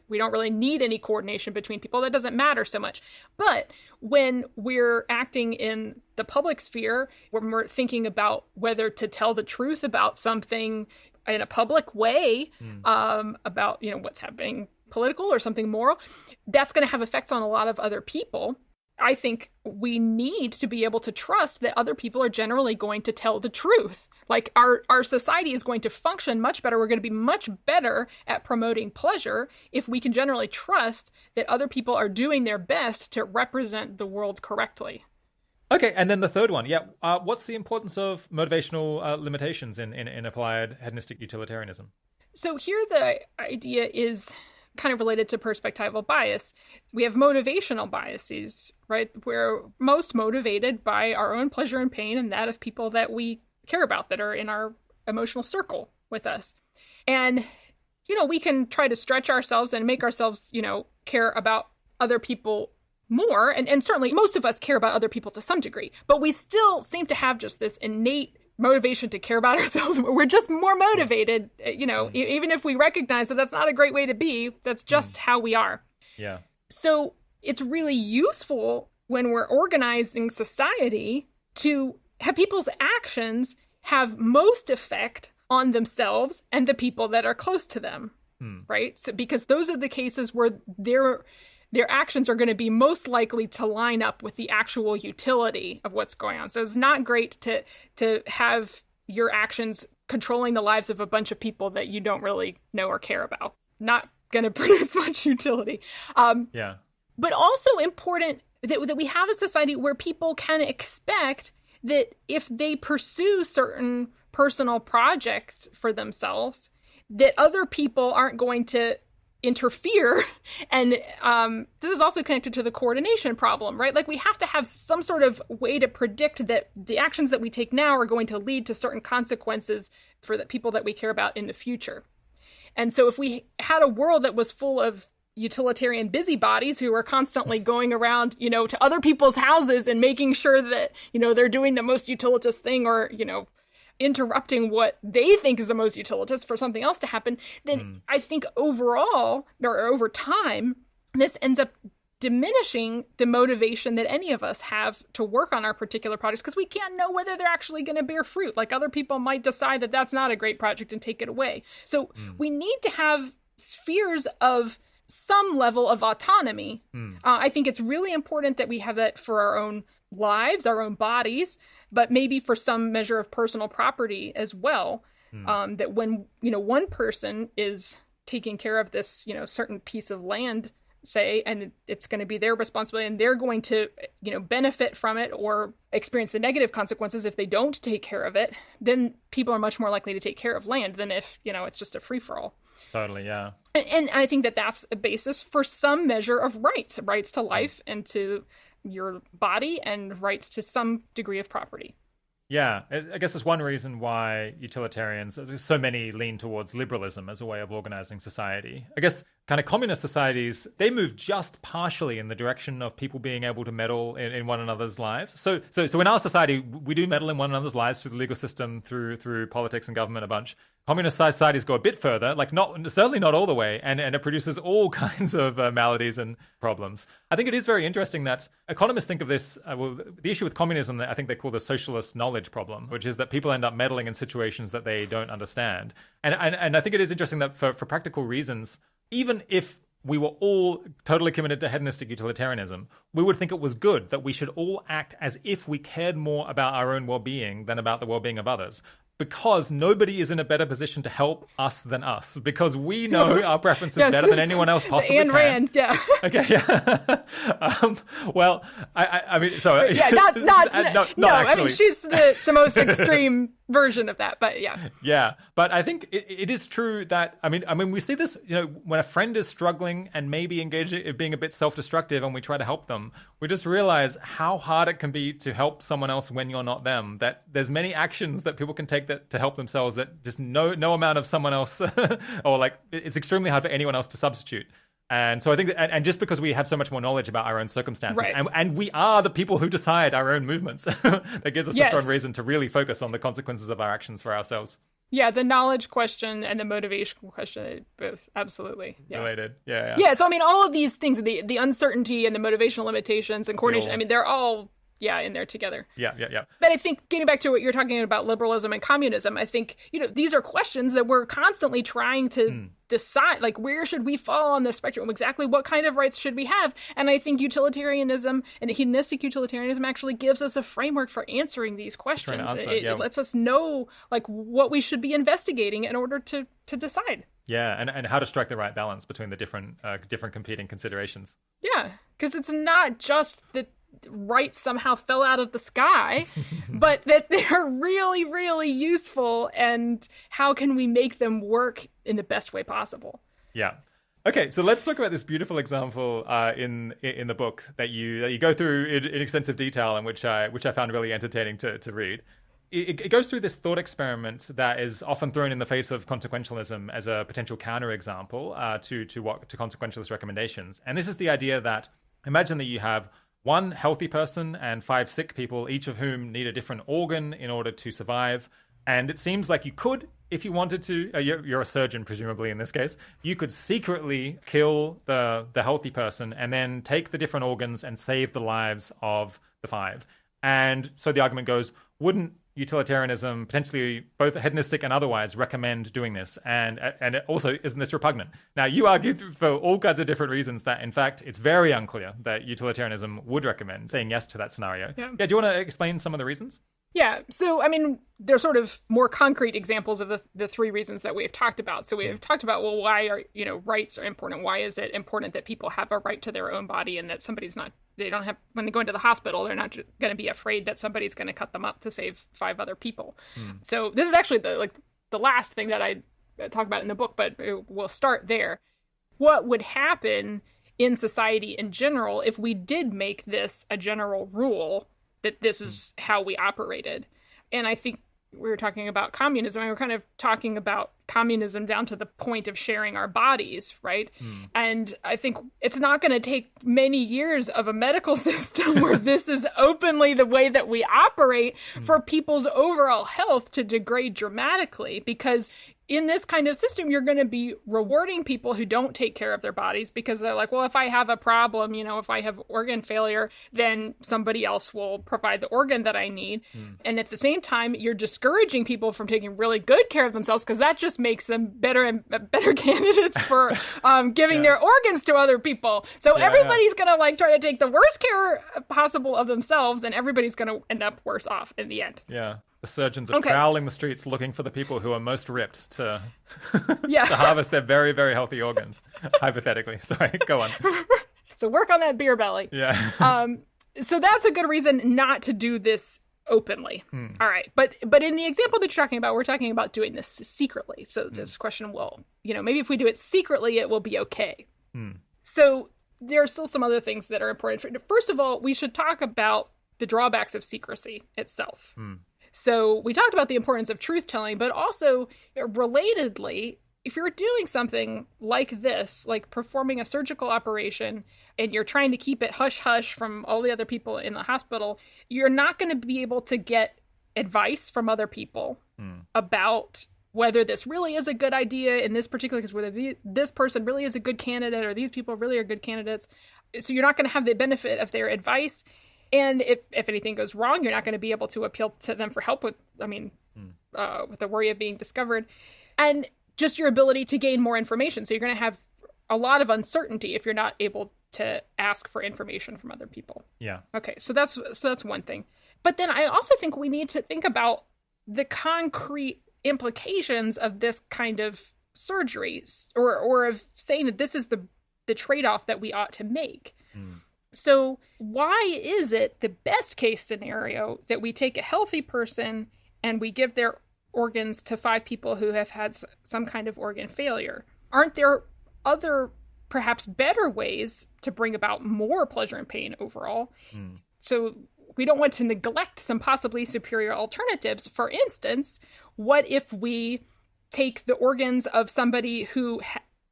we don't really need any coordination between people. That doesn't matter so much. But when we're acting in the public sphere, when we're thinking about whether to tell the truth about something in a public way, about, what's happening political or something moral, that's going to have effects on a lot of other people. I think we need to be able to trust that other people are generally going to tell the truth. Like our society is going to function much better. We're going to be much better at promoting pleasure if we can generally trust that other people are doing their best to represent the world correctly. Okay, and then the third one, what's the importance of motivational limitations in applied hedonistic utilitarianism? So here the idea is kind of related to perspectival bias. We have motivational biases, right? We're most motivated by our own pleasure and pain and that of people that we care about that are in our emotional circle with us. And, we can try to stretch ourselves and make ourselves, care about other people more. And certainly most of us care about other people to some degree, but we still seem to have just this innate motivation to care about ourselves. We're just more motivated, even if we recognize that that's not a great way to be, that's just how we are. Yeah. So it's really useful when we're organizing society to have people's actions have most effect on themselves and the people that are close to them, right? So because those are the cases where their actions are going to be most likely to line up with the actual utility of what's going on. So it's not great to have your actions controlling the lives of a bunch of people that you don't really know or care about. Not going to produce much utility. But also important that we have a society where people can expect that if they pursue certain personal projects for themselves, that other people aren't going to interfere. And this is also connected to the coordination problem, right? Like we have to have some sort of way to predict that the actions that we take now are going to lead to certain consequences for the people that we care about in the future. And so if we had a world that was full of utilitarian busybodies who are constantly going around, to other people's houses and making sure that, they're doing the most utilitous thing or, interrupting what they think is the most utilitous for something else to happen, then I think overall, or over time, this ends up diminishing the motivation that any of us have to work on our particular projects because we can't know whether they're actually going to bear fruit. Like other people might decide that that's not a great project and take it away. So we need to have spheres of some level of autonomy. I think it's really important that we have that for our own lives, our own bodies, but maybe for some measure of personal property as well. That when, one person is taking care of this, certain piece of land, say, and it's going to be their responsibility and they're going to, benefit from it or experience the negative consequences if they don't take care of it, then people are much more likely to take care of land than if, it's just a free-for-all. Totally, yeah. And I think that that's a basis for some measure of rights to life and to your body and rights to some degree of property. Yeah, I guess that's one reason why utilitarians, so many lean towards liberalism as a way of organizing society. I guess kind of communist societies, they move just partially in the direction of people being able to meddle in one another's lives. So in our society, we do meddle in one another's lives through the legal system, through politics and government a bunch. Communist societies go a bit further, like certainly not all the way, and it produces all kinds of maladies and problems. I think it is very interesting that economists think of this, the issue with communism, I think they call the socialist knowledge problem, which is that people end up meddling in situations that they don't understand. And I think it is interesting that for practical reasons, even if we were all totally committed to hedonistic utilitarianism, we would think it was good that we should all act as if we cared more about our own well-being than about the well-being of others. Because nobody is in a better position to help us than us. Because we know our preferences better than anyone else possibly Ayn can. Rand, yeah. Okay, yeah. Well, I mean, so yeah, not actually. I mean, she's the most extreme version of that, but yeah. Yeah, but I think it is true that I mean, we see this, when a friend is struggling and maybe engaging, being a bit self-destructive, and we try to help them, we just realize how hard it can be to help someone else when you're not them. That there's many actions that people can take that to help themselves that just no amount of someone else or like it's extremely hard for anyone else to substitute. And so I think that, and just because we have so much more knowledge about our own circumstances, right. and we are the people who decide our own movements, that gives us a strong reason to really focus on the consequences of our actions for ourselves. Yeah, the knowledge question and the motivation question, both absolutely related. Yeah. Yeah, so I mean, all of these things, the uncertainty and the motivational limitations and coordination, I mean, they're all in there together. Yeah. But I think getting back to what you're talking about, liberalism and communism, I think, these are questions that we're constantly trying to decide, like, where should we fall on the spectrum? Exactly what kind of rights should we have? And I think utilitarianism and hedonistic utilitarianism actually gives us a framework for answering these questions. It lets us know, like, what we should be investigating in order to decide. Yeah, and how to strike the right balance between the different competing considerations. Yeah, because it's not just that rights somehow fell out of the sky, but that they're really, really useful, and how can we make them work in the best way possible? Yeah. Okay, so let's talk about this beautiful example in the book that you go through in extensive detail, and which I found really entertaining to read. It goes through this thought experiment that is often thrown in the face of consequentialism as a potential counterexample to consequentialist recommendations. And this is the idea that, imagine that you have one healthy person and 5 sick people, each of whom need a different organ in order to survive. And it seems like you could, if you wanted to, you're a surgeon, presumably in this case, you could secretly kill the healthy person and then take the different organs and save the lives of the 5. And so the argument goes, wouldn't utilitarianism, potentially both hedonistic and otherwise, recommend doing this? And also, isn't this repugnant? Now, you argue for all kinds of different reasons that, in fact, it's very unclear that utilitarianism would recommend saying yes to that scenario. Yeah, do you want to explain some of the reasons? Yeah, so, I mean, they're sort of more concrete examples of the 3 reasons that we've talked about. So we've talked about, well, why are, rights are important? Why is it important that people have a right to their own body, and that they don't have, when they go into the hospital, they're not going to be afraid that somebody's going to cut them up to save 5 other people. So this is actually the last thing that I talk about in the book, but we'll start there. What would happen in society in general if we did make this a general rule that this is how we operated? And I think we were talking about communism, and we were kind of talking about communism down to the point of sharing our bodies, right? And I think it's not going to take many years of a medical system where this is openly the way that we operate for people's overall health to degrade dramatically, because in this kind of system, you're going to be rewarding people who don't take care of their bodies, because they're like, well, if I have a problem, if I have organ failure, then somebody else will provide the organ that I need. And at the same time, you're discouraging people from taking really good care of themselves, because that just makes them better and better candidates for giving their organs to other people. So everybody's going to try to take the worst care possible of themselves, and everybody's going to end up worse off in the end. Yeah. The surgeons are prowling the streets looking for the people who are most ripped to harvest their very, very healthy organs, hypothetically. Sorry, go on. So work on that beer belly. Yeah. So that's a good reason not to do this openly. All right. But in the example that you're talking about, we're talking about doing this secretly. So this question will, maybe if we do it secretly, it will be okay. So there are still some other things that are important. First of all, we should talk about the drawbacks of secrecy itself. So we talked about the importance of truth-telling, but also, relatedly, if you're doing something like this, like performing a surgical operation, and you're trying to keep it hush-hush from all the other people in the hospital, you're not going to be able to get advice from other people about whether this really is a good idea in this particular case, whether this person really is a good candidate or these people really are good candidates. So you're not going to have the benefit of their advice. And if anything goes wrong, you're not going to be able to appeal to them for help with the worry of being discovered. And just your ability to gain more information. So you're going to have a lot of uncertainty if you're not able to ask for information from other people. Yeah. Okay, so that's one thing. But then I also think we need to think about the concrete implications of this kind of surgery, or of saying that this is the trade-off that we ought to make. So why is it the best case scenario that we take a healthy person and we give their organs to 5 people who have had some kind of organ failure? Aren't there other, perhaps better ways to bring about more pleasure and pain overall? So we don't want to neglect some possibly superior alternatives. For instance, what if we take the organs of somebody who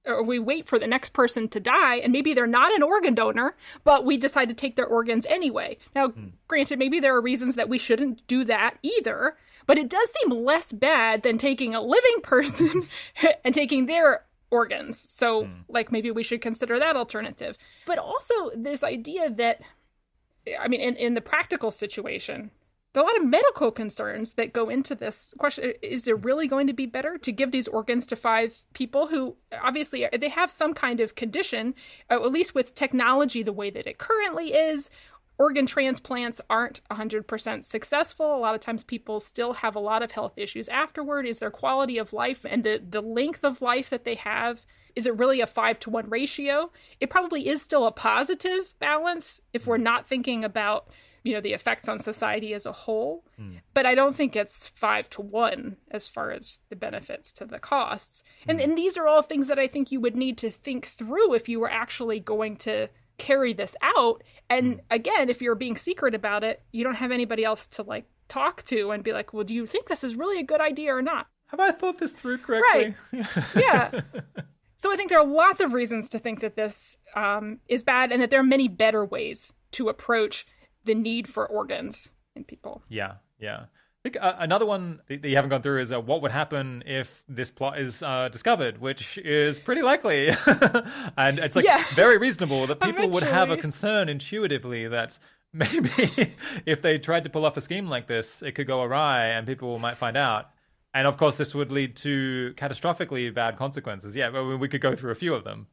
or we wait for the next person to die, and maybe they're not an organ donor, but we decide to take their organs anyway. Now, granted, maybe there are reasons that we shouldn't do that either, but it does seem less bad than taking a living person and taking their organs. So, maybe we should consider that alternative. But also this idea that, in the practical situation, there are a lot of medical concerns that go into this question. Is it really going to be better to give these organs to 5 people who obviously they have some kind of condition, at least with technology the way that it currently is? organ transplants aren't 100% successful. A lot of times people still have a lot of health issues afterward. Is their quality of life and the length of life that they have, is it really a 5-to-1 ratio? It probably is still a positive balance if we're not thinking about, the effects on society as a whole. But I don't think it's 5-to-1 as far as the benefits to the costs. And these are all things that I think you would need to think through if you were actually going to carry this out. And again, if you're being secret about it, you don't have anybody else to talk to and be like, well, do you think this is really a good idea or not? Have I thought this through correctly? Right. Yeah. So I think there are lots of reasons to think that this is bad and that there are many better ways to approach the need for organs in people. Yeah. I think another one that you haven't gone through is what would happen if this plot is discovered, which is pretty likely. And it's very reasonable that people would have a concern intuitively that maybe if they tried to pull off a scheme like this, it could go awry and people might find out. And of course, this would lead to catastrophically bad consequences. Yeah, we could go through a few of them.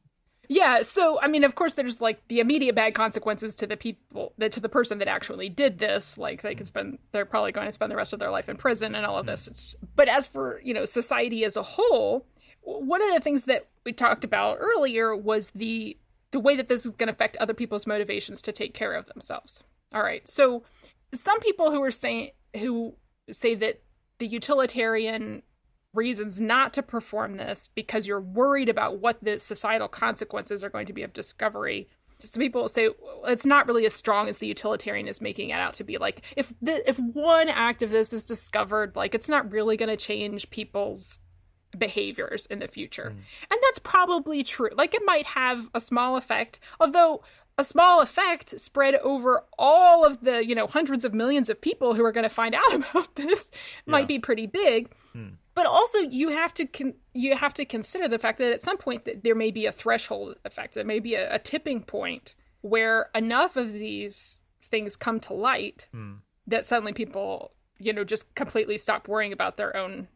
Yeah, so, of course, there's, the immediate bad consequences to the people, to the person that actually did this. They're probably going to spend the rest of their life in prison and all of this. But as for, society as a whole, one of the things that we talked about earlier was the way that this is going to affect other people's motivations to take care of themselves. All right, so some people who say that the utilitarian reasons not to perform this because you're worried about what the societal consequences are going to be of discovery. Some people will say it's not really as strong as the utilitarian is making it out to be. If one act of this is discovered, it's not really going to change people's behaviors in the future. And that's probably true. It might have a small effect, although a small effect spread over all of the, hundreds of millions of people who are going to find out about this might be pretty big. But also you have to consider the fact that at some point that there may be a threshold effect. There may be a tipping point where enough of these things come to light that suddenly people, just completely stop worrying about their own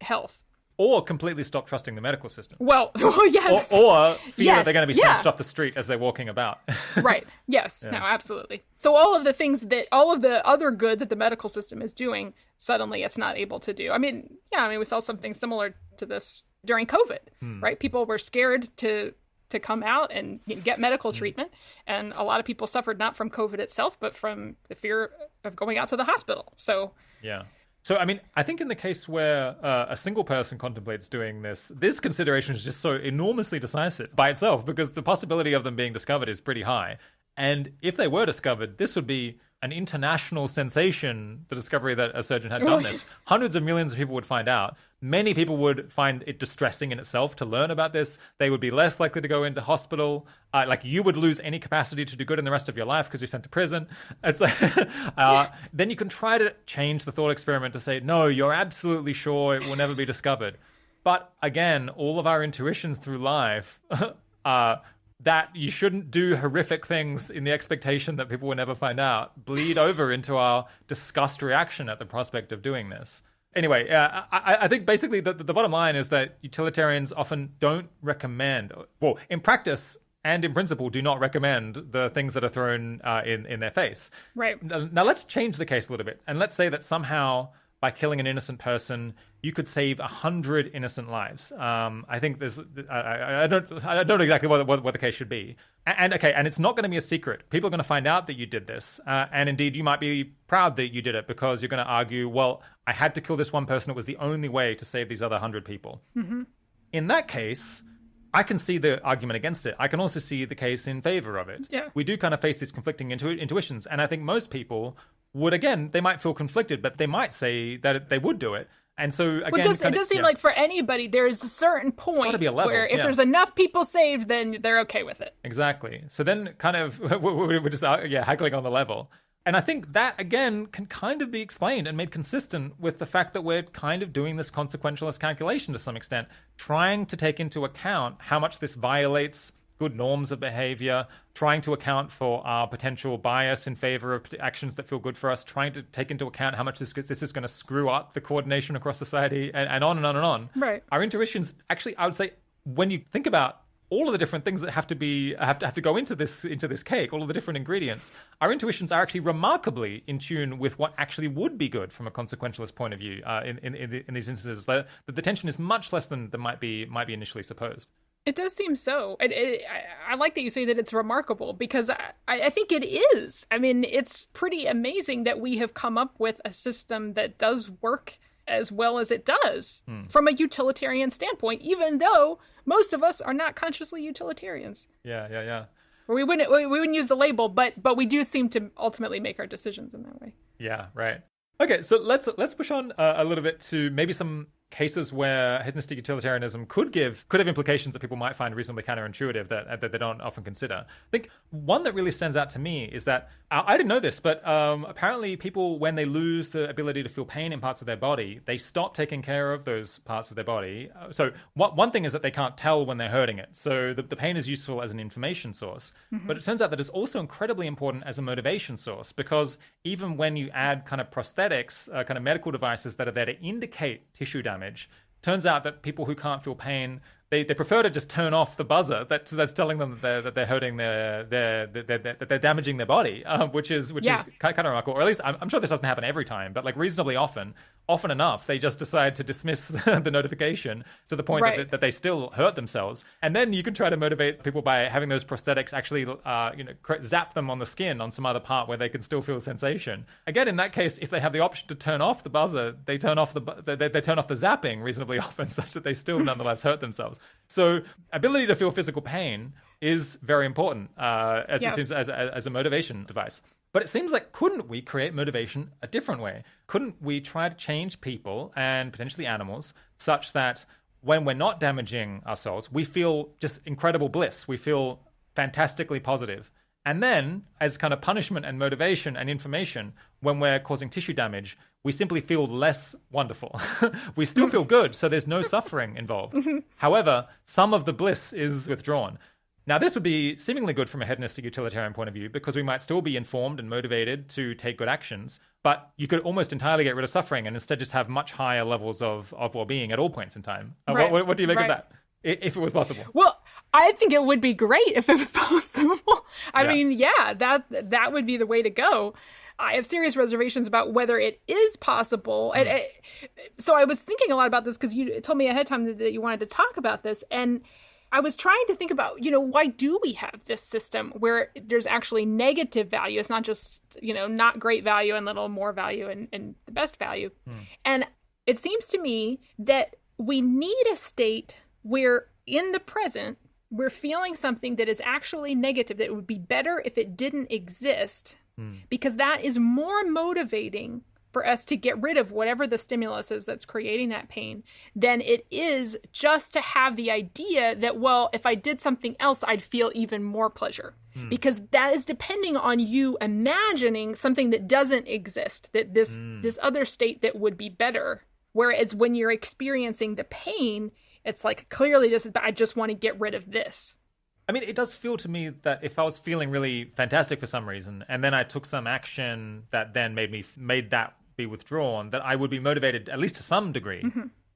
health. Or completely stop trusting the medical system. Well, yes. Or fear that they're going to be snatched off the street as they're walking about. Right. Yes. Yeah. No, absolutely. So all of the other good that the medical system is doing, suddenly it's not able to do. We saw something similar to this during COVID, right? People were scared to come out and get medical treatment. And a lot of people suffered not from COVID itself, but from the fear of going out to the hospital. So, yeah. So, I think in the case where a single person contemplates doing this consideration is just so enormously decisive by itself because the possibility of them being discovered is pretty high. And if they were discovered, this would be an international sensation, the discovery that a surgeon had done this. Hundreds of millions of people would find out. Many people would find it distressing in itself to learn about this. They would be less likely to go into hospital. You would lose any capacity to do good in the rest of your life because you're sent to prison. It's then you can try to change the thought experiment to say, no, you're absolutely sure it will never be discovered. But again, all of our intuitions through life that you shouldn't do horrific things in the expectation that people will never find out bleed over into our disgust reaction at the prospect of doing this. Anyway, I think basically the bottom line is that utilitarians often don't recommend, well, in practice and in principle, do not recommend the things that are thrown in their face. Right. Now let's change the case a little bit. And let's say that somehow by killing an innocent person, you could save 100 innocent lives. I think there's, I don't know exactly what the case should be. And it's not going to be a secret. People are going to find out that you did this. And indeed, you might be proud that you did it because you're going to argue, well, I had to kill this one person. It was the only way to save these other 100 people. Mm-hmm. In that case, I can see the argument against it. I can also see the case in favor of it. Yeah. We do kind of face these conflicting intuitions. And I think most people would, again, they might feel conflicted, but they might say that they would do it. And so, again... Well, it does seem like for anybody, there's a certain point be a level, where if there's enough people saved, then they're okay with it. Exactly. So then kind of, we're just haggling on the level. And I think that, again, can kind of be explained and made consistent with the fact that we're kind of doing this consequentialist calculation to some extent, trying to take into account how much this violates good norms of behavior, trying to account for our potential bias in favor of actions that feel good for us, trying to take into account how much this is going to screw up the coordination across society, and on and on and on. Right. Our intuitions, actually, I would say, when you think about all of the different things that have to go into this cake, all of the different ingredients, our intuitions are actually remarkably in tune with what actually would be good from a consequentialist point of view. In these instances, that the tension is much less than might be initially supposed. It does seem so. I like that you say that it's remarkable, because I think it is. I mean, it's pretty amazing that we have come up with a system that does work as well as it does from a utilitarian standpoint, even though most of us are not consciously utilitarians. Yeah. We wouldn't use the label, but we do seem to ultimately make our decisions in that way. Yeah, right. Okay, so let's push on a little bit to maybe some cases where hedonistic utilitarianism could have implications that people might find reasonably counterintuitive that they don't often consider. I think one that really stands out to me is that I didn't know this, but apparently people, when they lose the ability to feel pain in parts of their body, they stop taking care of those parts of their body. So one thing is that they can't tell when they're hurting it. So the pain is useful as an information source, but it turns out that it's also incredibly important as a motivation source, because even when you add kind of prosthetics, kind of medical devices that are there to indicate tissue damage, turns out that people who can't feel pain, they prefer to just turn off the buzzer that's telling them that they're hurting that they're damaging their body, which is kind of remarkable. Or at least I'm sure this doesn't happen every time, but like reasonably often enough, they just decide to dismiss the notification to the point that they still hurt themselves. And then you can try to motivate people by having those prosthetics actually zap them on the skin on some other part where they can still feel sensation. Again, in that case, if they have the option to turn off the buzzer, they turn off the zapping reasonably often, such that they still nonetheless hurt themselves. So ability to feel physical pain is very important it seems as a motivation device. But it seems like, couldn't we create motivation a different way? Couldn't we try to change people and potentially animals such that when we're not damaging ourselves, we feel just incredible bliss. We feel fantastically positive. And then, as kind of punishment and motivation and information, when we're causing tissue damage, we simply feel less wonderful. We still feel good, so there's no suffering involved. However, some of the bliss is withdrawn. Now, this would be seemingly good from a hedonistic utilitarian point of view, because we might still be informed and motivated to take good actions, but you could almost entirely get rid of suffering and instead just have much higher levels of well-being at all points in time. What do you make of that? If it was possible. Well, I think it would be great if it was possible. I mean, that would be the way to go. I have serious reservations about whether it is possible. So I was thinking a lot about this because you told me ahead of time that you wanted to talk about this. And I was trying to think about, why do we have this system where there's actually negative value? It's not just, not great value and little more value and the best value. And it seems to me that we need a state where in the present, we're feeling something that is actually negative, that it would be better if it didn't exist, because that is more motivating for us to get rid of whatever the stimulus is that's creating that pain than it is just to have the idea that, well, if I did something else, I'd feel even more pleasure. Because that is depending on you imagining something that doesn't exist, that this other state that would be better. Whereas when you're experiencing the pain, it's like, clearly this is bad. I just want to get rid of this. I mean, it does feel to me that if I was feeling really fantastic for some reason, and then I took some action that then made that be withdrawn, that I would be motivated, at least to some degree,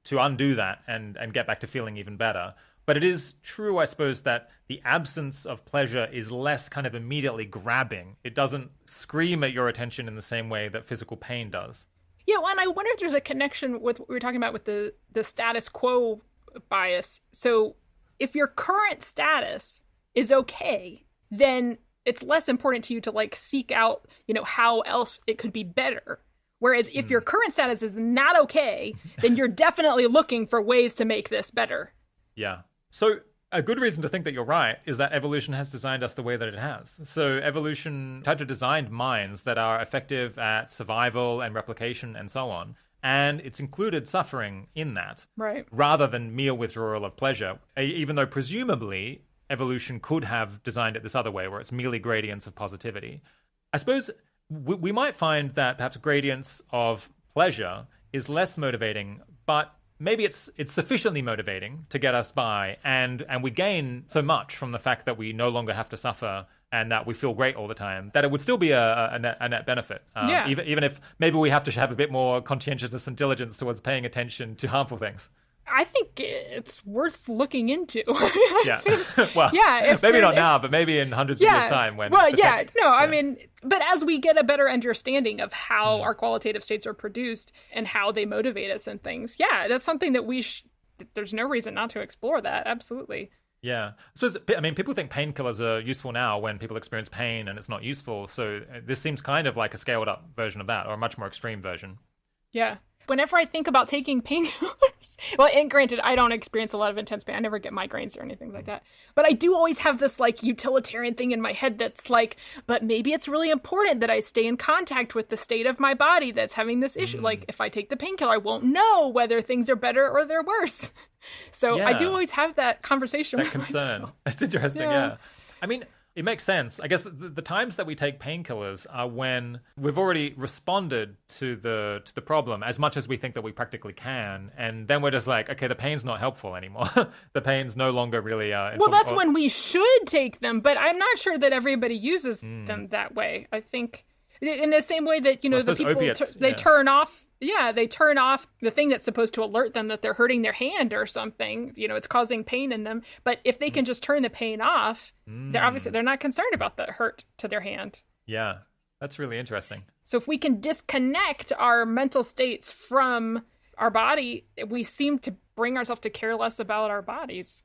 to undo that and get back to feeling even better. But it is true, I suppose, that the absence of pleasure is less kind of immediately grabbing. It doesn't scream at your attention in the same way that physical pain does. Yeah, well, and I wonder if there's a connection with what we were talking about with the status quo bias. So if your current status is okay, then it's less important to you to seek out, how else it could be better. Whereas if your current status is not okay, then you're definitely looking for ways to make this better. Yeah. So a good reason to think that you're right is that evolution has designed us the way that it has. So evolution tried to design minds that are effective at survival and replication and so on. And it's included suffering in that, right? Rather than mere withdrawal of pleasure, even though presumably evolution could have designed it this other way, where it's merely gradients of positivity. I suppose we might find that perhaps gradients of pleasure is less motivating, but maybe it's sufficiently motivating to get us by, and we gain so much from the fact that we no longer have to suffer and that we feel great all the time, that it would still be a net benefit. Even if maybe we have to have a bit more conscientiousness and diligence towards paying attention to harmful things. I think it's worth looking into. Yeah. Well, yeah, maybe not now, but maybe in hundreds of years' time. I mean, but as we get a better understanding of how our qualitative states are produced and how they motivate us and things, that's something that there's no reason not to explore that. Absolutely. Yeah. I mean, people think painkillers are useful now when people experience pain and it's not useful. So this seems kind of like a scaled up version of that, or a much more extreme version. Yeah. Whenever I think about taking painkillers, well, and granted, I don't experience a lot of intense pain. I never get migraines or anything like that. But I do always have this like utilitarian thing in my head that's like, but maybe it's really important that I stay in contact with the state of my body that's having this issue. Like if I take the painkiller, I won't know whether things are better or they're worse. So I do always have that conversation with concern. myself. That's interesting, yeah. I mean, it makes sense. I guess the times that we take painkillers are when we've already responded to the problem as much as we think that we practically can, and then we're just like, okay, the pain's not helpful anymore. The pain's no longer really. Well, that's when we should take them, but I'm not sure that everybody uses them that way. I think in the same way that the people opiates, turn off. Yeah, they turn off the thing that's supposed to alert them that they're hurting their hand or something. It's causing pain in them. But if they can just turn the pain off, they're not concerned about the hurt to their hand. Yeah, that's really interesting. So if we can disconnect our mental states from our body, we seem to bring ourselves to care less about our bodies.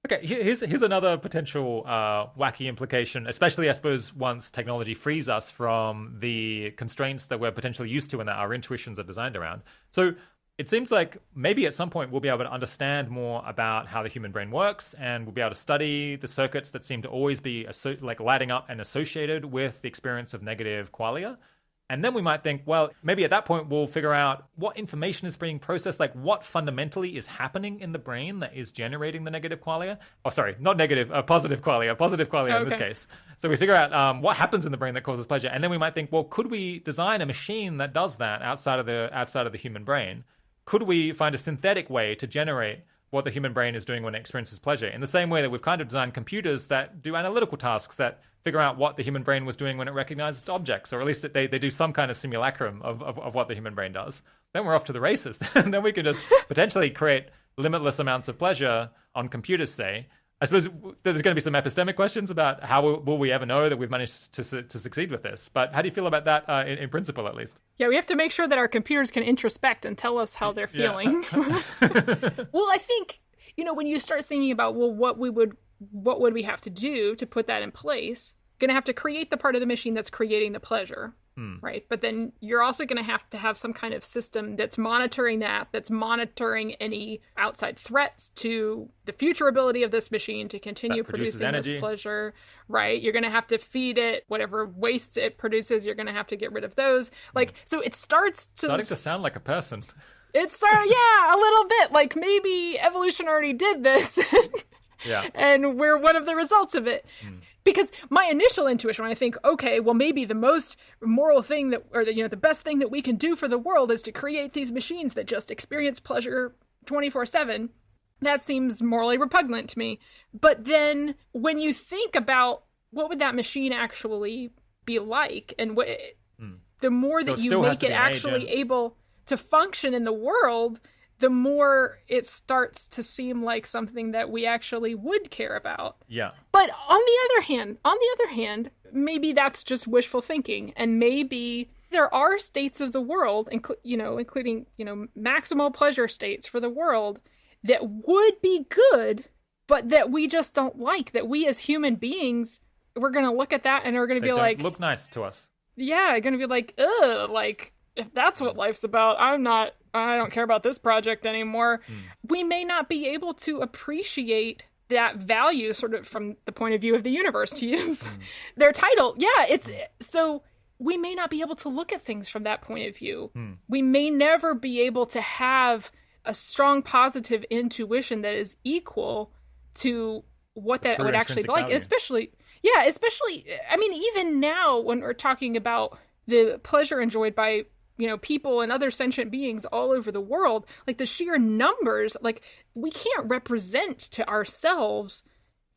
Okay, here's another potential wacky implication, especially, I suppose, once technology frees us from the constraints that we're potentially used to and that our intuitions are designed around. So it seems like maybe at some point we'll be able to understand more about how the human brain works, and we'll be able to study the circuits that seem to always be lighting up and associated with the experience of negative qualia. And then we might think, well, maybe at that point we'll figure out what information is being processed, like what fundamentally is happening in the brain that is generating the negative qualia. Oh, sorry, not negative, positive qualia in this case. So we figure out what happens in the brain that causes pleasure. And then we might think, well, could we design a machine that does that outside of the human brain? Could we find a synthetic way to generate what the human brain is doing when it experiences pleasure, in the same way that we've kind of designed computers that do analytical tasks that figure out what the human brain was doing when it recognizes objects, or at least they do some kind of simulacrum of what the human brain does. Then we're off to the races. And then we can just potentially create limitless amounts of pleasure on computers, say. I suppose there's going to be some epistemic questions about how will we ever know that we've managed to succeed with this. But how do you feel about that in principle, at least? Yeah, we have to make sure that our computers can introspect and tell us how they're feeling. Well, I think, when you start thinking about, well, what would we have to do to put that in place? Going to have to create the part of the machine that's creating the pleasure, right? But then you're also going to have some kind of system that's monitoring that's monitoring any outside threats to the future ability of this machine to continue producing this pleasure, right? You're going to have to feed it whatever wastes it produces. You're going to have to get rid of those. So it starting to sound like a person. It's a little bit like maybe evolution already did this. Yeah. And we're one of the results of it. Because my initial intuition, when I think, okay, well, maybe the most moral thing the best thing that we can do for the world is to create these machines that just experience pleasure 24/7. That seems morally repugnant to me. But then when you think about what would that machine actually be like, and the more that you make it actually able to function in the world, the more it starts to seem like something that we actually would care about. Yeah. But on the other hand, maybe that's just wishful thinking, and maybe there are states of the world, including maximal pleasure states for the world that would be good, but that we just don't like. That we as human beings, we're going to look at that and we're going to be like, look nice to us. Yeah, going to be like, ugh, like if that's what life's about, I don't care about this project anymore. We may not be able to appreciate that value sort of from the point of view of the universe, to use their title. Yeah, so we may not be able to look at things from that point of view. We may never be able to have a strong positive intuition that is equal to what that would actually be like. Especially, I mean, even now when we're talking about the pleasure enjoyed by people and other sentient beings all over the world, like the sheer numbers, like we can't represent to ourselves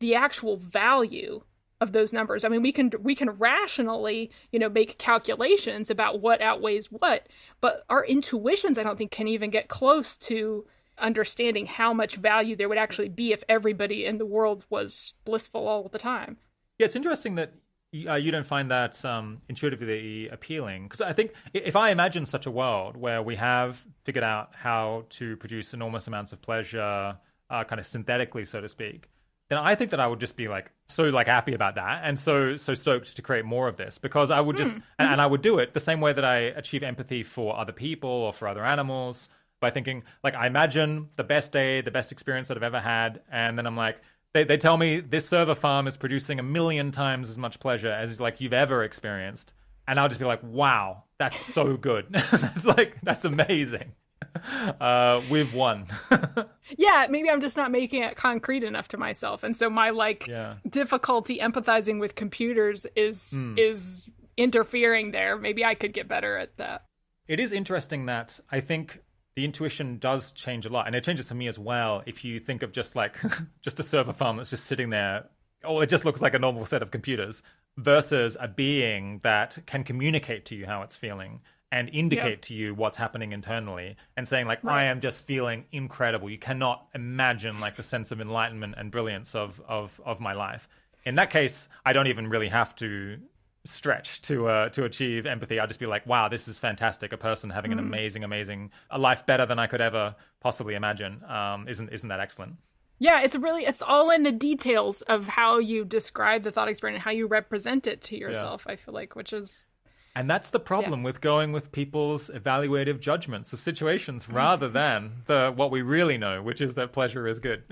the actual value of those numbers. I mean, we can rationally, make calculations about what outweighs what, but our intuitions, I don't think, can even get close to understanding how much value there would actually be if everybody in the world was blissful all the time. Yeah, it's interesting that you don't find that intuitively appealing. Because I think if I imagine such a world where we have figured out how to produce enormous amounts of pleasure, kind of synthetically, so to speak, then I think that I would just be so happy about that and so stoked to create more of this, because I would just, and I would do it the same way that I achieve empathy for other people or for other animals, by thinking, I imagine the best day, the best experience that I've ever had, and then I'm like, they tell me this server farm is producing 1 million times as much pleasure as you've ever experienced. And I'll just be like, wow, that's so good. That's amazing. We've won. Yeah, maybe I'm just not making it concrete enough to myself. And so my difficulty empathizing with computers is interfering there. Maybe I could get better at that. It is interesting that I think the intuition does change a lot, and it changes for me as well. If you think of just just a server farm that's just sitting there, it just looks like a normal set of computers, versus a being that can communicate to you how it's feeling and indicate to you what's happening internally, and saying right. I am just feeling incredible. You cannot imagine the sense of enlightenment and brilliance of my life. In that case, I don't even really have to stretch to achieve empathy. I'll just be like, wow, this is fantastic. A person having an amazing a life better than I could ever possibly imagine. Isn't that excellent? Yeah, it's all in the details of how you describe the thought experiment and how you represent it to yourself, I feel like, which is... And that's the problem with going with people's evaluative judgments of situations rather than what we really know, which is that pleasure is good.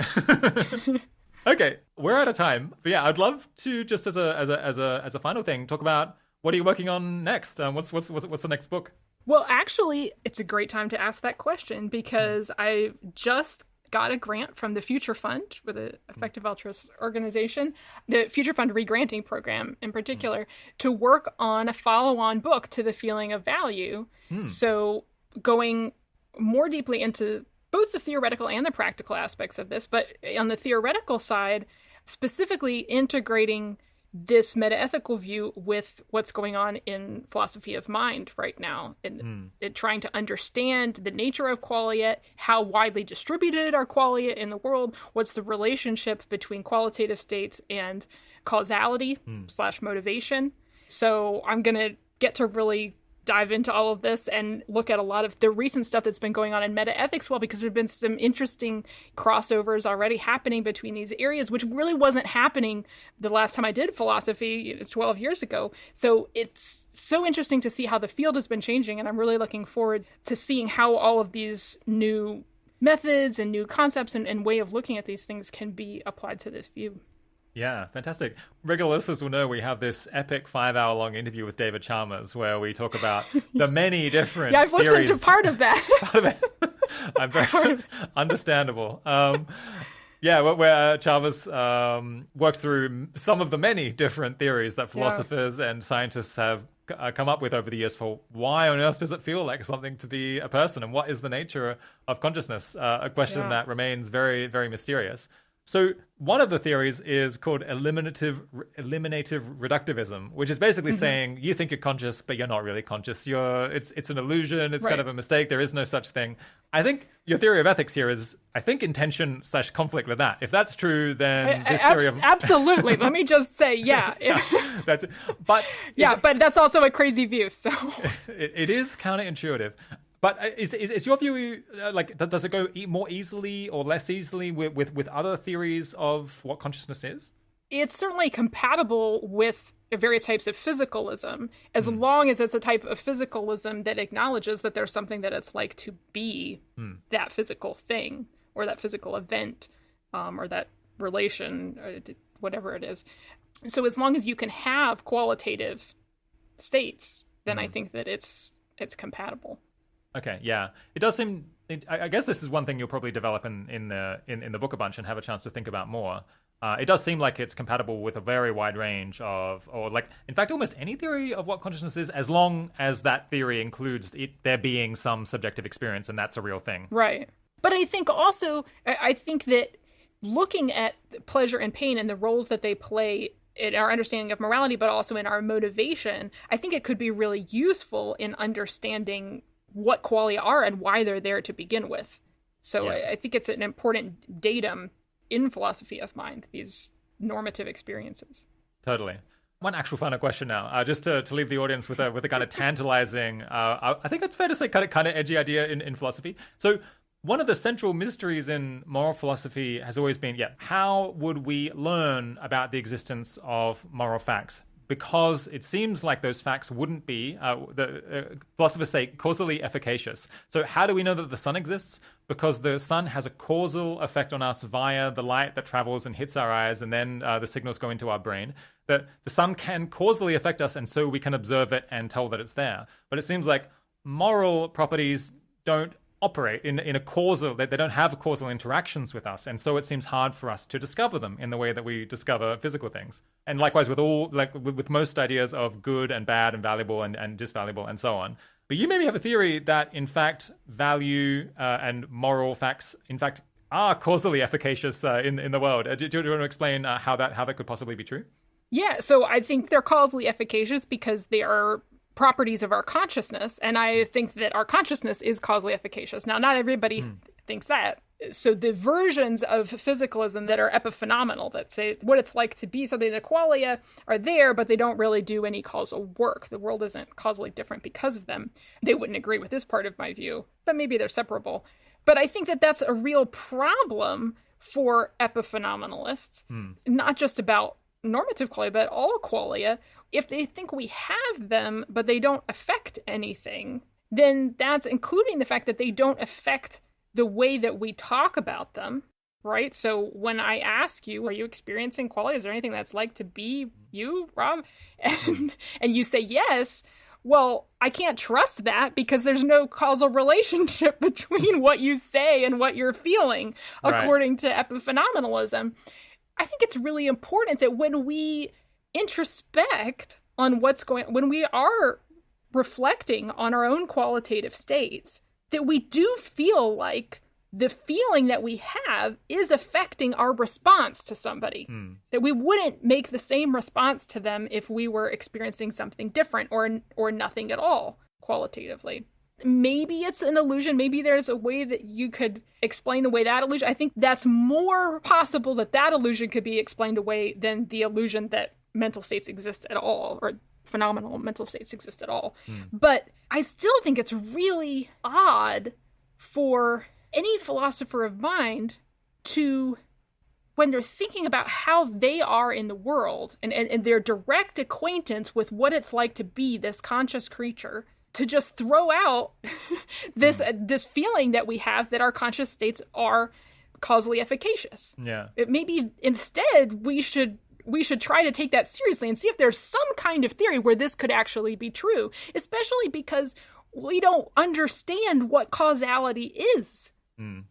Okay, we're out of time. But yeah, I'd love to, just as a final thing, talk about what are you working on next? What's the next book? Well, actually, it's a great time to ask that question, because I just got a grant from the Future Fund, with an effective altruist organization, the Future Fund Regranting Program in particular, to work on a follow-on book to The Feeling of Value. So going more deeply into both the theoretical and the practical aspects of this, but on the theoretical side, specifically integrating this metaethical view with what's going on in philosophy of mind right now, and trying to understand the nature of qualia, how widely distributed are qualia in the world, what's the relationship between qualitative states and causality / motivation. So I'm going to get to really dive into all of this and look at a lot of the recent stuff that's been going on in metaethics, because there have been some interesting crossovers already happening between these areas, which really wasn't happening the last time I did philosophy 12 years ago. So it's so interesting to see how the field has been changing, and I'm really looking forward to seeing how all of these new methods and new concepts and way of looking at these things can be applied to this view. Yeah, fantastic. Regular listeners will know we have this epic 5-hour-long interview with David Chalmers where we talk about the many different I've theories. listened to part of that. Part of it. I'm very understandable. Where Chalmers works through some of the many different theories that philosophers and scientists have come up with over the years for why on earth does it feel like something to be a person, and what is the nature of consciousness, a question that remains very, very mysterious. So one of the theories is called eliminative reductivism, which is basically saying you think you're conscious, but you're not really conscious. It's an illusion. It's kind of a mistake. There is no such thing. I think your theory of ethics here is, I think, in tension / conflict with that. If that's true, then this theory of... Absolutely. Let me just say, but that's also a crazy view. So it is counterintuitive. But is your view, does it go more easily or less easily with other theories of what consciousness is? It's certainly compatible with various types of physicalism, as long as it's a type of physicalism that acknowledges that there's something that it's like to be that physical thing, or that physical event, or that relation, or whatever it is. So as long as you can have qualitative states, then I think that it's compatible. Okay, yeah. It does seem... I guess this is one thing you'll probably develop in the book a bunch and have a chance to think about more. It does seem like it's compatible with a very wide range of... in fact, almost any theory of what consciousness is, as long as that theory includes there being some subjective experience, and that's a real thing. Right. But I think also... I think that looking at pleasure and pain and the roles that they play in our understanding of morality, but also in our motivation, I think it could be really useful in understanding what qualia are and why they're there to begin with. So I think it's an important datum in philosophy of mind, these normative experiences. Totally. One actual final question now, just to leave the audience with a kind of tantalizing, I think it's fair to say kind of edgy idea in philosophy. So one of the central mysteries in moral philosophy has always been, how would we learn about the existence of moral facts? Because it seems like those facts wouldn't be, philosophers say, causally efficacious. So how do we know that the sun exists? Because the sun has a causal effect on us via the light that travels and hits our eyes, and then the signals go into our brain. That the sun can causally affect us, and so we can observe it and tell that it's there. But it seems like moral properties don't operate in a causal, they don't have causal interactions with us, and so it seems hard for us to discover them in the way that we discover physical things. And likewise with all, like with most ideas of good and bad and valuable and disvaluable and so on. But you maybe have a theory that in fact value and moral facts in fact are causally efficacious in the world. Do you want to explain how that could possibly be true? Yeah, so I think they're causally efficacious because they are properties of our consciousness, and I think that our consciousness is causally efficacious. Now, not everybody thinks that. So the versions of physicalism that are epiphenomenal, that say what it's like to be something, the qualia are there, but they don't really do any causal work. The world isn't causally different because of them. They wouldn't agree with this part of my view, but maybe they're separable. But I think that that's a real problem for epiphenomenalists, not just about normative qualia, but all qualia. If they think we have them, but they don't affect anything, then that's including the fact that they don't affect the way that we talk about them, right? So when I ask you, are you experiencing qualia? Is there anything that's like to be you, Rob? And you say yes, well, I can't trust that because there's no causal relationship between what you say and what you're feeling, according to epiphenomenalism. I think it's really important that when we introspect on what's when we are reflecting on our own qualitative states, that we do feel like the feeling that we have is affecting our response to somebody. That we wouldn't make the same response to them if we were experiencing something different or nothing at all qualitatively. Maybe it's an illusion. Maybe there's a way that you could explain away that illusion. I think that's more possible that illusion could be explained away than the illusion that mental states exist at all, or phenomenal mental states exist at all. But I still think it's really odd for any philosopher of mind to, when they're thinking about how they are in the world and their direct acquaintance with what it's like to be this conscious creature, to just throw out this feeling that we have that our conscious states are causally efficacious. Yeah. Maybe instead we should try to take that seriously and see if there's some kind of theory where this could actually be true, especially because we don't understand what causality is.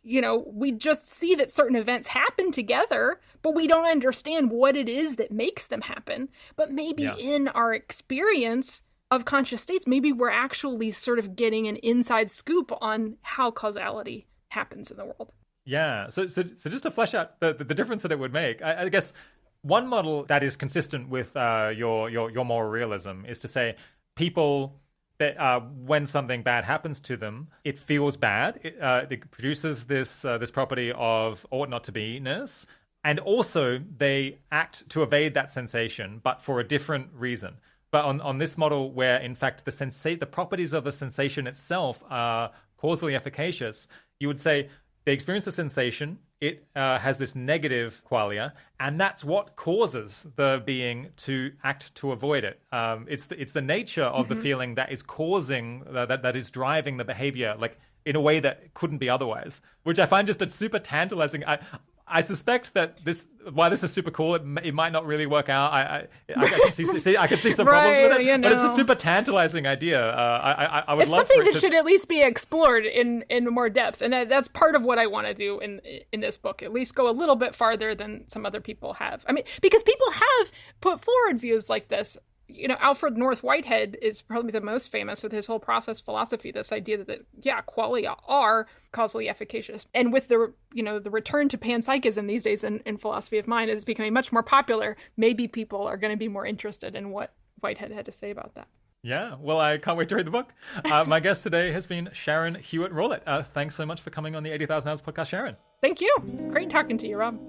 You know, we just see that certain events happen together, but we don't understand what it is that makes them happen. But maybe in our experience of conscious states, maybe we're actually sort of getting an inside scoop on how causality happens in the world. Yeah. So just to flesh out the difference that it would make, I guess one model that is consistent with your moral realism is to say people that when something bad happens to them, it feels bad. It produces this property of ought not to be-ness, and also they act to evade that sensation, but for a different reason. But on this model, where in fact the properties of the sensation itself are causally efficacious, you would say they experience a sensation. It has this negative qualia, and that's what causes the being to act to avoid it. It's the nature of the feeling that is causing that is driving the behavior, like in a way that couldn't be otherwise. Which I find just a super tantalizing. I suspect that while this is super cool, it might not really work out. I can see some problems with it, but it's a super tantalizing idea. I would love something for it that should at least be explored in more depth, and that's part of what I want to do in this book. At least go a little bit farther than some other people have. I mean, because people have put forward views like this. You know, Alfred North Whitehead is probably the most famous with his whole process philosophy, this idea that, qualia are causally efficacious. And with the return to panpsychism these days in philosophy of mind is becoming much more popular, maybe people are going to be more interested in what Whitehead had to say about that. Yeah, well, I can't wait to read the book. My guest today has been Sharon Hewitt Rawlette. Thanks so much for coming on the 80,000 Hours podcast, Sharon. Thank you. Great talking to you, Rob.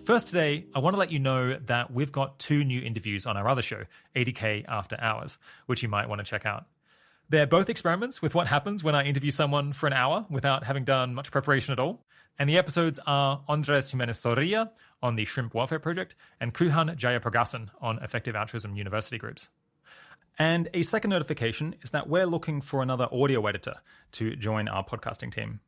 First today, I want to let you know that we've got 2 new interviews on our other show, 80K After Hours, which you might want to check out. They're both experiments with what happens when I interview someone for an hour without having done much preparation at all. And the episodes are Andres Jimenez Soria on the Shrimp Welfare Project and Kuhan Jayapragasan on Effective Altruism University Groups. And a second notification is that we're looking for another audio editor to join our podcasting team.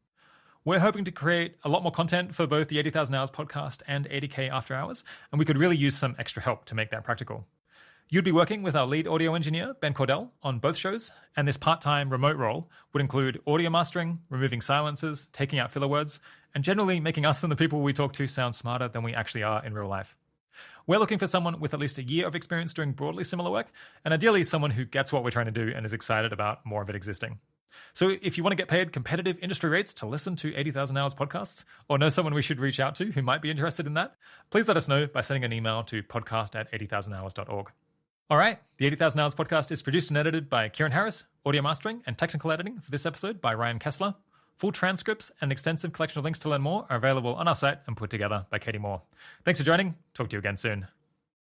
We're hoping to create a lot more content for both the 80,000 Hours podcast and 80K After Hours, and we could really use some extra help to make that practical. You'd be working with our lead audio engineer, Ben Cordell, on both shows, and this part-time remote role would include audio mastering, removing silences, taking out filler words, and generally making us and the people we talk to sound smarter than we actually are in real life. We're looking for someone with at least a year of experience doing broadly similar work, and ideally someone who gets what we're trying to do and is excited about more of it existing. So if you want to get paid competitive industry rates to listen to 80,000 Hours podcasts, or know someone we should reach out to who might be interested in that, please let us know by sending an email to podcast@80,000hours.org. All right, the 80,000 Hours podcast is produced and edited by Kieran Harris, audio mastering and technical editing for this episode by Ryan Kessler. Full transcripts and an extensive collection of links to learn more are available on our site and put together by Katie Moore. Thanks for joining. Talk to you again soon.